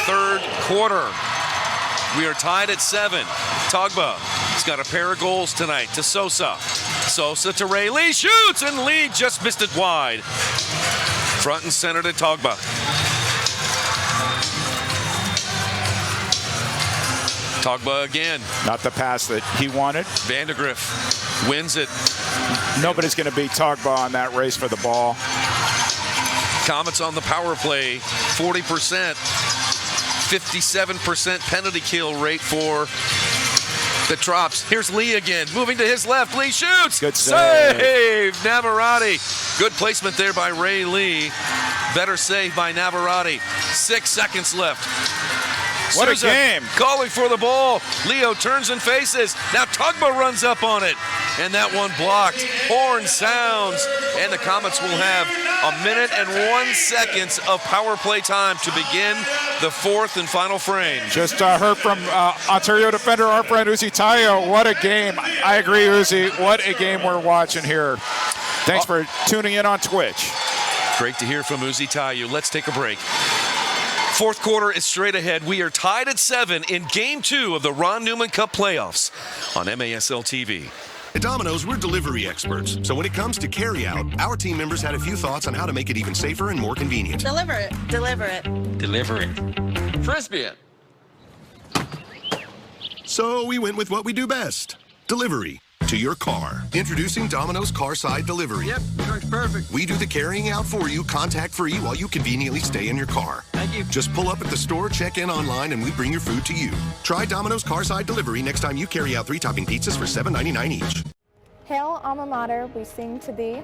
third quarter. We are tied at 7. Togba has got a pair of goals tonight to Sosa. Sosa to Ray Lee, shoots, and Lee just missed it wide. Front and center to Togba. Togba again. Not the pass that he wanted. Vandegrift wins it. Nobody's going to beat Togba on that race for the ball. Comets on the power play, 40%. 57% penalty kill rate for the Trops. Here's Lee again, moving to his left. Lee shoots. Good save. Navarrete. Good placement there by Ray Lee. Better save by Navarrete. 6 seconds left. What Sousa a game. Calling for the ball. Leo turns and faces. Now Togba runs up on it. And that one blocked. Horn sounds. And the Comets will have a minute and 1 second of power play time to begin the fourth and final frame. Just heard from Ontario defender, our friend Uzi Tayo. What a game. I agree, Uzi. What a game we're watching here. Thanks for tuning in on Twitch. Great to hear from Uzi Tayo. Let's take a break. Fourth quarter is straight ahead. We are tied at 7 in Game 2 of the Ron Newman Cup playoffs on MASL TV. At Domino's, we're delivery experts. So when it comes to carry-out, our team members had a few thoughts on how to make it even safer and more convenient. Deliver it. Deliver it. Deliver it. Frisbee it. So we went with what we do best. Delivery to your car. Introducing Domino's Carside Delivery. Yep, works perfect. We do the carrying out for you, contact-free, while you conveniently stay in your car. Thank you. Just pull up at the store, check in online, and we bring your food to you. Try Domino's Carside Delivery next time you carry out 3-topping pizzas for $7.99 each. Hail, alma mater, we sing to thee.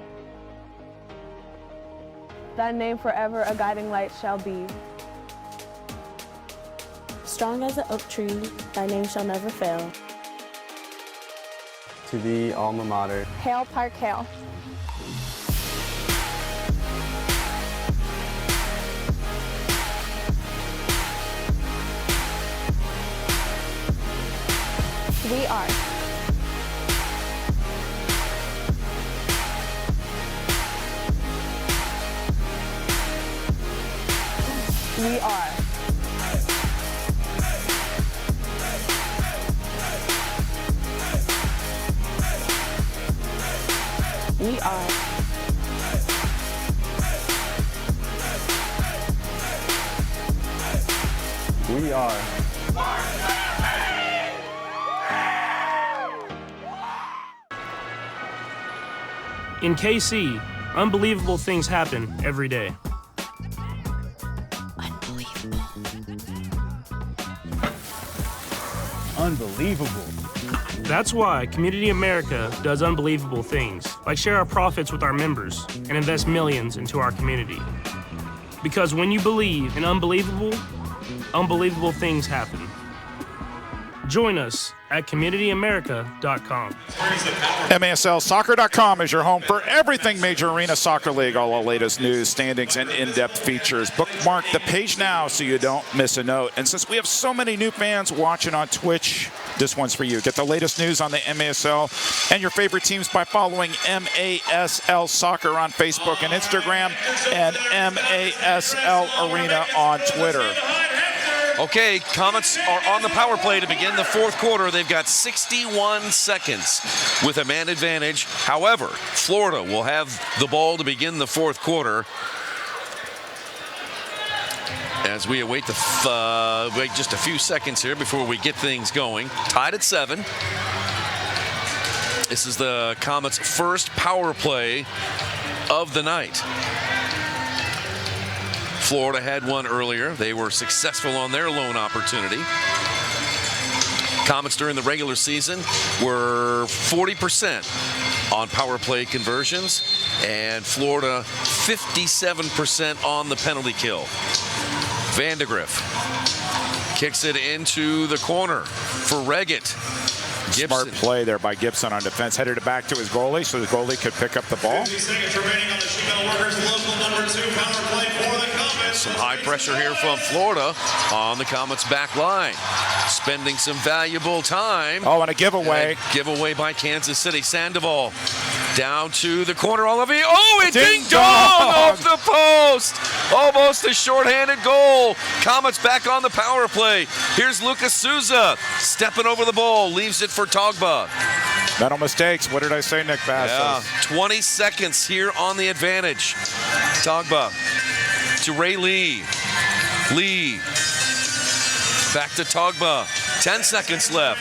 Thy name forever a guiding light shall be. Strong as an oak tree, thy name shall never fail. To the alma mater. Hail, Park, hail. We are. We are. We are. We are. In KC, unbelievable things happen every day. Unbelievable. That's why Community America does unbelievable things, like share our profits with our members and invest millions into our community. Because when you believe in unbelievable, unbelievable things happen. Join us at communityamerica.com. MASLsoccer.com is your home for everything Major Arena Soccer League, all the latest news, standings, and in-depth features. Bookmark the page now so you don't miss a note. And since we have so many new fans watching on Twitch, this one's for you. Get the latest news on the MASL and your favorite teams by following MASL Soccer on Facebook and Instagram and MASL Arena on Twitter. Okay, Comets are on the power play to begin the fourth quarter. They've got 61 seconds with a man advantage. However, Florida will have the ball to begin the fourth quarter. As we await wait just a few seconds here before we get things going. Tied at 7. This is the Comets' first power play of the night. Florida had one earlier. They were successful on their lone opportunity. Comets during the regular season were 40% on power play conversions, and Florida 57% on the penalty kill. Vandegrift kicks it into the corner for Reggett. Smart play there by Gibson on defense. Headed it back to his goalie so the goalie could pick up the ball. 50 seconds remaining on the sheet metal workers. Local number 2 power play for the Comets. Some high pressure here from Florida on the Comets back line. Spending some valuable time. Oh, and a giveaway. And a giveaway by Kansas City. Sandoval down to the corner. Olivier. Oh, it ding-dong off the post. Almost a shorthanded goal. Comets back on the power play. Here's Lucas Souza stepping over the ball. Leaves it for Togba. Mental mistakes. What did I say, Nick Bass? Yeah, 20 seconds here on the advantage. Togba to Ray Lee. Lee back to Togba. 10 seconds left.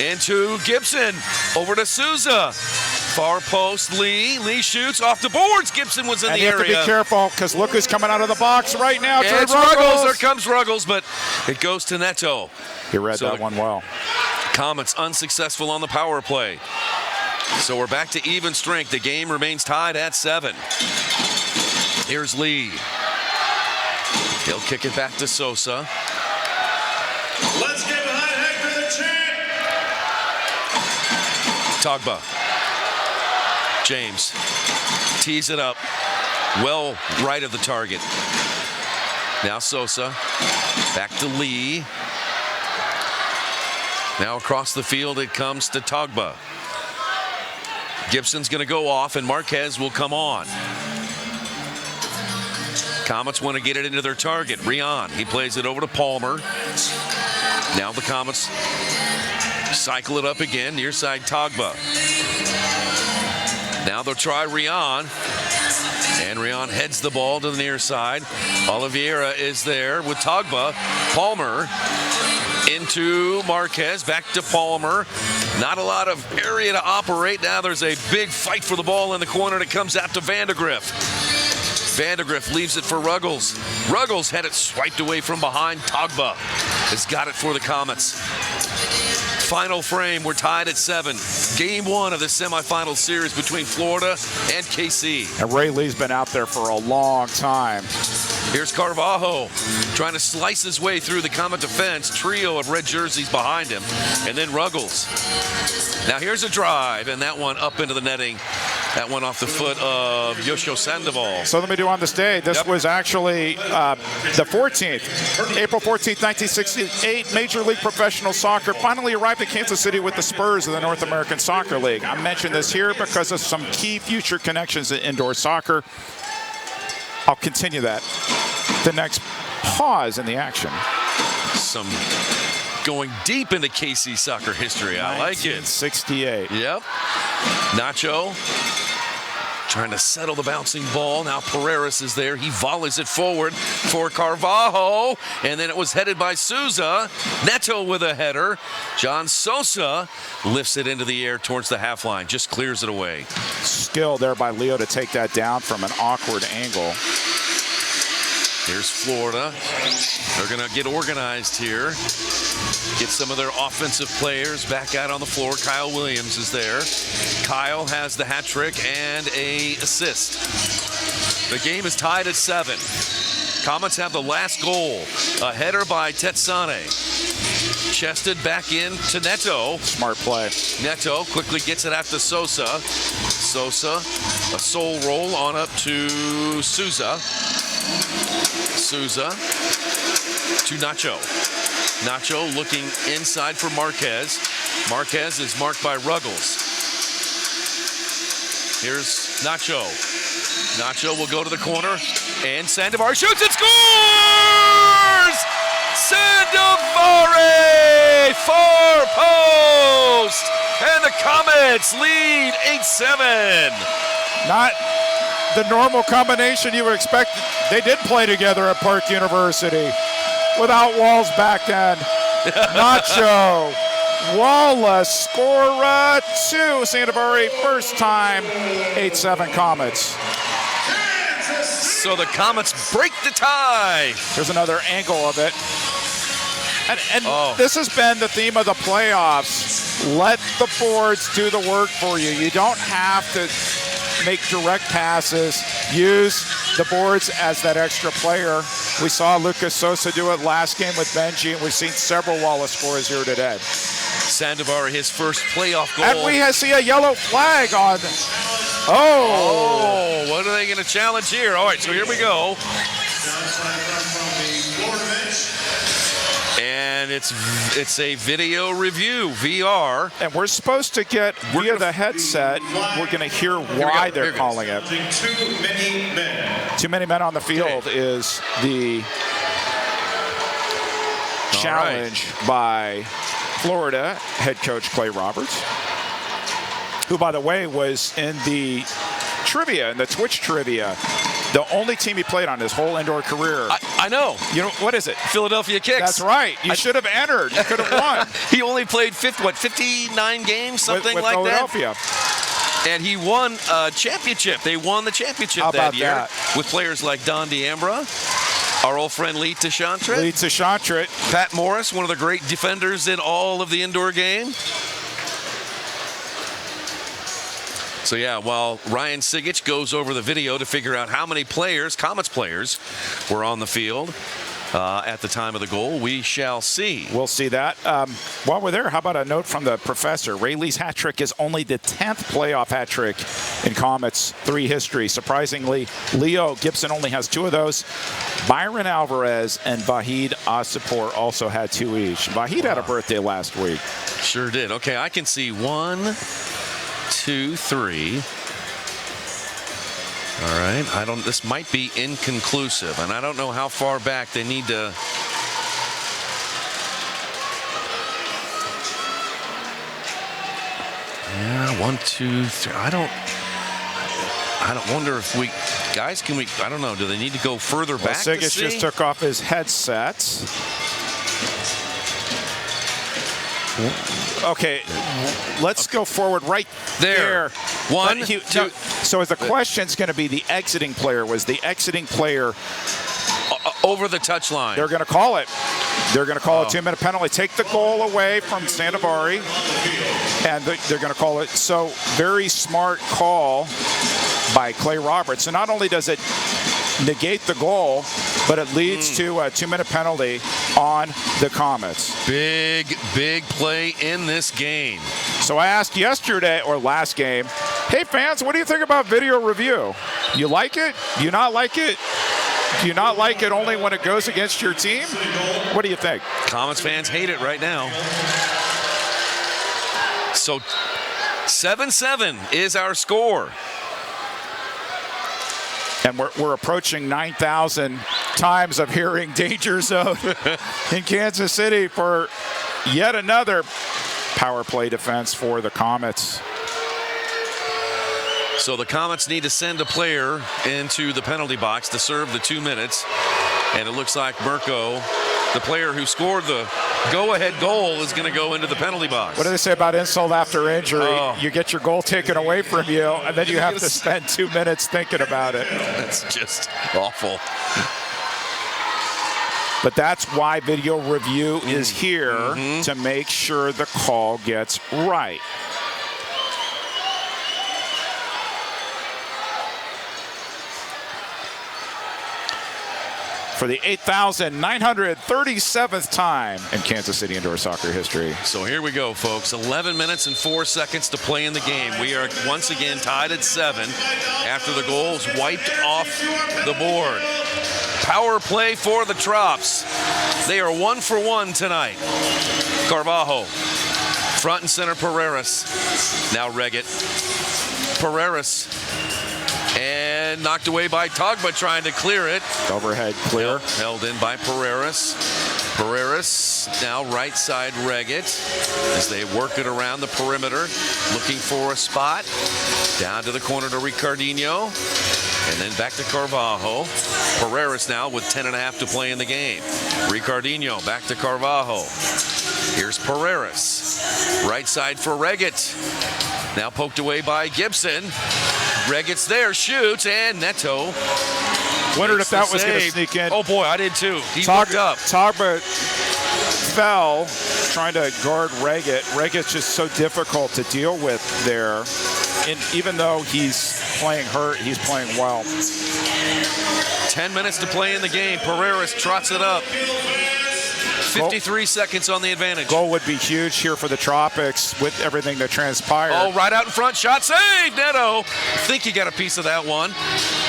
Into Gibson. Over to Souza. Far post, Lee. Lee shoots off the boards. Gibson was in the area. And you have to be careful because look who's coming out of the box right now. And it's Ruggles. There comes Ruggles, but it goes to Neto. He read that one well. Comets unsuccessful on the power play. So we're back to even strength. The game remains tied at 7. Here's Lee. He'll kick it back to Sosa. Let's give a high heck for the champ. Togba. James tees it up. Well right of the target. Now Sosa. Back to Lee. Now across the field it comes to Togba. Gibson's going to go off and Marquez will come on. Comets want to get it into their target. Rian, he plays it over to Palmer. Now the Comets cycle it up again. Near side Togba. Now they'll try Rian. And Rian heads the ball to the near side. Oliveira is there with Togba. Palmer into Marquez. Back to Palmer. Not a lot of area to operate. Now there's a big fight for the ball in the corner and it comes out to Vandegrift. Vandegrift leaves it for Ruggles. Ruggles had it swiped away from behind. Togba has got it for the Comets. Final frame, we're tied at 7. Game 1 of the semifinal series between Florida and KC. And Ray Lee's been out there for a long time. Here's Carvalho trying to slice his way through the Comet defense. Trio of red jerseys behind him. And then Ruggles. Now here's a drive, and that one up into the netting. That one off the foot of Yoshio Sandoval. So let me do on this day. This was actually the 14th, April 14th, 1968. Major League Professional Soccer finally arrived in Kansas City with the Spurs of the North American Soccer League. I mention this here because of some key future connections in indoor soccer. I'll continue that. The next pause in the action. Some going deep into KC soccer history. I like it. 1968. Yep. Nacho trying to settle the bouncing ball. Now Pereira is there. He volleys it forward for Carvalho. And then it was headed by Souza. Neto with a header. John Sosa lifts it into the air towards the half line. Just clears it away. Skill there by Leo to take that down from an awkward angle. Here's Florida. They're going to get organized here. Get some of their offensive players back out on the floor. Kyle Williams is there. Kyle has the hat trick and an assist. The game is tied at 7. Comets have the last goal. A header by Tetsane. Chested back in to Neto. Smart play. Neto quickly gets it out to Sosa. Sosa, a soul roll on up to Souza. Souza to Nacho. Nacho looking inside for Marquez. Marquez is marked by Ruggles. Here's Nacho. Nacho will go to the corner, and Sandoval shoots and scores! Sandoval, far post, and the Comets lead 8-7. Not the normal combination you would expect. They did play together at Park University without walls back then. Nacho, Wallace, score 2. Sandoval, first time, 8-7 Comets. So the Comets break the tie. Here's another angle of it. And this has been the theme of the playoffs. Let the boards do the work for you. You don't have to make direct passes. Use the boards as that extra player. We saw Lucas Sosa do it last game with Benji, and we've seen several Wallace scores here today. Sandoval, his first playoff goal. And we see a yellow flag on. Oh, what are they going to challenge here? All right, so here we go. And it's a video review, VR. And we're supposed to get, via the headset, we're going to hear why they're calling it. Too many men on the field is the challenge by Florida head coach Clay Roberts, who, by the way, was in the trivia, in the Twitch trivia, the only team he played on his whole indoor career. I know. You know, what is it? Philadelphia Kicks. That's right. You should have entered. You could have won. He only played 59 games, something with like Philadelphia. That. And he won a championship. They won the championship that year with players like Don D'Ambra, our old friend Lee Tashantret. Pat Morris, one of the great defenders in all of the indoor game. So, yeah, while Ryan Sigich goes over the video to figure out how many players, Comets players, were on the field at the time of the goal, we shall see. We'll see that. While we're there, how about a note from the professor? Ray Lee's hat trick is only the 10th playoff hat trick in Comets 3 history. Surprisingly, Leo Gibson only has 2 of those. Byron Alvarez and Vahid Asapor also had 2 each. Vahid had a birthday last week. Sure did. Okay, I can see 1, 2, 3. All right. This might be inconclusive, and I don't know how far back they need to. Yeah, 1, 2, 3. I don't wonder if guys, I don't know. Do they need to go further back? Sigich just took off his headsets. Okay, let's go forward right there. 1, 2. So the question's going to be the exiting player. Was the exiting player over the touchline? They're going to call it. They're going to call a 2-minute penalty. Take the goal away from Sandovari, and they're going to call it. So very smart call by Clay Roberts. So not only does it negate the goal, but it leads to a 2-minute penalty on the Comets. Big play in this game. So I asked yesterday, or last game, hey fans, what do you think about video review? You like it? Do you not like it? Do you not like it only when it goes against your team? What do you think? Comets fans hate it right now. So 7-7 is our score. And we're approaching 9,000 times of hearing Danger Zone in Kansas City for yet another power play defense for the Comets. So the Comets need to send a player into the penalty box to serve the 2 minutes. And it looks like Mirko, the player who scored the go-ahead goal, is going to go into the penalty box. What do they say about insult after injury? You get your goal taken away from you, and then you have to spend 2 minutes thinking about it. That's just awful. But that's why video review is here, to make sure the call gets right. For the 8,937th time in Kansas City indoor soccer history. So here we go, folks. 11 minutes and 4 seconds to play in the game. We are once again tied at 7 after the goals wiped off the board. Power play for the Trops. They are 1 for 1 tonight. Carvalho, front and center Pereiras. Now Reggett. Pereiras. And knocked away by Togba trying to clear it. Overhead clear. Held in by Pereiras. Pereiras now right side Reggett as they work it around the perimeter, looking for a spot. Down to the corner to Ricardinho. And then back to Carvalho. Pereiras now with 10.5 to play in the game. Ricardinho back to Carvalho. Here's Pereiras. Right side for Reggett. Now poked away by Gibson. Reggett's there, shoots, and Neto. Wondered if that was going to sneak in. Oh boy, I did too. He looked up. Togba fell trying to guard Reggett. Reggett's just so difficult to deal with there. And even though he's playing hurt, he's playing well. 10 minutes to play in the game. Pereiras trots it up. 53 seconds on the advantage. Goal would be huge here for the Tropics with everything that transpired. Oh, right out in front. Shot saved. Neto. I think he got a piece of that one.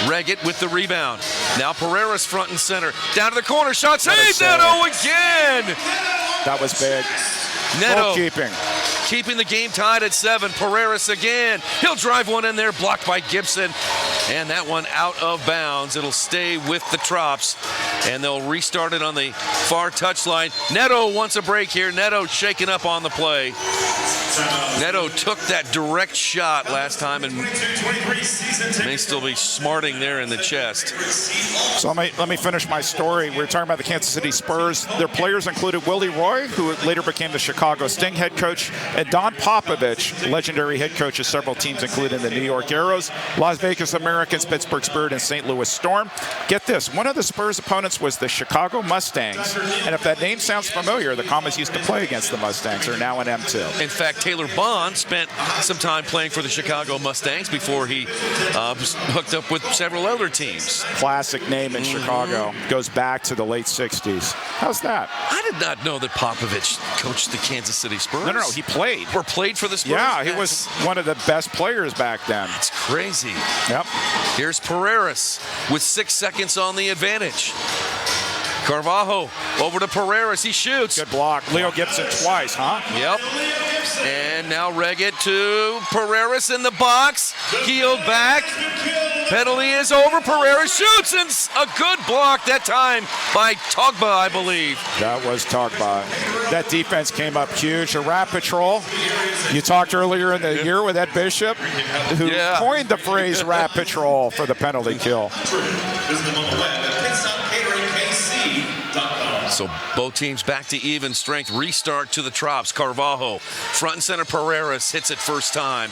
Reggett with the rebound. Now Pereiras front and center. Down to the corner. Shot saved. Neto again. That was big. Neto Goalkeeping. keeping the game tied at 7. Pereiras again. He'll drive one in there, blocked by Gibson. And that one out of bounds. It'll stay with the Trops, and they'll restart it on the far touchline. Neto wants a break here. Neto shaking up on the play. Neto took that direct shot last time and may still be smarting there in the chest. So let me finish my story. We were talking about the Kansas City Spurs. Their players included Willie Roy, who later became the Chicago Sting head coach, and Don Popovich, legendary head coach of several teams, including the New York Arrows, Las Vegas Americans, Pittsburgh Spirit, and St. Louis Storm. Get this, one of the Spurs opponents was the Chicago Mustangs, and if that name sounds familiar, the Comets used to play against the Mustangs. They're now in M2. In fact, Taylor Bond spent some time playing for the Chicago Mustangs before he was hooked up with several other teams. Classic name in Chicago. Goes back to the late 60s. How's that? I did not know that Popovich coached the Kansas City Spurs. No, he played. Or played for the Spurs? Yeah, he was one of the best players back then. That's crazy. Yep. Here's Pereiras with 6 seconds on the advantage. Carvalho over to Pereiras. He shoots. Good block. Leo Gibson twice, huh? Yep. And now Reggett to Pereiras in the box. Heeled back. Penalty is over. Pereiras shoots, and a good block that time by Togba, I believe. That was Togba. That defense came up huge. A rat patrol. You talked earlier in the year with Ed Bishop, who coined the phrase rat patrol for the penalty kill. So both teams back to even strength. Restart to the Trops. Carvalho, front and center. Pereiras hits it first time.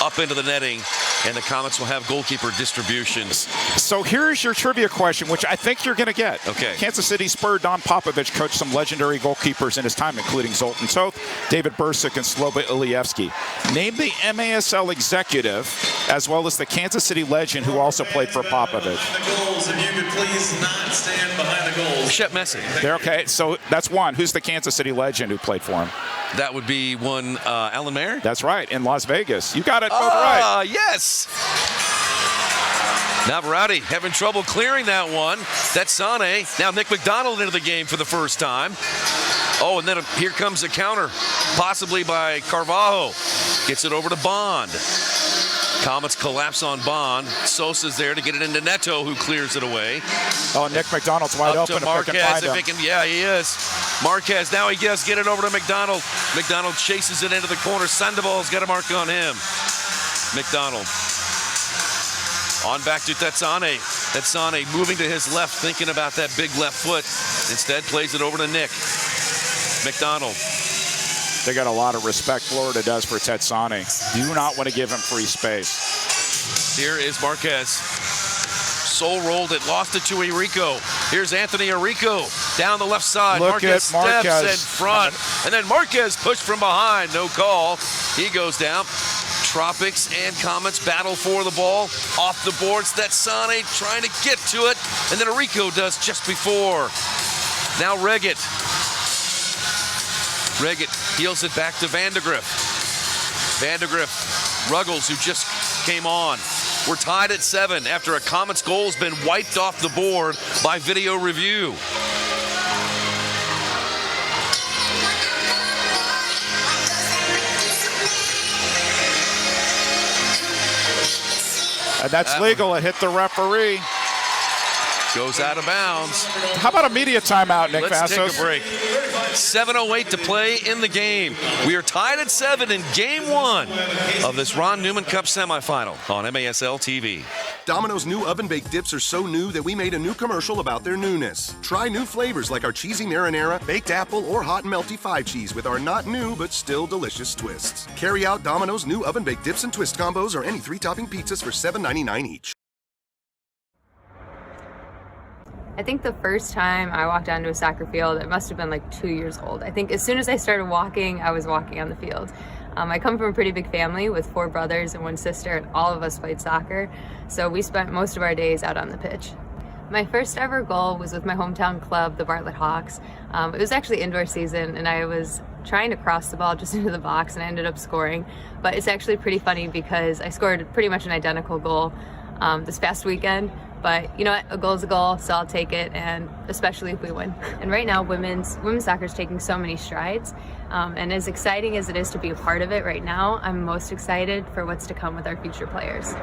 Up into the netting. And the Comets will have goalkeeper distributions. So here's your trivia question, which I think you're going to get. Okay. Kansas City Spur Don Popovich coached some legendary goalkeepers in his time, including Zoltan Toth, David Bursic, and Sloba Ilievsky. Name the MASL executive, as well as the Kansas City legend who also played for Popovich. The goals, if you could please not stand behind the goals. Shep Messi. There, okay, so that's one. Who's the Kansas City legend who played for him? That would be one Alan Mayer? That's right, in Las Vegas. You got it both right. Yes. Navarrete having trouble clearing that one. That's Sane. Now Nick McDonald into the game for the first time. Oh, and then here comes a counter, possibly by Carvalho. Gets it over to Bond. Comets collapse on Bond. Sosa's there to get it into Neto, who clears it away. Oh, Nick McDonald's wide open. To Marquez, if he can, yeah, he is. Marquez, now he does get it over to McDonald. McDonald chases it into the corner. Sandoval's got a mark on him. McDonald. On back to Tetsane. Tetsane moving to his left, thinking about that big left foot. Instead, plays it over to Nick. McDonald. They got a lot of respect, Florida does, for Tetsane. Do not want to give him free space. Here is Marquez. Soul rolled it, lost it to Enrico. Here's Anthony Enrico down the left side. Look Marquez at Marquez steps in front. And then Marquez pushed from behind. No call. He goes down. Tropics and Comets battle for the ball. Off the boards. That's Sane trying to get to it. And then Enrico does just before. Now Reggett. Reggett heels it back to Vandegrift. Vandegrift, Ruggles, who just came on. We're tied at 7 after a Comets goal has been wiped off the board by video review. And that's legal. It hit the referee. Goes out of bounds. How about a media timeout, Nick Let's Vassos? take a break. 7:08 to play in the game. We are tied at 7 in Game 1 of this Ron Newman Cup semifinal on MASL TV. Domino's new oven-baked dips are so new that we made a new commercial about their newness. Try new flavors like our cheesy marinara, baked apple, or hot and melty 5 cheese with our not new but still delicious twists. Carry out Domino's new oven-baked dips and twist combos or any 3-topping pizzas for $7.99 each. I think the first time I walked onto a soccer field, it must have been like 2 years old. I think as soon as I started walking, I was walking on the field. I come from a pretty big family with 4 brothers and 1 sister, and all of us played soccer. So we spent most of our days out on the pitch. My first ever goal was with my hometown club, the Bartlett Hawks. It was actually indoor season, and I was trying to cross the ball just into the box, and I ended up scoring. But it's actually pretty funny because I scored pretty much an identical goal this past weekend But you know what? A goal is a goal, so I'll take it, and especially if we win. And right now, women's soccer is taking so many strides. And as exciting as it is to be a part of it right now, I'm most excited for what's to come with our future players.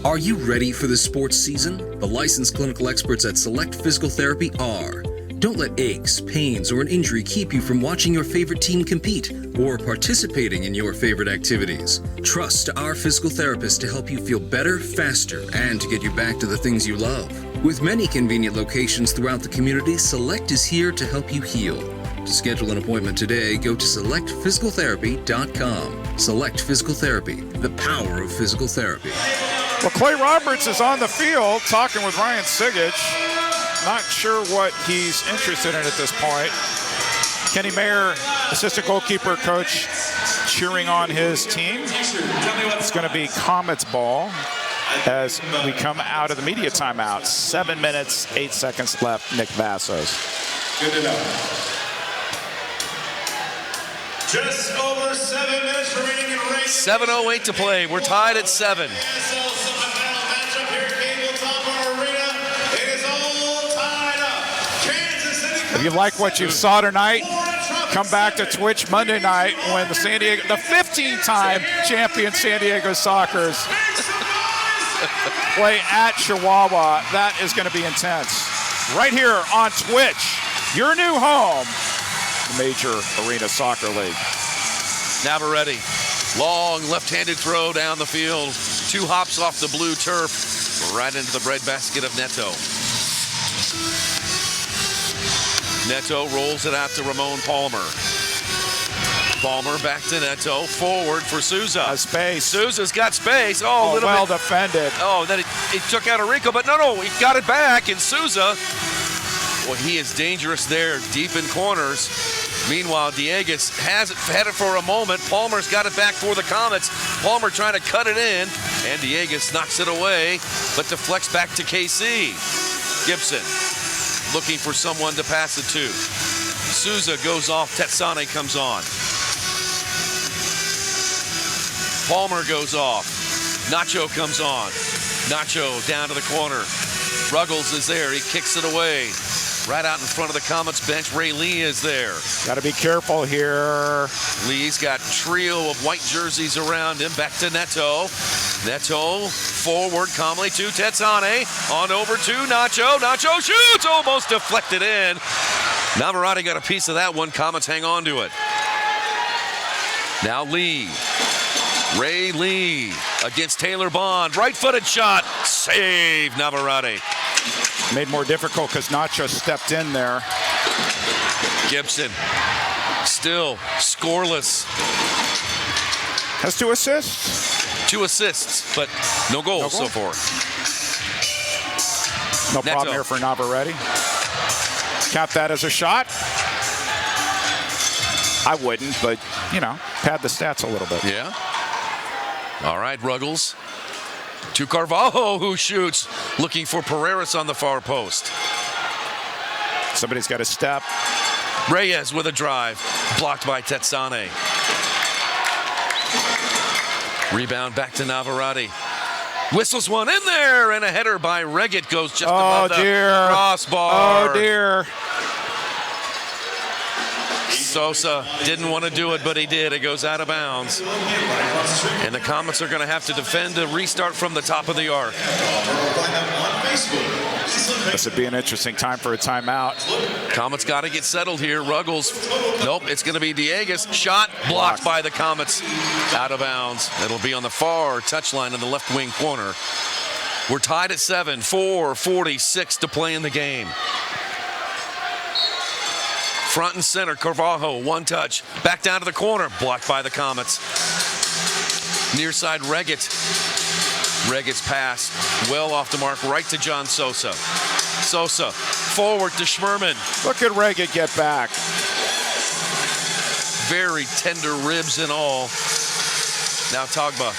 Are you ready for the sports season? The licensed clinical experts at Select Physical Therapy are. Don't let aches, pains, or an injury keep you from watching your favorite team compete or participating in your favorite activities. Trust our physical therapists to help you feel better, faster, and to get you back to the things you love. With many convenient locations throughout the community, Select is here to help you heal. To schedule an appointment today, go to selectphysicaltherapy.com. Select Physical Therapy, the power of physical therapy. Well, Clay Roberts is on the field talking with Ryan Sigich. Not sure what he's interested in at this point. Kenny Mayer, assistant goalkeeper coach, cheering on his team. It's going to be Comets ball as we come out of the media timeout. 7 minutes, 8 seconds left. Nick Vassos. Good to know. Just over 7 minutes remaining in race. 7:08 to play. We're tied at 7. If you like what you saw tonight, come back to Twitch Monday night when the 15-time champion San Diego Sockers play at Chihuahua. That is going to be intense. Right here on Twitch, your new home, the Major Arena Soccer League. Navarrete, long left-handed throw down the field. 2 hops off the blue turf, right into the breadbasket of Neto. Neto rolls it out to Ramon Palmer. Palmer back to Neto, forward for Souza. Space. Souza's got space. Oh, little well bit. Defended. Oh, then it took out Arico, but no, he got it back, and Souza, well, he is dangerous there, deep in corners. Meanwhile, Dieguez has it, had it for a moment. Palmer's got it back for the Comets. Palmer trying to cut it in, and Dieguez knocks it away, but deflects back to KC. Gibson looking for someone to pass it to. Souza goes off, Tetsane comes on. Palmer goes off. Nacho comes on. Nacho down to the corner. Ruggles is there, he kicks it away. Right out in front of the Comets bench, Ray Lee is there. Got to be careful here. Lee's got trio of white jerseys around him. Back to Neto. Neto forward calmly to Tetsane. On over to Nacho. Nacho shoots! Almost deflected in. Navarrete got a piece of that one. Comets hang on to it. Now Lee. Ray Lee against Taylor Bond. Right-footed shot. Save Navarrete. Made more difficult because Nacho stepped in there. Gibson still scoreless. Has 2 assists. 2 assists, but no goals so far. No problem here for Navarrete. Count that as a shot. I wouldn't, but, you know, pad the stats a little bit. Yeah. All right, Ruggles. To Carvalho, who shoots, looking for Pereiras on the far post. Somebody's got to step. Reyes with a drive, blocked by Tetsane. Rebound back to Navarrete. Whistles one in there, and a header by Reggett goes just above the crossbar. Oh, dear. Sosa didn't want to do it, but he did. It goes out of bounds. And the Comets are going to have to defend a restart from the top of the arc. This would be an interesting time for a timeout. Comets got to get settled here. Ruggles, nope, it's going to be Dieguez. Shot blocked by the Comets. Out of bounds. It'll be on the far touchline in the left wing corner. We're tied at 7, 4:46 to play in the game. Front and center, Carvalho, one touch. Back down to the corner, blocked by the Comets. Near side, Reggett. Reggett's pass, well off the mark, right to John Sosa. Sosa, forward to Schmerman. Look at Reggett get back. Very tender ribs and all. Now Togba.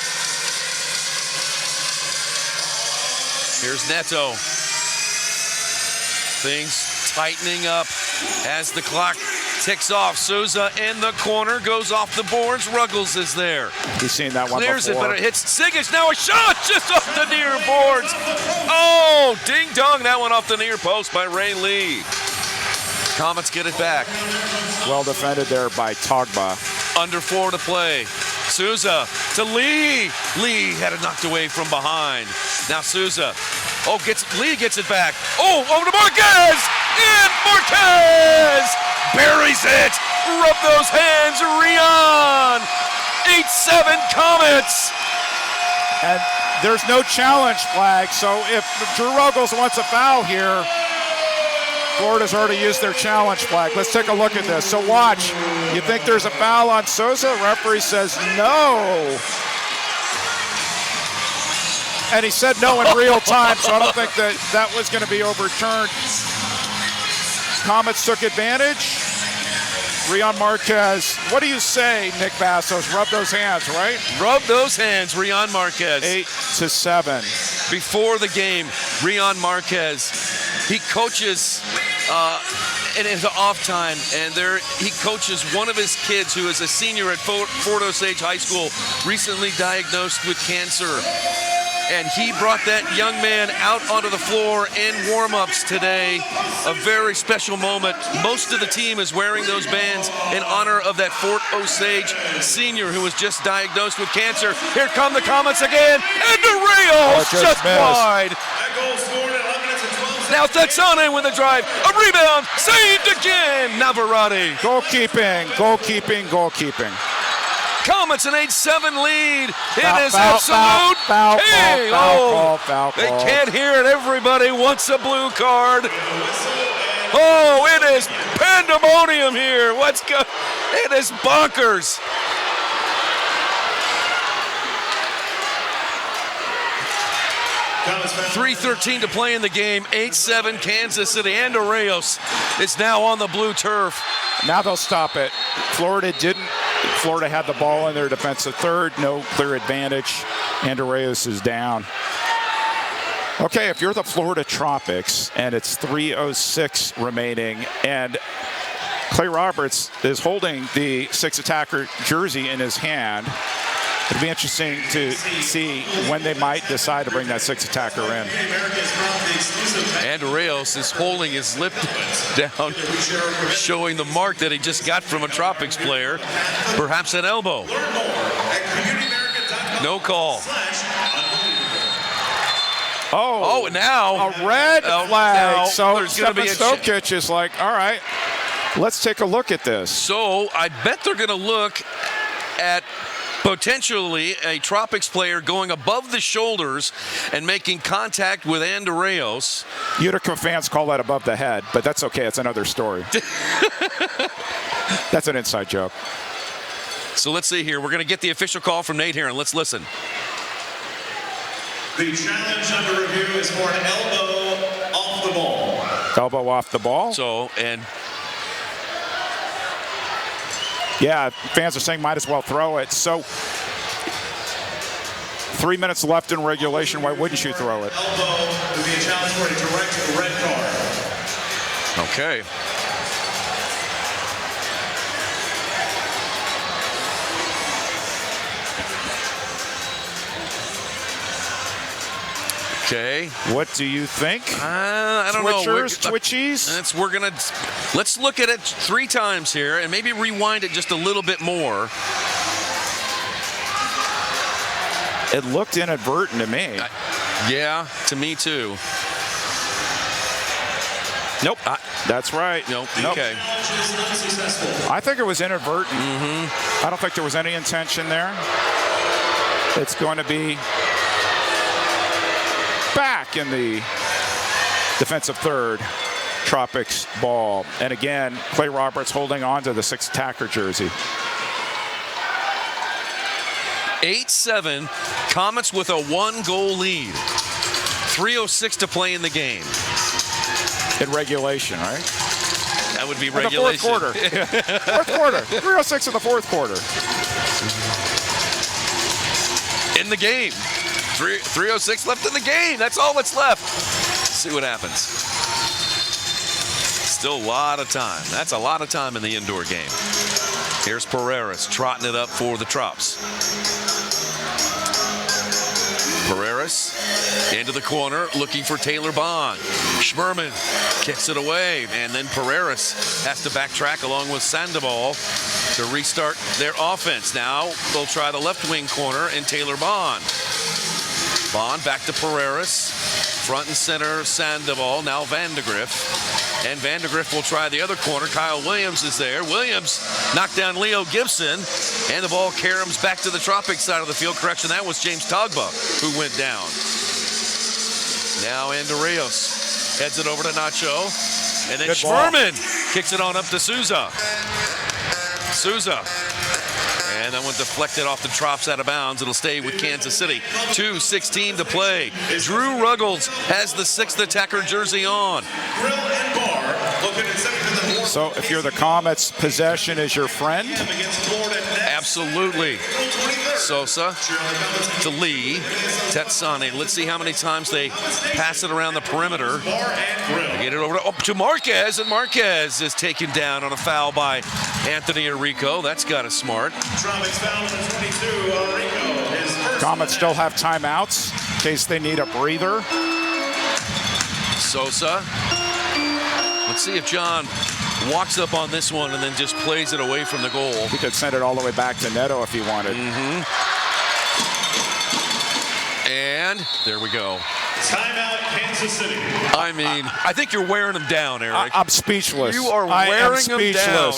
Here's Neto. Things tightening up as the clock Ticks off. Souza in the corner, goes off the boards. Ruggles is there. You've seen that one Clears before. it, but it hits Sigic. Now a shot just off the near boards. Oh, ding dong. That one off the near post by Ray Lee. Comets get it back. Well defended there by Togba. Under 4 to play. Souza to Lee. Lee had it knocked away from behind. Now Souza. Oh, Lee gets it back. Oh, over to Marquez. And Marquez buries it. Rub those hands, Rion. 8-7 Comets. And there's no challenge flag, so if Drew Ruggles wants a foul here, Florida's already used their challenge flag. Let's take a look at this. So watch. You think there's a foul on Souza? Referee says no. And he said no in real time, so I don't think that was going to be overturned. Comets took advantage. Rion Marquez, what do you say, Nick Bassos? Rub those hands, right? Rub those hands, Rion Marquez. 8-7. Before the game, Rion Marquez, he coaches in his off time, and he coaches one of his kids who is a senior at Fort Osage High School, recently diagnosed with cancer. And he brought that young man out onto the floor in warm-ups today. A very special moment. Most of the team is wearing those bands in honor of that Fort Osage senior who was just diagnosed with cancer. Here come the Comets again, and DeReal just wide. Now Texane with a drive, a rebound, saved again, Navarrete. Goalkeeping. Comets an 8-7 lead. It is absolute chaos. Foul. They can't hear it. Everybody wants a blue card. Oh, it is pandemonium here. It is bonkers. .3:13 to play in the game. 8-7 Kansas City. And Arreos is now on the blue turf. Now they'll stop it. Florida didn't. Florida had the ball in their defensive third. No clear advantage. And Arreos is down. Okay, if you're the Florida Tropics and it's 3:06 remaining and Clay Roberts is holding the six attacker jersey in his hand, it'll be interesting to see when they might decide to bring that six attacker in. And Reyes is holding his lip down, showing the mark that he just got from a Tropics player, perhaps an elbow. No call. Oh, now a red flag. So there's going to be a Stokic is like, all right, let's take a look at this. So I bet they're going to look at potentially a Tropics player going above the shoulders and making contact with Andreos. Utica fans call that above the head, but that's okay. It's another story. That's an inside joke. So let's see here. We're going to get the official call from Nate Heron. Let's listen. The challenge under review is for an elbow off the ball. Elbow off the ball. So, and yeah, fans are saying might as well throw it. So 3 minutes left in regulation. Why wouldn't you throw it? Elbow would be a challenge for a direct red card. Okay. Okay. What do you think? I don't know. Twitchies? Let's look at it 3 times here and maybe rewind it just a little bit more. It looked inadvertent to me. Yeah, to me too. Nope. That's right. Nope. Okay. I think it was inadvertent. I don't think there was any intention there. It's going to be back in the defensive third. Tropics ball. And again, Clay Roberts holding on to the six attacker jersey. 8-7, Comets with a 1-goal lead. 3:06 to play in the game. In regulation, right? That would be regulation. The fourth quarter. Fourth quarter. 3:06 in the fourth quarter. In the game. 3:06 left in the game. That's all that's left. Let's see what happens. Still a lot of time. That's a lot of time in the indoor game. Here's Pereiras trotting it up for the Trops. Pereiras into the corner looking for Taylor Bond. Schmerman kicks it away, and then Pereiras has to backtrack along with Sandoval to restart their offense. Now they'll try the left wing corner and Taylor Bond. Bond back to Pereiras. Front and center Sandoval, now Vandegrift. And Vandegrift will try the other corner. Kyle Williams is there. Williams knocked down Leo Gibson, and the ball caroms back to the Tropics side of the field. Correction, that was James Togba who went down. Now Andreas heads it over to Nacho, and then Schmerman kicks it on up to Souza. And that one deflected off the Trops out of bounds. It'll stay with Kansas City. 2:16 to play. Drew Ruggles has the 6th attacker jersey on. So if you're the Comets, possession is your friend? Absolutely. Sosa to Lee. Tetsani. Let's see how many times they pass it around the perimeter. They get it over to Marquez, and Marquez is taken down on a foul by Anthony Arrico. That's got us smart. Comets still have timeouts in case they need a breather. Sosa. Let's see if John walks up on this one and then just plays it away from the goal. He could send it all the way back to Neto if he wanted. And there we go. Timeout, Kansas City. I mean, I think you're wearing them down, Eric. I'm speakless. You are wearing them down.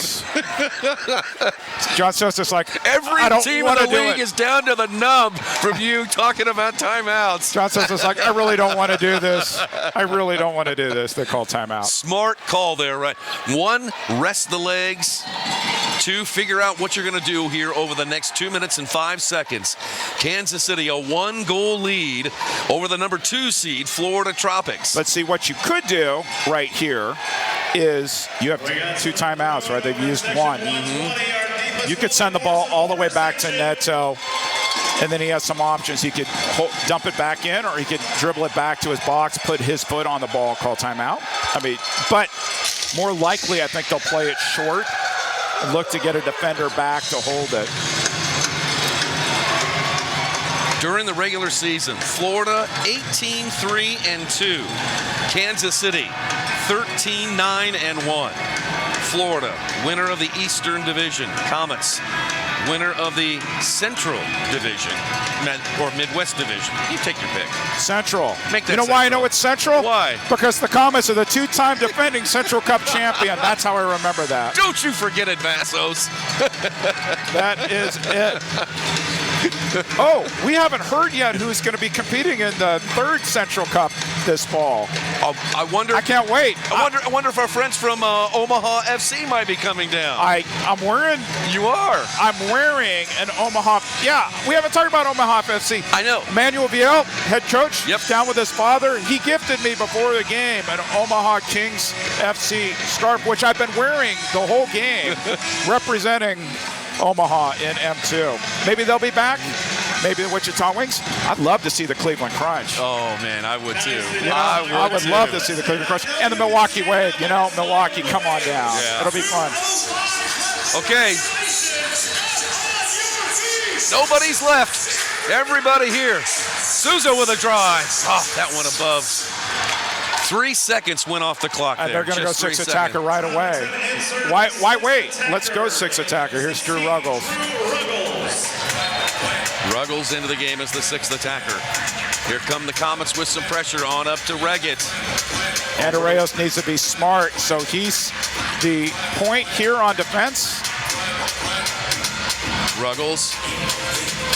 John Sosa's like, every team in the league is down to the nub from you talking about timeouts. John Sosa's like, I really don't want to do this. I really don't want to do this. They call timeout. Smart call there, right? 1, rest the legs. 2, figure out what you're going to do here over the next 2 minutes and 5 seconds. Kansas City, a 1-goal lead over the number 2 seed, Florida Tropics. Let's see what you could do right here is you have 2 timeouts, right? They've used 1. You could send the ball all the way back to Neto, and then he has some options. He could dump it back in, or he could dribble it back to his box, put his foot on the ball, call timeout. I mean, but more likely, I think they'll play it short and look to get a defender back to hold it. During the regular season, Florida 18-3-2. Kansas City 13-9-1. Florida, winner of the Eastern Division. Comets, winner of the Central Division, or Midwest Division. You take your pick. Central. Make that you know Central. why I know it's Central? Why? Because the Comets are the 2-time defending Central Cup champion. That's how I remember that. Don't you forget it, Vassos. That is it. Oh, we haven't heard yet who's going to be competing in the 3rd Central Cup this fall. I wonder. I can't wait. I wonder if our friends from Omaha FC might be coming down. I'm wearing. You are. I'm wearing an Omaha. Yeah, we haven't talked about Omaha FC. I know. Emmanuel Viel, head coach, down with his father. He gifted me before the game an Omaha Kings FC scarf, which I've been wearing the whole game, representing Omaha in M2. Maybe they'll be back. Maybe the Wichita Wings. I'd love to see the Cleveland Crunch. Oh, man, I would too. You know, I would love to see the Cleveland Crunch. And the Milwaukee Wave. You know, Milwaukee, come on down. Yeah. It'll be fun. Okay. Nobody's left. Everybody here. Souza with a drive. Oh, that one above. 3 seconds went off the clock there. And they're going to go 6 attacker right away. Why wait? Let's go 6 attacker. Here's Drew Ruggles. Ruggles into the game as the 6th attacker. Here come the Comets with some pressure on up to Reggett. Andreas needs to be smart, so he's the point here on defense. Ruggles.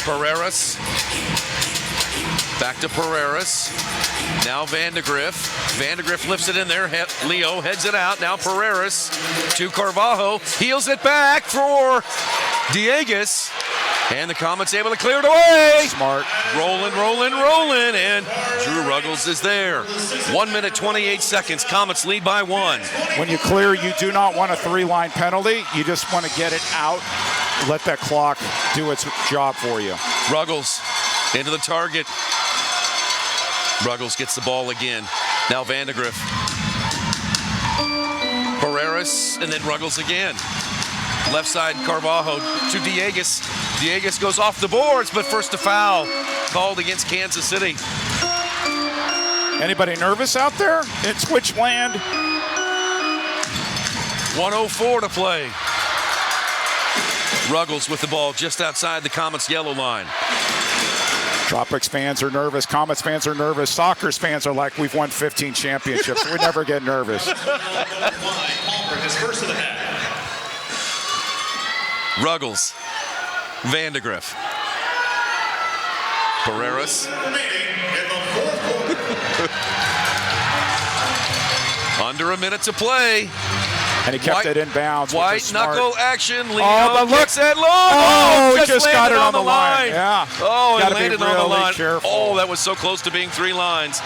Pereiras. Back to Pereiras. Now Vandegrift. Vandegrift lifts it in there. Leo heads it out. Now Pereiras to Carvalho. Heels it back for Diegues. And the Comets able to clear it away. Smart. Rolling. And Drew Ruggles is there. 1 minute, 28 seconds. Comets lead by 1. When you clear, you do not want a 3-line penalty. You just want to get it out. Let that clock do its job for you. Ruggles into the target. Ruggles gets the ball again. Now Vandegrift. Ruggles, and then Ruggles again. Left side, Carvalho to Diegues. Diegues goes off the boards, but first a foul called against Kansas City. Anybody nervous out there in Switch land? 1:04 to play. Ruggles with the ball just outside the Comets yellow line. Tropics fans are nervous. Comets fans are nervous. Sockers fans are like, we've won 15 championships. We never get nervous. His first of the half. Ruggles, Vandegrift, Pereiras. Under a minute to play. And he kept it in bounds. White knuckle action. Leo look that long. Oh, just got it on the line. Yeah. Oh, it landed on the line. Careful. Oh, that was so close to being 3 lines.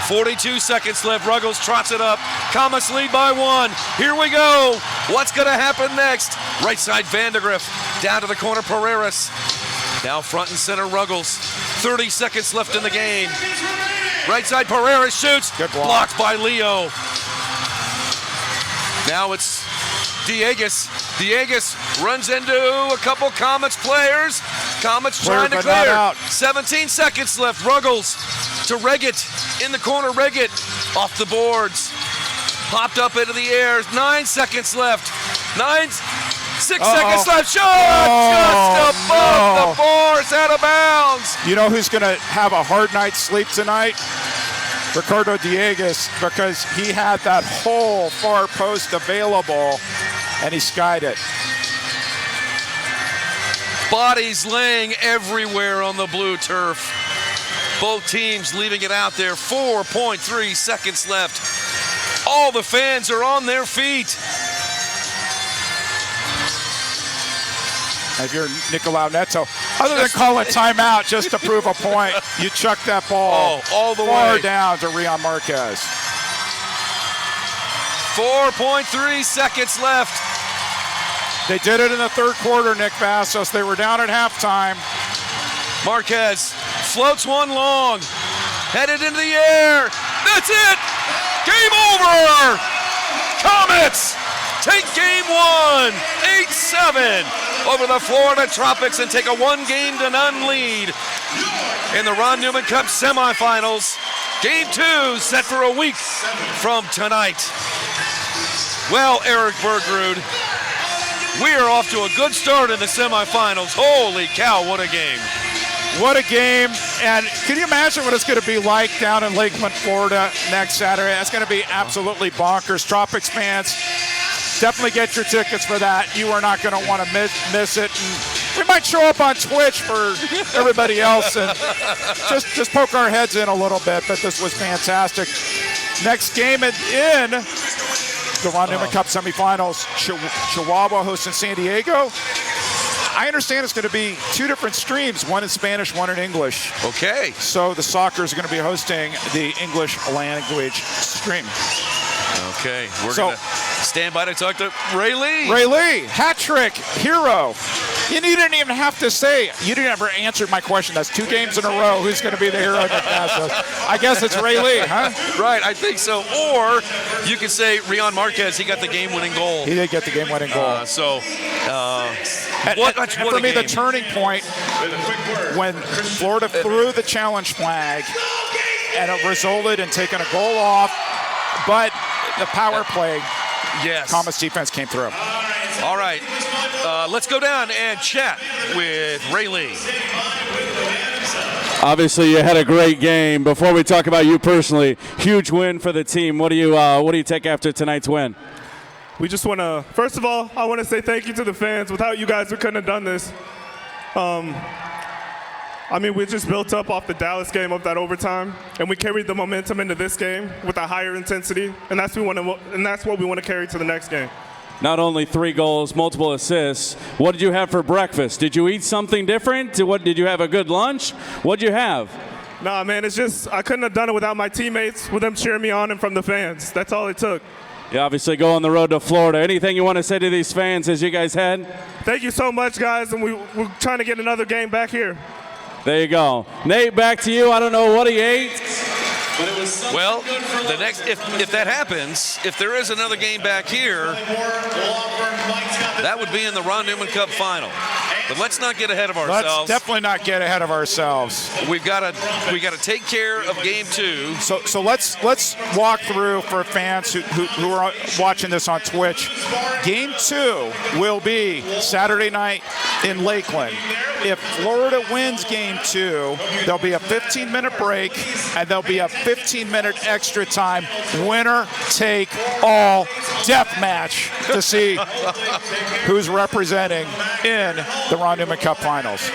42 seconds left. Ruggles trots it up. Comets lead by 1. Here we go. What's going to happen next? Right side, Vandegrift. Down to the corner, Pereiras. Now front and center, Ruggles. 30 seconds left in the game. Right side, Pereiras shoots. Good block. Blocked by Leo. Now it's Diegues. Diegues runs into a couple Comets players. Comets trying to clear. 17 seconds left. Ruggles to Reggett. In the corner, Reggett off the boards. Popped up into the air. 9 seconds left. 6 seconds left. Shot! Just above the bar. It's out of bounds. You know who's going to have a hard night's sleep tonight? Ricardo Diegues, because he had that whole far post available, and he skied it. Bodies laying everywhere on the blue turf. Both teams leaving it out there. 4.3 seconds left. All the fans are on their feet. If you're Nicolau Neto, other than call a timeout just to prove a point, you chuck that ball all the far way down to Rion Marquez. 4.3 seconds left. They did it in the third quarter, Nick Vassos. They were down at halftime. Marquez floats one long, headed into the air. That's it. Game over. Comets take game 1, 8-7 over the Florida Tropics and take a 1-0 lead in the Ron Newman Cup semifinals. Game 2 set for a week from tonight. Well, Eric Bergrud, we are off to a good start in the semifinals. Holy cow, what a game. What a game. And can you imagine what it's going to be like down in Lakeland, Florida next Saturday? That's going to be absolutely bonkers. Tropics fans, definitely get your tickets for that. You are not going to want to miss it. And we might show up on Twitch for everybody else and just poke our heads in a little bit, but this was fantastic. Next game in the Ron Newman Cup semifinals, Chihuahua hosting San Diego. I understand it's going to be 2 different streams, one in Spanish, one in English. Okay. So the Sockers are going to be hosting the English language stream. Okay, we're going to stand by to talk to Ray Lee. Ray Lee, hat trick, hero. You didn't even have to say, you didn't ever answer my question. That's 2 games in a row. Who's going to be the hero of the Vassos? I guess it's Ray Lee, huh? Right, I think so. Or you could say Rion Marquez, he got the game-winning goal. He did get the game-winning goal. For me, the turning point when Florida threw the challenge flag and it resulted in taking a goal off, but the power play, Comets defense came through. All right, let's go down and chat with Ray Lee. Obviously, you had a great game. Before we talk about you personally, huge win for the team. What do you take after tonight's win? We just want to, first of all, I want to say thank you to the fans. Without you guys, we couldn't have done this. We just built up off the Dallas game of that overtime, and we carried the momentum into this game with a higher intensity, and that's what we want to carry to the next game. Not only 3 goals, multiple assists. What did you have for breakfast? Did you eat something different? Did you have a good lunch? What did you have? Nah, man, it's just I couldn't have done it without my teammates, with them cheering me on and from the fans. That's all it took. You obviously go on the road to Florida. Anything you want to say to these fans as you guys head? Thank you so much, guys, and we're trying to get another game back here. There you go. Nate, back to you. I don't know what he ate. Well, the next, if that happens, if there is another game back here, that would be in the Ron Newman Cup final. But let's not get ahead of ourselves. Let's definitely not get ahead of ourselves. We got to take care of game 2. So let's walk through for fans who are watching this on Twitch. Game 2 will be Saturday night in Lakeland. If Florida wins game 2, there'll be a 15-minute break and there'll be a 15-minute extra time winner take all death match to see who's representing in the Ron Newman Cup Finals.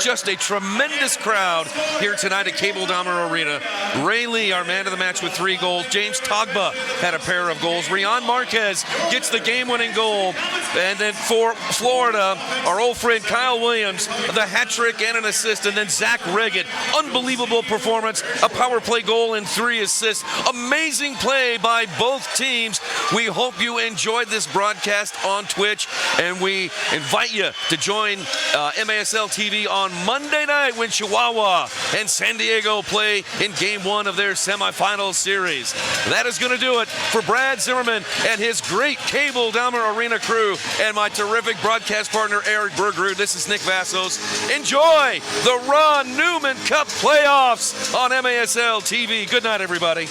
Just a tremendous crowd here tonight at Cable Dahmer Arena. Ray Lee, our man of the match with 3 goals. James Togba had a pair of goals. Rion Marquez gets the game-winning goal. And then for Florida, our old friend Kyle Williams, the hat trick and an assist. And then Zach Reggett, unbelievable performance, a power play goal and 3 assists. Amazing play by both teams. We hope you enjoyed this broadcast on Twitch, and we invite you to join MASL TV on Monday night when Chihuahua and San Diego play in Game 1 of their semifinals series. That is going to do it for Brad Zimmerman and his great Cable Dahmer Arena crew and my terrific broadcast partner Eric Bergerud. This is Nick Vassos. Enjoy the Ron Newman Cup playoffs on MASL TV. Good night, everybody.